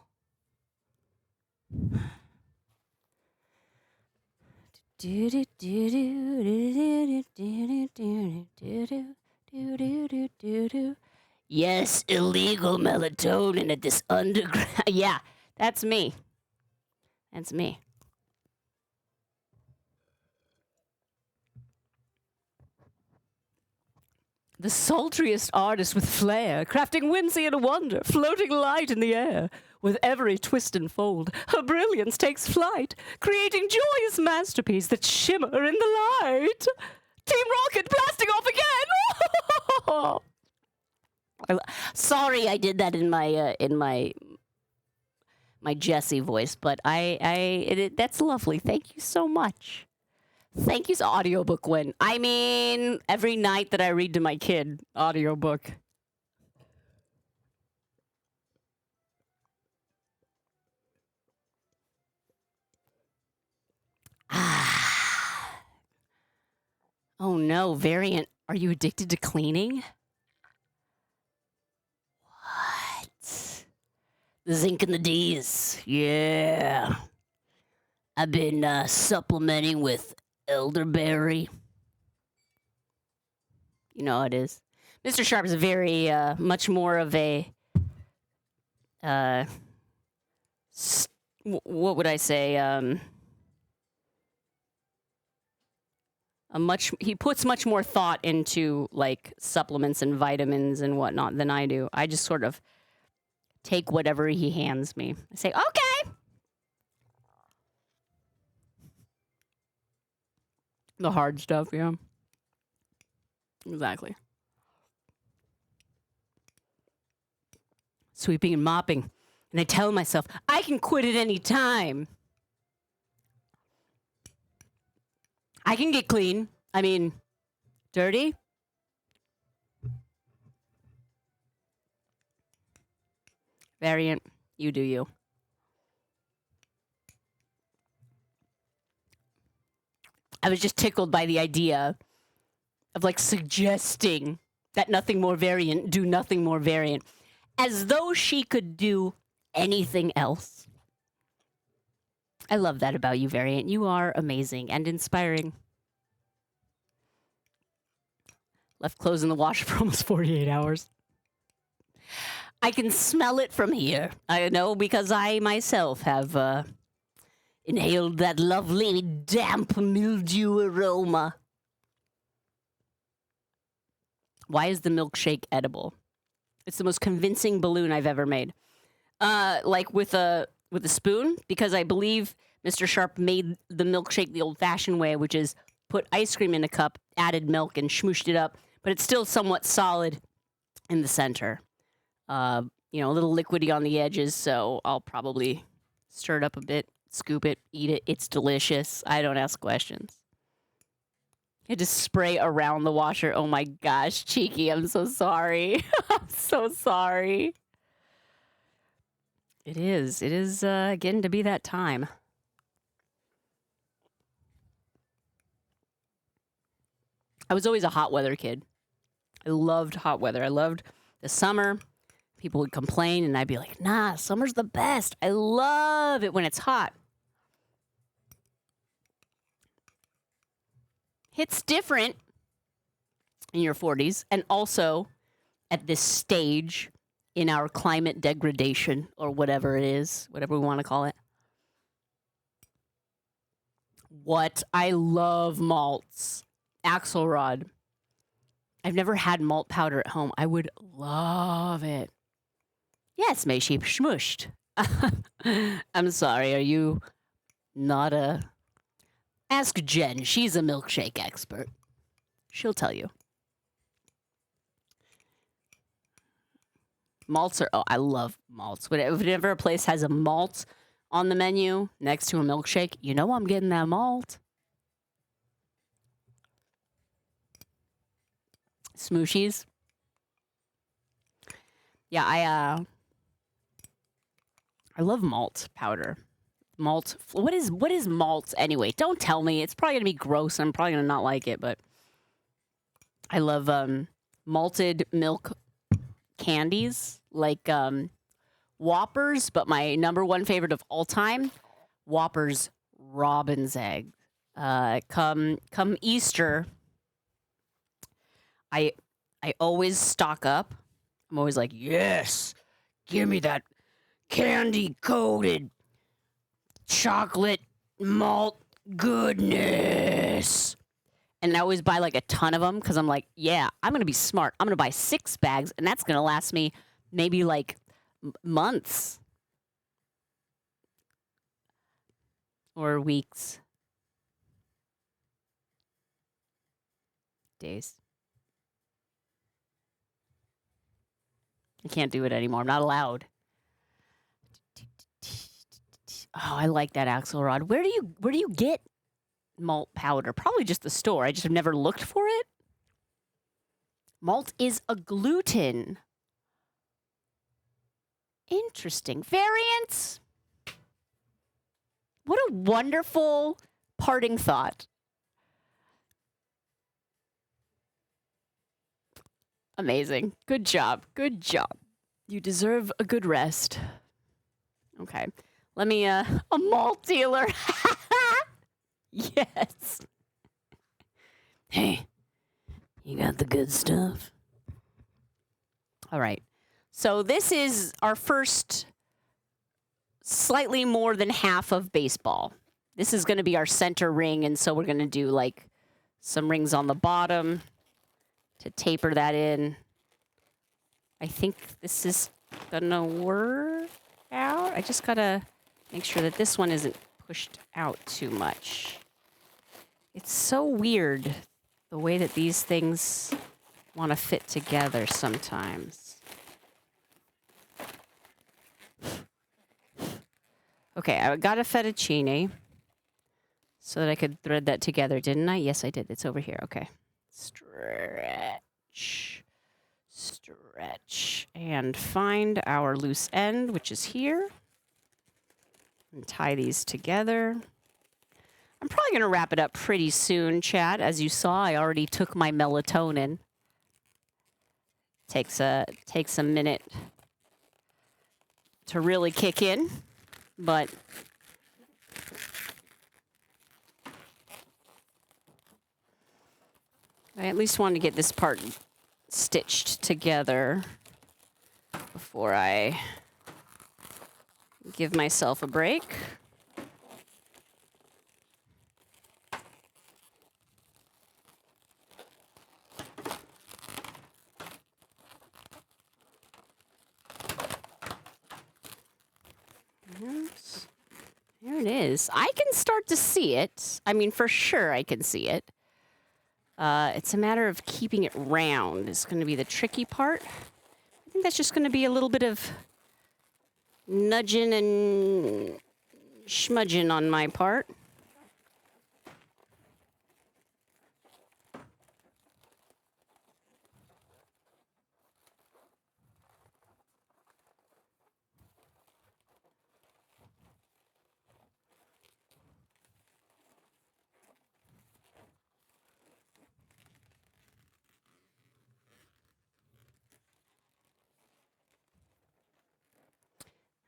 Yes, illegal melatonin at this underground. Yeah, that's me. That's me. The sultriest artist with flair, crafting whimsy and wonder, floating light in the air. With every twist and fold, her brilliance takes flight, creating joyous masterpieces that shimmer in the light. Team Rocket blasting off again! Sorry, I did that in my Jessie voice, but that's lovely. Thank you so much. Thank you, audiobook win. I mean, every night that I read to my kid, audiobook. Oh no, Variant, are you addicted to cleaning? What? The zinc and the D's. Yeah. I've been supplementing with elderberry. You know how it is. Mr. Sharp is very much more of a what would I say? He puts much more thought into like supplements and vitamins and whatnot than I do. I just sort of take whatever he hands me. I say, okay. The hard stuff, yeah. Exactly. Sweeping and mopping. And I tell myself, I can quit at any time. I can get clean. I mean, dirty. Variant, you do you. I was just tickled by the idea of like suggesting that nothing more Variant do nothing more Variant, as though she could do anything else. I love that about you, Variant. You are amazing and inspiring. Left clothes in the washer for almost 48 hours. I can smell it from here. I know because I myself have inhaled that lovely damp mildew aroma. Why is the milkshake edible? It's the most convincing balloon I've ever made. Like with a spoon, because I believe Mr. Sharp made the milkshake the old-fashioned way, which is put ice cream in a cup, added milk, and smooshed it up, but it's still somewhat solid in the center. A little liquidy on the edges, so I'll probably stir it up a bit, scoop it, eat it. It's delicious. I don't ask questions. I just spray around the washer. Oh my gosh, Cheeky, I'm so sorry. I'm so sorry. It is getting to be that time. I was always a hot weather kid. I loved hot weather. I loved the summer. People would complain, and I'd be like, nah, summer's the best. I love it when it's hot. Hits different in your 40s, and also at this stage in our climate degradation, or whatever it is, whatever we want to call it. What? I love malts. Axelrod. I've never had malt powder at home. I would love it. Yes, may she smushed. I'm sorry, are you not a... Ask Jen. She's a milkshake expert. She'll tell you. Malts are... Oh, I love malts. Whenever a place has a malt on the menu next to a milkshake, you know I'm getting that malt. Smooshies. Yeah, I love malt powder. Malt. What is malt anyway? Don't tell me. It's probably gonna be gross. I'm probably gonna not like it, but I love malted milk candies like Whoppers. But my #1 favorite of all time, Whoppers robin's egg. Come Easter, I always stock up. I'm always like, yes, give me that candy coated chocolate malt goodness. And I always buy like a ton of them because I'm like, yeah, I'm going to be smart. I'm going to buy 6 bags and that's going to last me maybe like months or weeks. Days. I can't do it anymore. I'm not allowed. Oh, I like that Axelrod. Where do you get malt powder? Probably just the store. I just have never looked for it. Malt is a gluten. Interesting. Variants. What a wonderful parting thought. Amazing. Good job. Good job. You deserve a good rest. Okay. Let me, a malt dealer. Yes. Hey, you got the good stuff? All right. So this is our first slightly more than half of baseball. This is going to be our center ring, and so we're going to do like some rings on the bottom to taper that in. I think this is going to work out. I just got to make sure that this one isn't pushed out too much. It's so weird the way that these things want to fit together sometimes. Okay, I got a fettuccine so that I could thread that together, didn't I? Yes, I did. It's over here. Okay. Stretch. Stretch. And find our loose end, which is here. And tie these together. I'm probably going to wrap it up pretty soon, chat. As you saw, I already took my melatonin. Takes a minute to really kick in, but I at least want to get this part stitched together before I give myself a break. There it is. I can start to see it. I mean, for sure I can see it. It's a matter of keeping it round. It's going to be the tricky part. I think that's just going to be a little bit of nudging and schmudging on my part.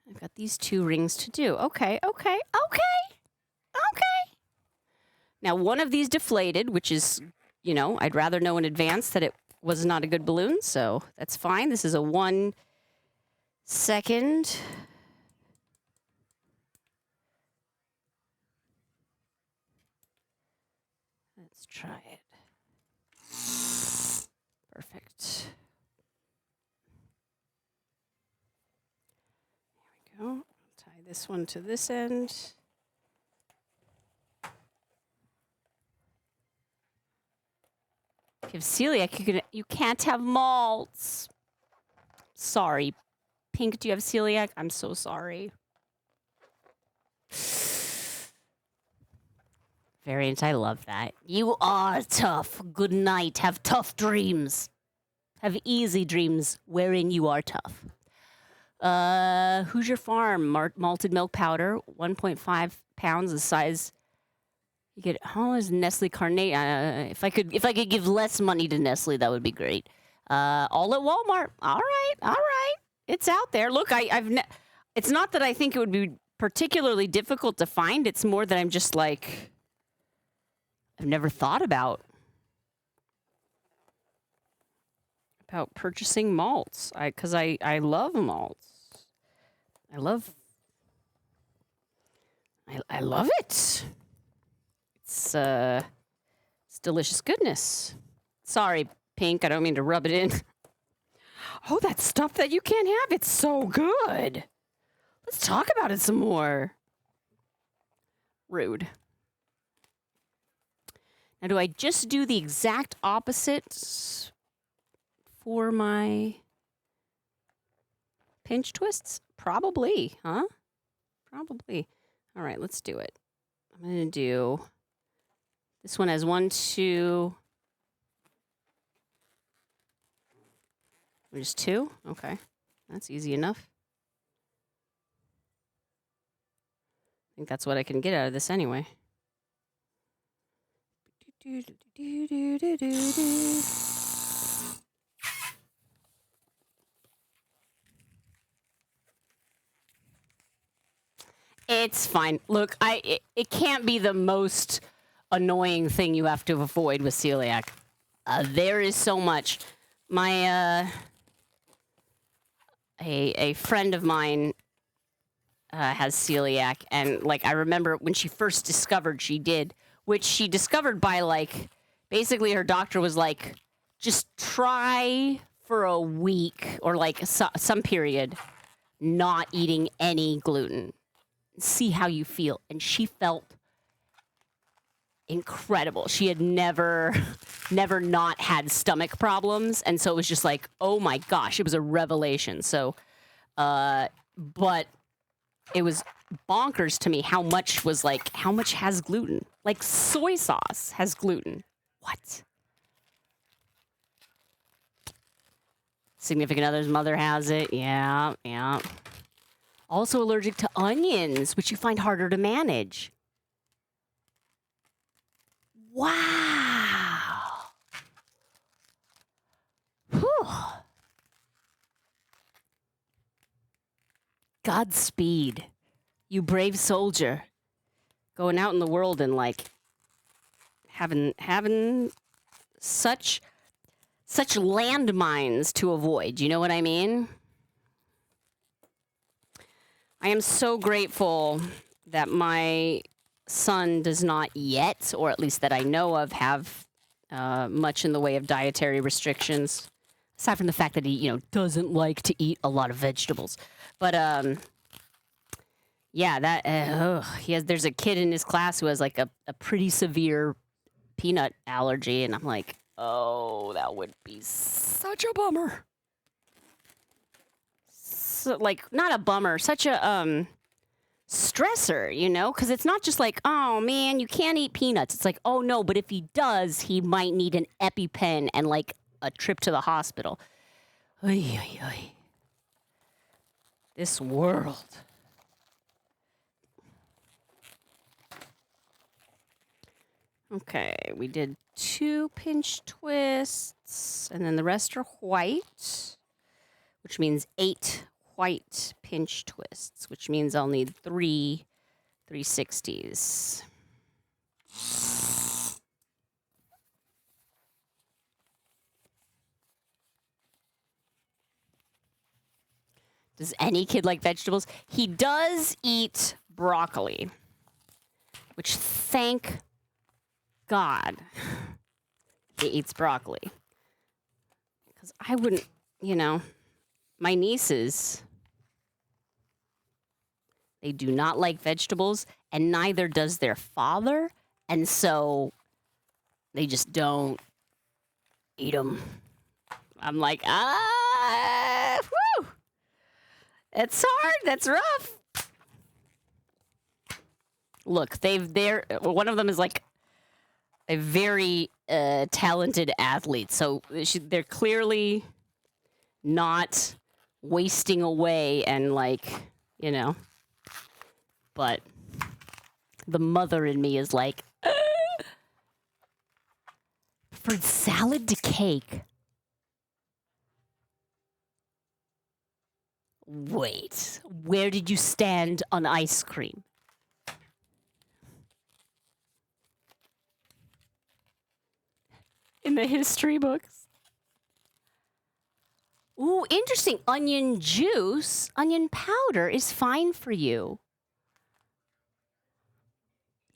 I've got these 2 rings to do. Okay. Now, one of these deflated, which is, you know, I'd rather know in advance that it was not a good balloon, so that's fine. This is a 1 second. Let's try it. Perfect. There we go. Tie this one to this end. If you have celiac, you can't have malts. Sorry. Pink, do you have celiac? I'm so sorry. Variant, I love that. You are tough. Good night. Have tough dreams. Have easy dreams wherein you are tough. Hoosier Farm malted milk powder, 1.5 pounds, the size. You get is Nestle Carnate. If I could give less money to Nestle, that would be great. All at Walmart. All right. It's out there. Look, it's not that I think it would be particularly difficult to find. It's more that I'm just like, I've never thought about purchasing malts. Because I love malts. I love it. It's delicious goodness. Sorry, Pink, I don't mean to rub it in. Oh, that stuff that you can't have, it's so good. Let's talk about it some more. Rude. Now, do I just do the exact opposite for my pinch twists? Probably, huh? Probably. All right, let's do it. I'm going to do... This one has 1, 2... Just 2? Okay. That's easy enough. I think that's what I can get out of this anyway. It's fine. Look, it can't be the most annoying thing you have to avoid with celiac. There is so much. My a friend of mine has celiac, and like I remember when she first discovered she did, which she discovered by like basically her doctor was like, just try for a week or like some period not eating any gluten. See how you feel. And she felt incredible. She had never not had stomach problems. And so it was just like, oh my gosh, it was a revelation. So, but it was bonkers to me how much has gluten? Like soy sauce has gluten. What? Significant other's mother has it. Yeah. Also allergic to onions, which you find harder to manage. Wow. Whew. Godspeed, you brave soldier. Going out in the world and like having such landmines to avoid. You know what I mean? I am so grateful that my son does not yet, or at least that I know of, have much in the way of dietary restrictions. Aside from the fact that he, doesn't like to eat a lot of vegetables. But, yeah, there's a kid in his class who has like a pretty severe peanut allergy. And I'm like, oh, that would be such a bummer. Like not a bummer, such a stressor, because it's not just like, oh man, you can't eat peanuts. It's like, oh no, but if he does, he might need an EpiPen and like a trip to the hospital. Oy, oy, oy. This world. Okay, we did 2 pinch twists, and then the rest are white, which means 8 white pinch twists, which means I'll need 3 360s. Does any kid like vegetables? He does eat broccoli, which thank God he eats broccoli. Because I wouldn't, my nieces, they do not like vegetables, and neither does their father, and so they just don't eat them. I'm like, whew! It's hard. That's rough. Look, one of them is like a very talented athlete, so they're clearly not wasting away and like, you know. But the mother in me is like, from salad to cake. Wait, where did you stand on ice cream? In the history books. Ooh, interesting. Onion juice, onion powder is fine for you.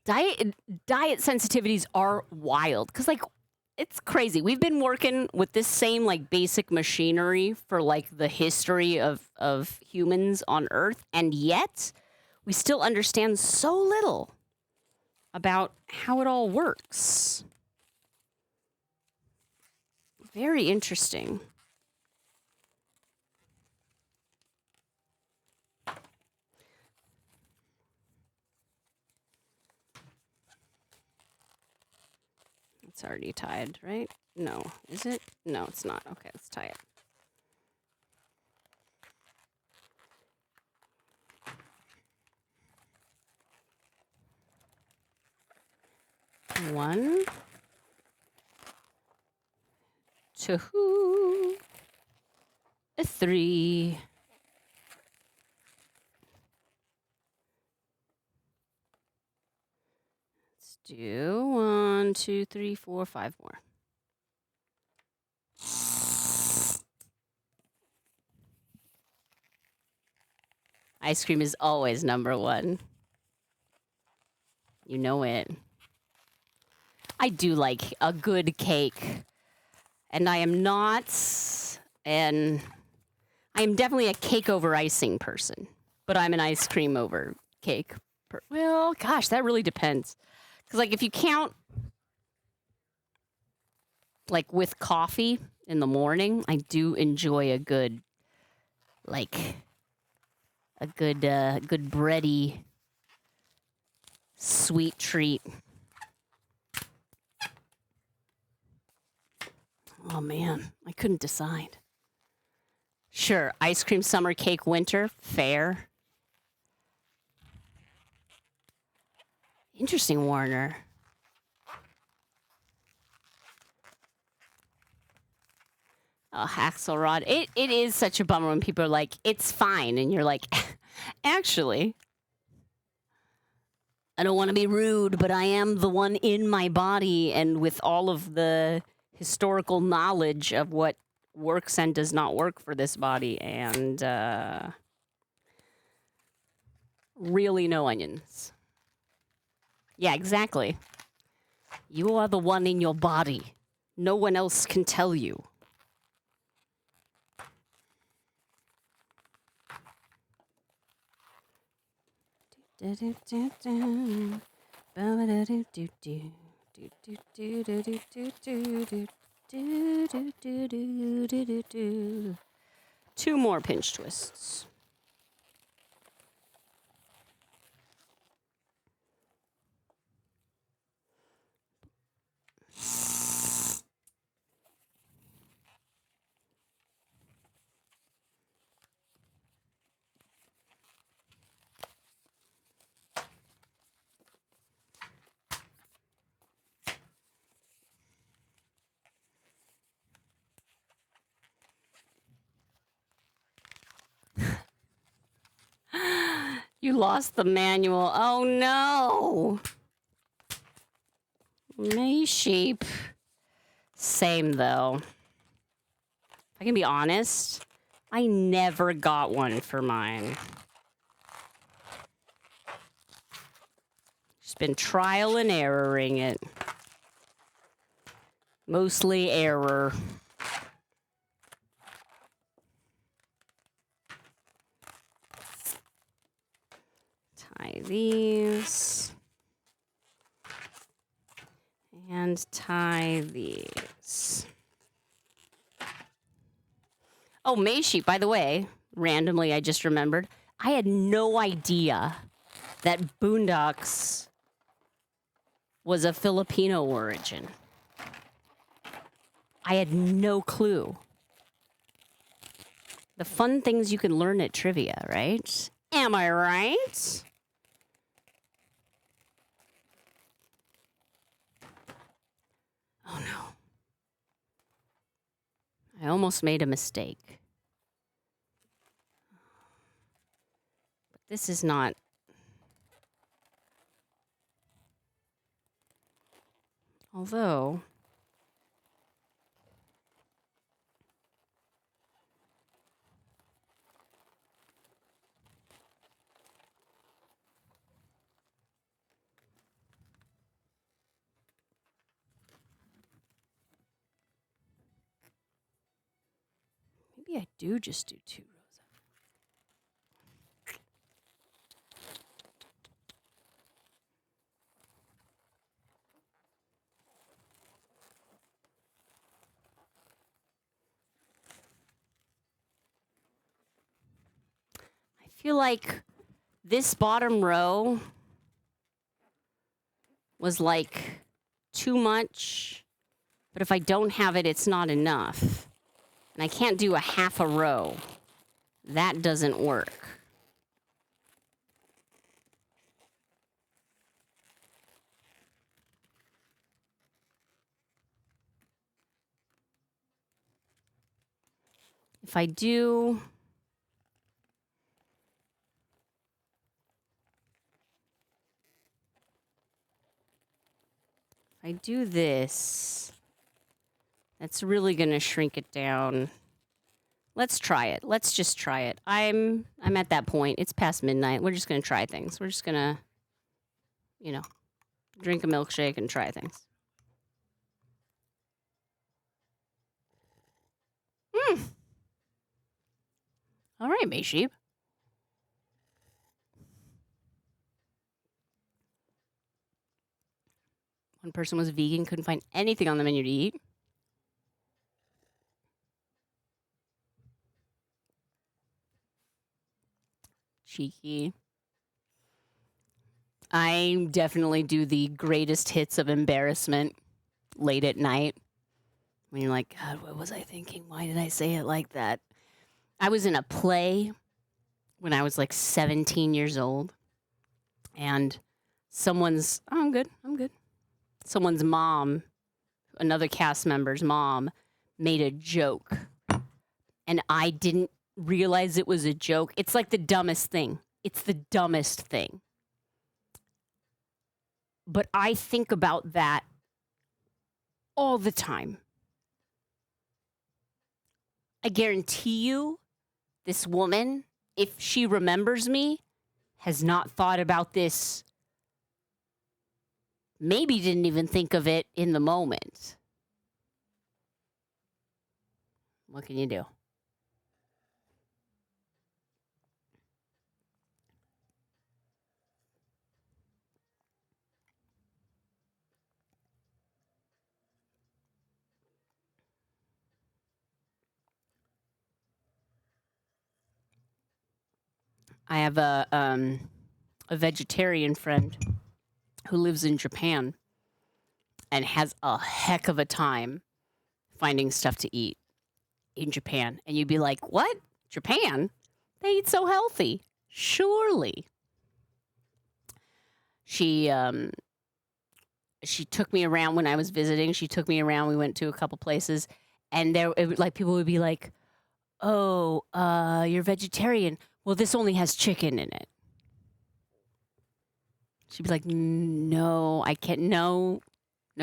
Diet sensitivities are wild because, like, it's crazy. We've been working with this same, like, basic machinery for, like, the history of humans on Earth, and yet we still understand so little about how it all works. Very interesting. It's already tied, right? No. Is it? No, it's not. Okay, let's tie it. One. Two. A three. Let's do 1, 2, 3, 4, 5 more. Ice cream is always number one. You know it. I do like a good cake. And I am definitely a cake over icing person. But I'm an ice cream over cake. Well, gosh, that really depends. Because, like, if you count, like, with coffee in the morning, I do enjoy a good, like, good bready, sweet treat. Oh, man, I couldn't decide. Sure, ice cream, summer, cake, winter, fair. Interesting, Warner. Oh, Axelrod. It is such a bummer when people are like, it's fine. And you're like, actually, I don't want to be rude, but I am the one in my body and with all of the historical knowledge of what works and does not work for this body. And really no onions. Yeah, exactly. You are the one in your body. No one else can tell you. Two more pinch twists. You lost the manual. Oh no. May sheep. Same though. If I can be honest, I never got one for mine. Just been trial and erroring it. Mostly error. Tie these. And tie these. Oh, May sheep, by the way, randomly I just remembered, I had no idea that Boondocks was a Filipino origin. I had no clue. The fun things you can learn at trivia, right? Am I right? Oh no. I almost made a mistake. But this is not... Although... Maybe I do just do 2 rows of it. I feel like this bottom row was like too much, but if I don't have it, it's not enough. And I can't do a half a row. That doesn't work. If I do... If I do this, that's really going to shrink it down. Let's try it. Let's just try it. I'm at that point. It's past midnight. We're just going to try things. We're just going to, you know, drink a milkshake and try things. All right, Maysheep. One person was vegan, couldn't find anything on the menu to eat. Cheeky. I definitely do the greatest hits of embarrassment late at night. When you're like, God, what was I thinking? Why did I say it like that? I was in a play when I was like 17 years old. And someone's, oh, I'm good. Someone's mom, another cast member's mom, made a joke. And I didn't realize it was a joke. It's like the dumbest thing. It's the dumbest thing. But I think about that all the time. I guarantee you, this woman, if she remembers me, has not thought about this. Maybe didn't even think of it in the moment. What can you do? I have a vegetarian friend who lives in Japan and has a heck of a time finding stuff to eat in Japan. And you'd be like, what? Japan? They eat so healthy. Surely. She took me around when I was visiting. She took me around. We went to a couple places. And people would be like, oh, you're vegetarian. Well, this only has chicken in it. She'd be like, no, I can't. No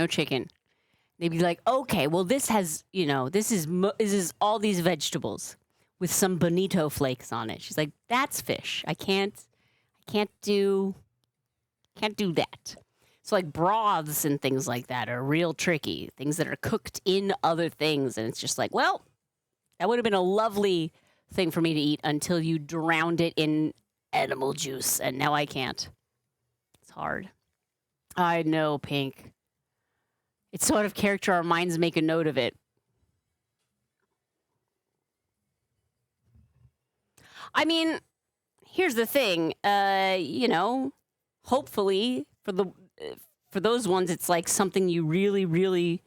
chicken. They'd be like, okay, well, this has, this is all these vegetables with some bonito flakes on it. She's like, that's fish. I can't do that. So like broths and things like that are real tricky. Things that are cooked in other things. And it's just like, well, that would have been a lovely thing for me to eat until you drowned it in animal juice. And now I can't. It's hard. I know, Pink. It's sort of character our minds make a note of it. I mean, here's the thing. Hopefully for those ones, it's like something you really, really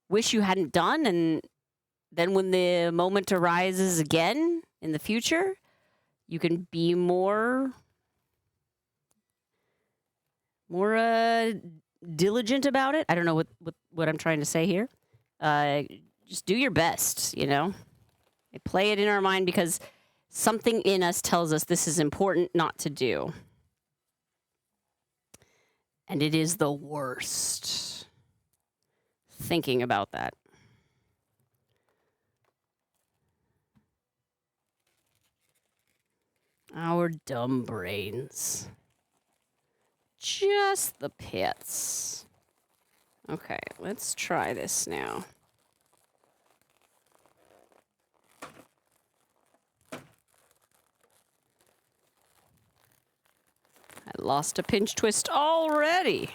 wish you hadn't done, and then when the moment arises again in the future, you can be more diligent about it. I don't know what I'm trying to say here. Just do your best, you know. Play it in our mind because something in us tells us this is important not to do. And it is the worst thinking about that. Our dumb brains. Just the pits. Okay, let's try this now. I lost a pinch twist already.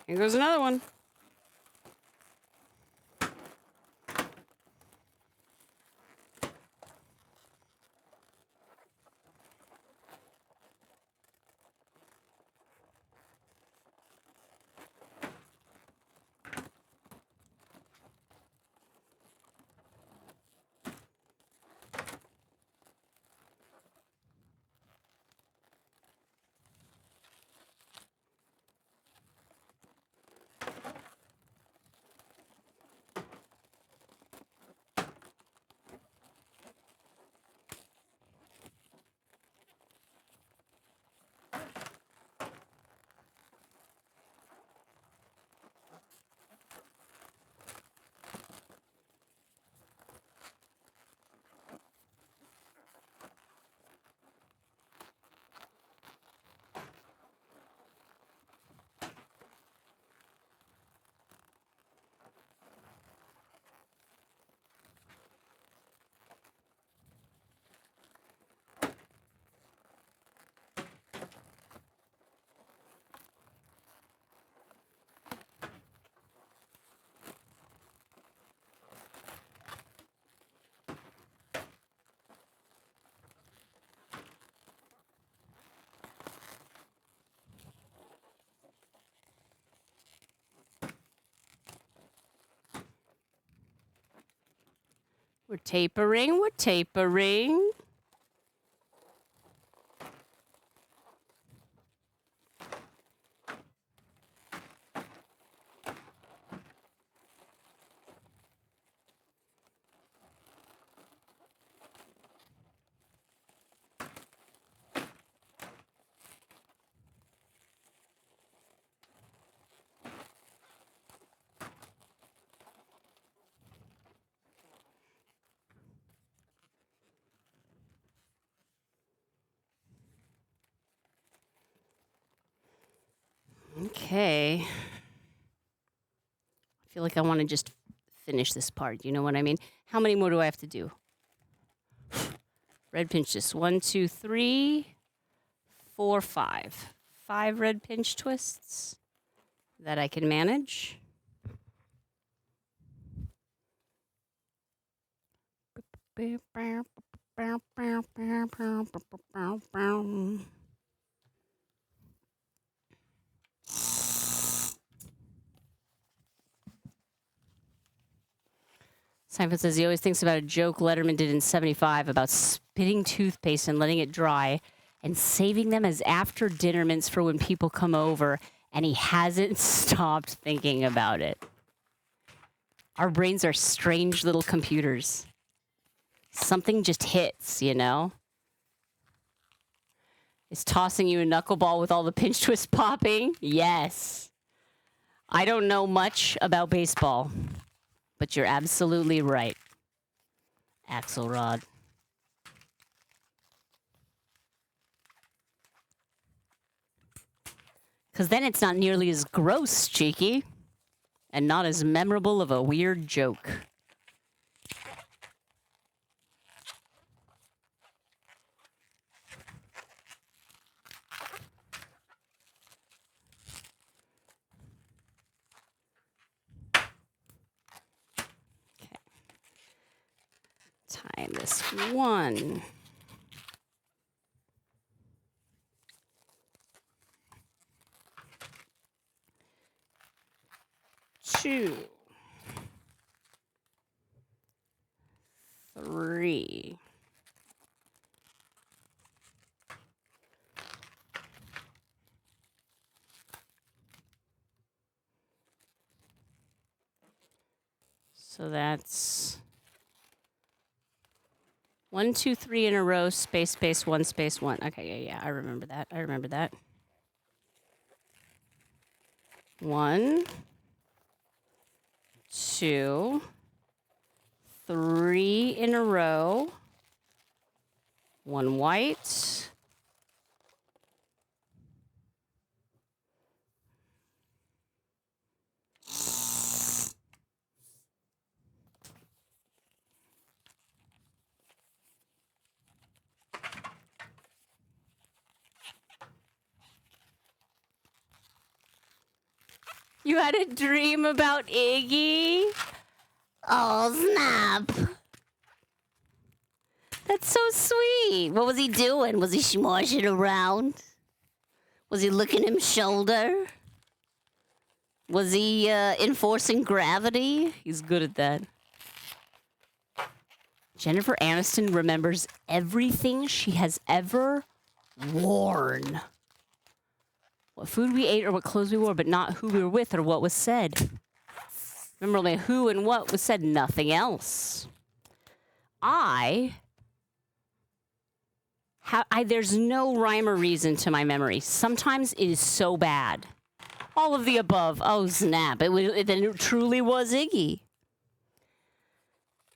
Here goes another one. We're tapering, we're tapering. Okay. I feel like I want to just finish this part. You know what I mean? How many more do I have to do? Red pinch twists. 1, 2, 3, 4, 5. 5 red pinch twists that I can manage. Seinfeld says he always thinks about a joke Letterman did in 75 about spitting toothpaste and letting it dry and saving them as after dinner mints for when people come over, and he hasn't stopped thinking about it. Our brains are strange little computers. Something just hits, you know? Is tossing you a knuckleball with all the pinch twists popping? Yes. I don't know much about baseball, but you're absolutely right, Axelrod. Because then it's not nearly as gross, Cheeky. and not as memorable of a weird joke. Okay. Time this 1. 2, 3. So that's 1, 2, 3 in a row, space, space, 1, space, 1. Okay, yeah, I remember that. I remember that. 1, 2, 3 in a row. 1 white. You had a dream about Iggy? Oh, snap. That's so sweet. What was he doing? Was he smoshing around? Was he licking his shoulder? Was he enforcing gravity? He's good at that. Jennifer Aniston remembers everything she has ever worn. What food we ate or what clothes we wore, but not who we were with or what was said. Remember only who and what was said, nothing else. There's no rhyme or reason to my memory. Sometimes it is so bad. All of the above. Oh, snap. It truly was Iggy.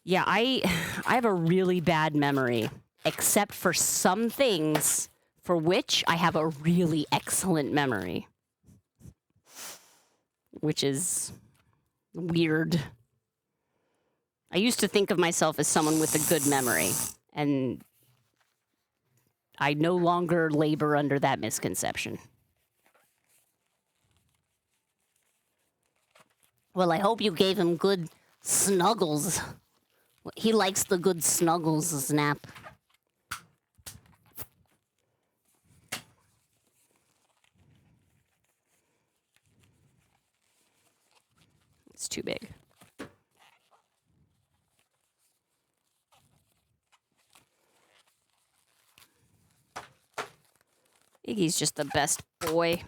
Yeah, I have a really bad memory, except for some things for which I have a really excellent memory, which is weird. I used to think of myself as someone with a good memory, and I no longer labor under that misconception. Well, I hope you gave him good snuggles. He likes the good snuggles, Snap. It's too big. Iggy's just the best boy.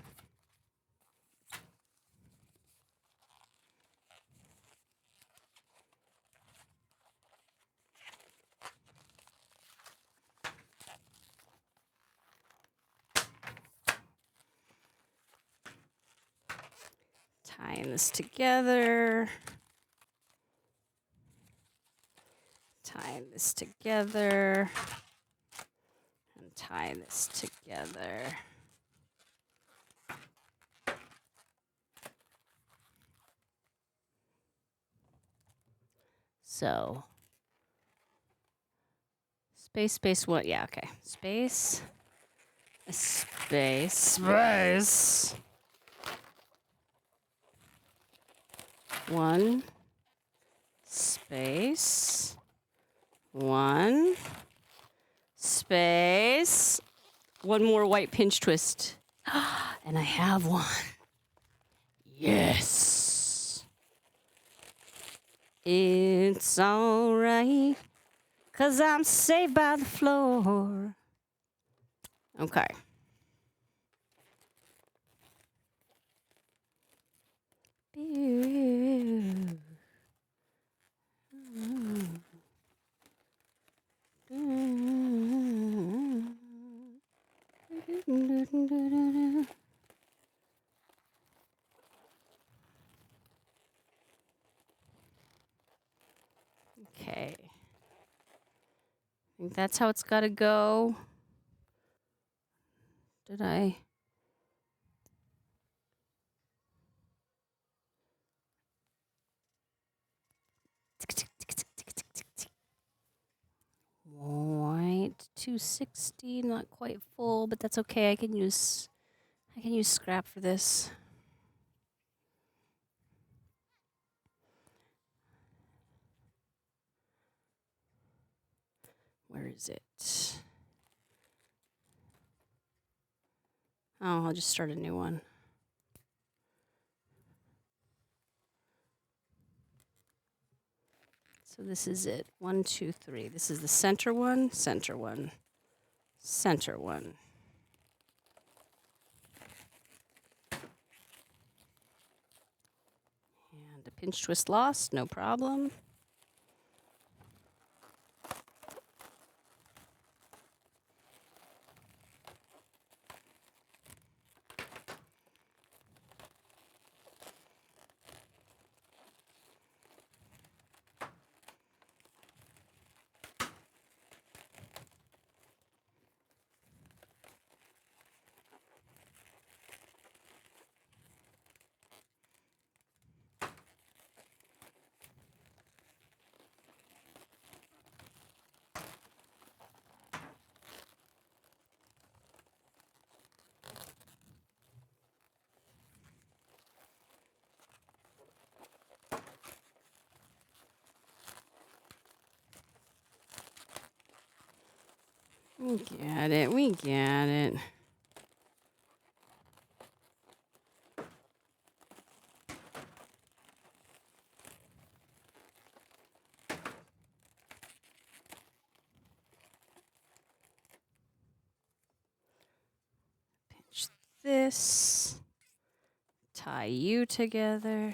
Tying this together. Tying this together. And tie this together. So, space, space, what? Yeah, okay. Space, space, space. 1, space, 1, space. 1 more white pinch twist. And I have one. Yes. It's all right, 'cause I'm safe by the floor. Okay. Okay. I think that's how it's got to go. Did I? 260, not quite full, but that's okay. I can use scrap for this. Where is it? Oh, I'll just start a new one. So this is it. 1, 2, 3. This is the center one, center one, center one. And a pinch twist lost, no problem. We get it, we get it. Pinch this, tie you together.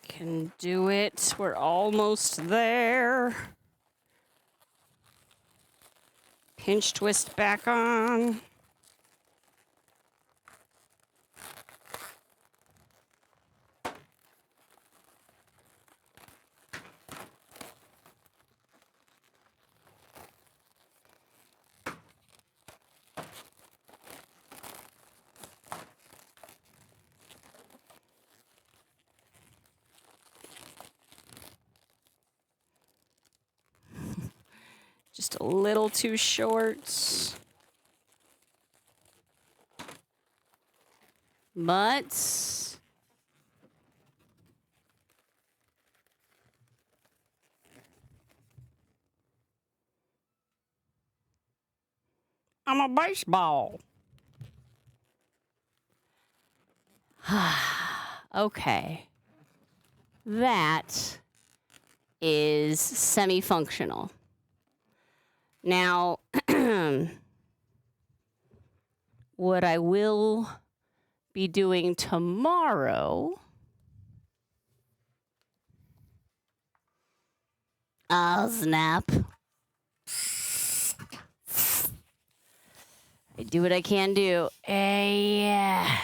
Can do it. We're almost there. Pinch twist back on. Just a little too short. But I'm a baseball. Okay. That is semi-functional. Now, what I will be doing tomorrow. Oh, snap. I do what I can do. Yeah.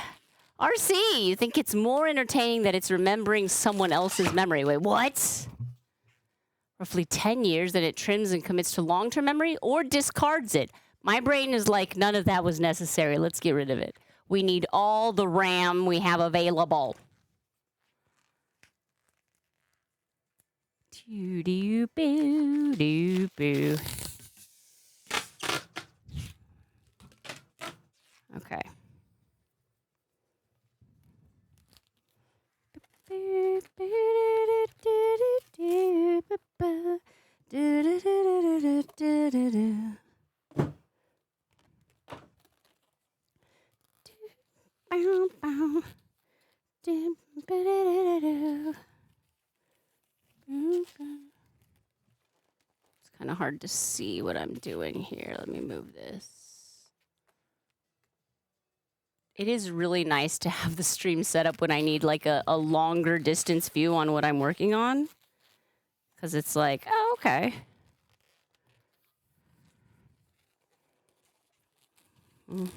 RC, you think it's more entertaining that it's remembering someone else's memory. Wait, what? Roughly 10 years that it trims and commits to long-term memory or discards it. My brain is like, none of that was necessary. Let's get rid of it. We need all the RAM we have available. Doo-doo-boo-doo-boo. Okay. It's kind of hard to see what I'm doing here. Let me move this. It is really nice to have the stream set up when I need like a longer distance view on what I'm working on. Because it's like, oh, okay. And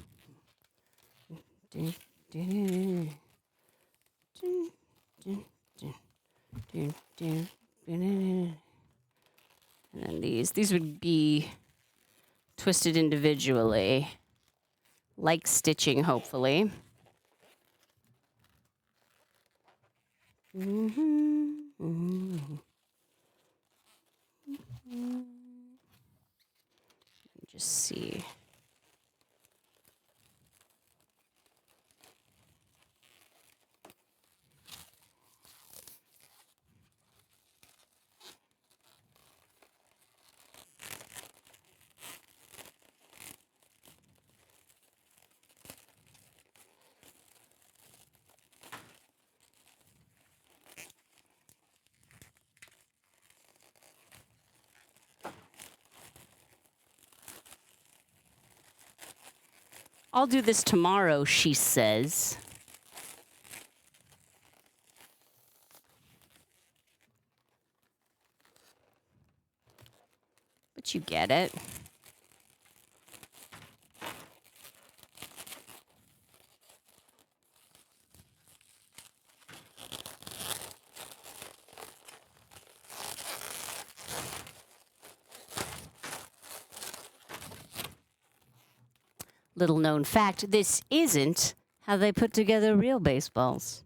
then these would be twisted individually, like stitching, hopefully. Just see. I'll do this tomorrow, she says. But you get it. Little known fact, this isn't how they put together real baseballs.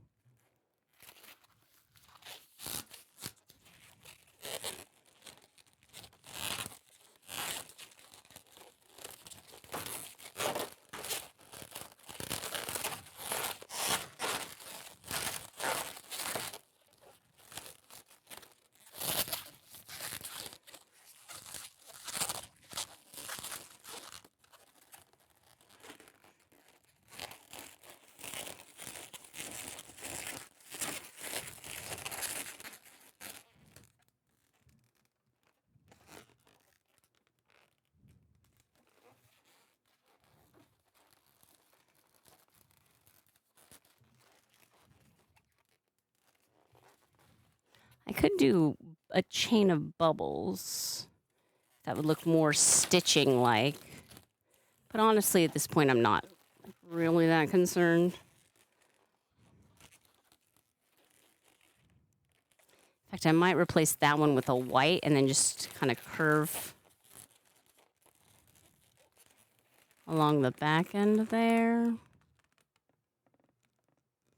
I could do a chain of bubbles. That would look more stitching-like. But honestly, at this point, I'm not really that concerned. In fact, I might replace that one with a white and then just kind of curve along the back end there.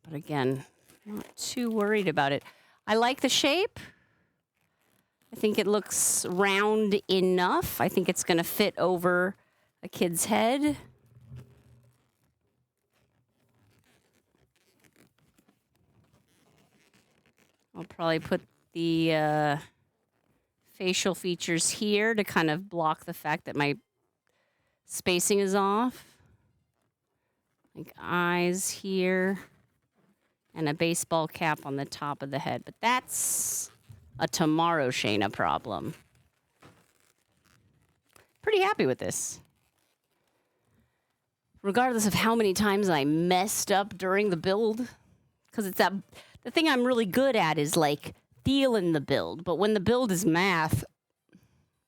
But again, not too worried about it. I like the shape. I think it looks round enough. I think it's going to fit over a kid's head. I'll probably put the facial features here to kind of block the fact that my spacing is off. Like eyes here. And a baseball cap on the top of the head. But that's a tomorrow Shana problem. Pretty happy with this. Regardless of how many times I messed up during the build. Because it's that the thing I'm really good at is like feeling the build. But when the build is math,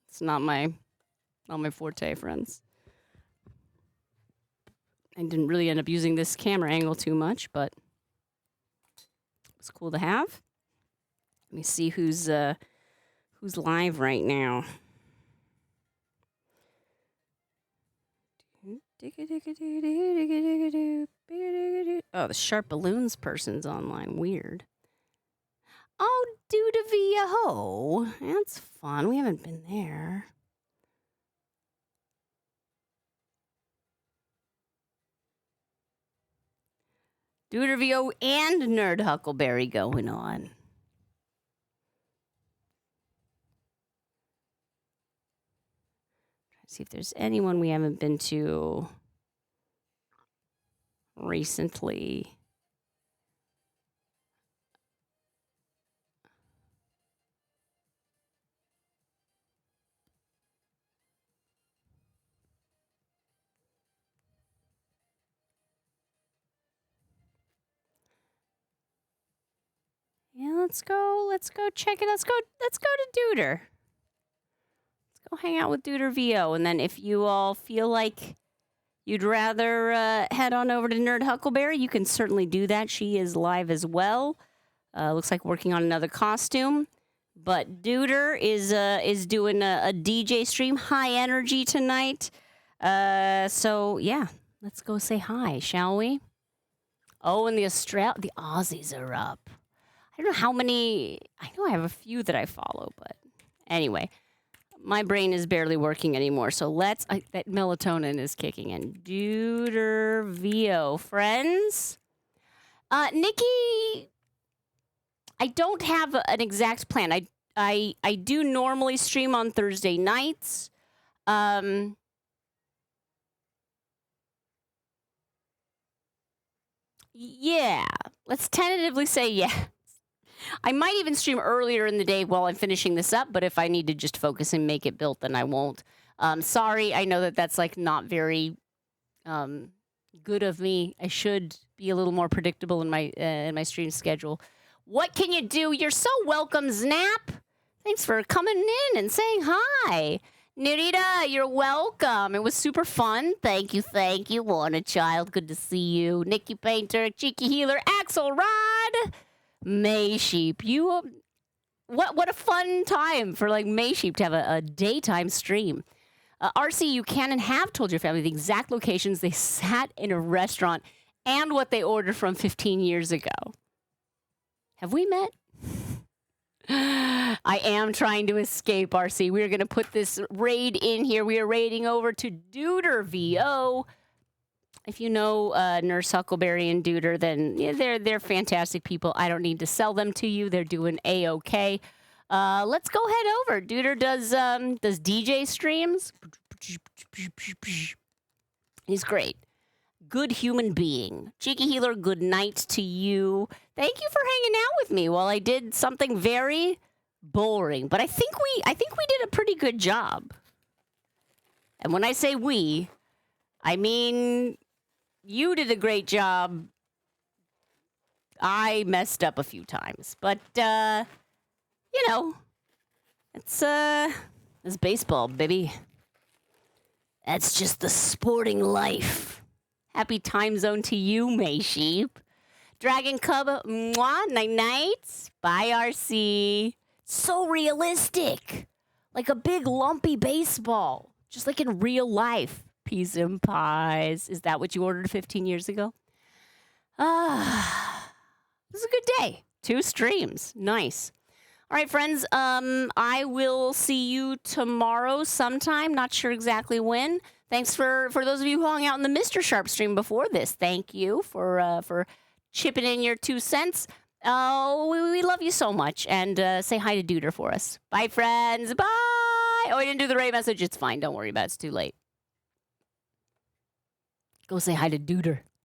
it's not my forte, friends. I didn't really end up using this camera angle too much, but it's cool to have. Let me see who's live right now. Oh, the Sharp Balloons person's online. Weird. Oh, Duda Viejo. That's fun. We haven't been there. Duda Viejo and Nerd Huckleberry going on. See if there's anyone we haven't been to recently. Let's go check it. Let's go to Duder. Let's go hang out with Duder VO. And then if you all feel like you'd rather head on over to Nerd Huckleberry, you can certainly do that. She is live as well. Looks like working on another costume. But Duder is doing a DJ stream, high energy tonight. So yeah, let's go say hi, shall we? Oh, and the Aussies are up. I don't know how many. I know I have a few that I follow, but anyway, my brain is barely working anymore. So that melatonin is kicking in. Duder VO friends. Nikki, I don't have an exact plan. I do normally stream on Thursday nights. Yeah, let's tentatively say yes. I might even stream earlier in the day while I'm finishing this up, but if I need to just focus and make it built, then I won't. Sorry, I know that that's like not very good of me. I should be a little more predictable in my stream schedule. What can you do? You're so welcome, Snap. Thanks for coming in and saying hi. Nerita, you're welcome. It was super fun. Thank you. Warner Child, good to see you. Nikki Painter, Cheeky Healer, Axelrod, May Sheep. What a fun time for like May Sheep to have a daytime stream. RC, you can and have told your family the exact locations they sat in a restaurant and what they ordered from 15 years ago. Have we met? I am trying to escape, RC. We are going to put this raid in here. We are raiding over to Duder VO. If you know Nurse Huckleberry and Duder, then yeah, they're fantastic people. I don't need to sell them to you. They're doing A-OK. Let's go head over. Duder does DJ streams. He's great. Good human being. Cheeky Healer, good night to you. Thank you for hanging out with me while I did something very boring. But I think we did a pretty good job. And when I say we, I mean you did a great job. I messed up a few times. But it's baseball, baby. That's just the sporting life. Happy time zone to you, May Sheep. Dragon Cub, mwah, night. Bye, RC. So realistic. Like a big lumpy baseball. Just like in real life. Peas and pies. Is that what you ordered 15 years ago? This is a good day. 2 streams. Nice. All right, friends. I will see you tomorrow sometime. Not sure exactly when. Thanks for those of you who hung out in the Mr. Sharp stream before this. Thank you for chipping in your 2 cents. Oh, we love you so much. And say hi to Duder for us. Bye, friends. Bye. Oh, I didn't do the right message. It's fine. Don't worry about it. It's too late. Go say hi to Duder.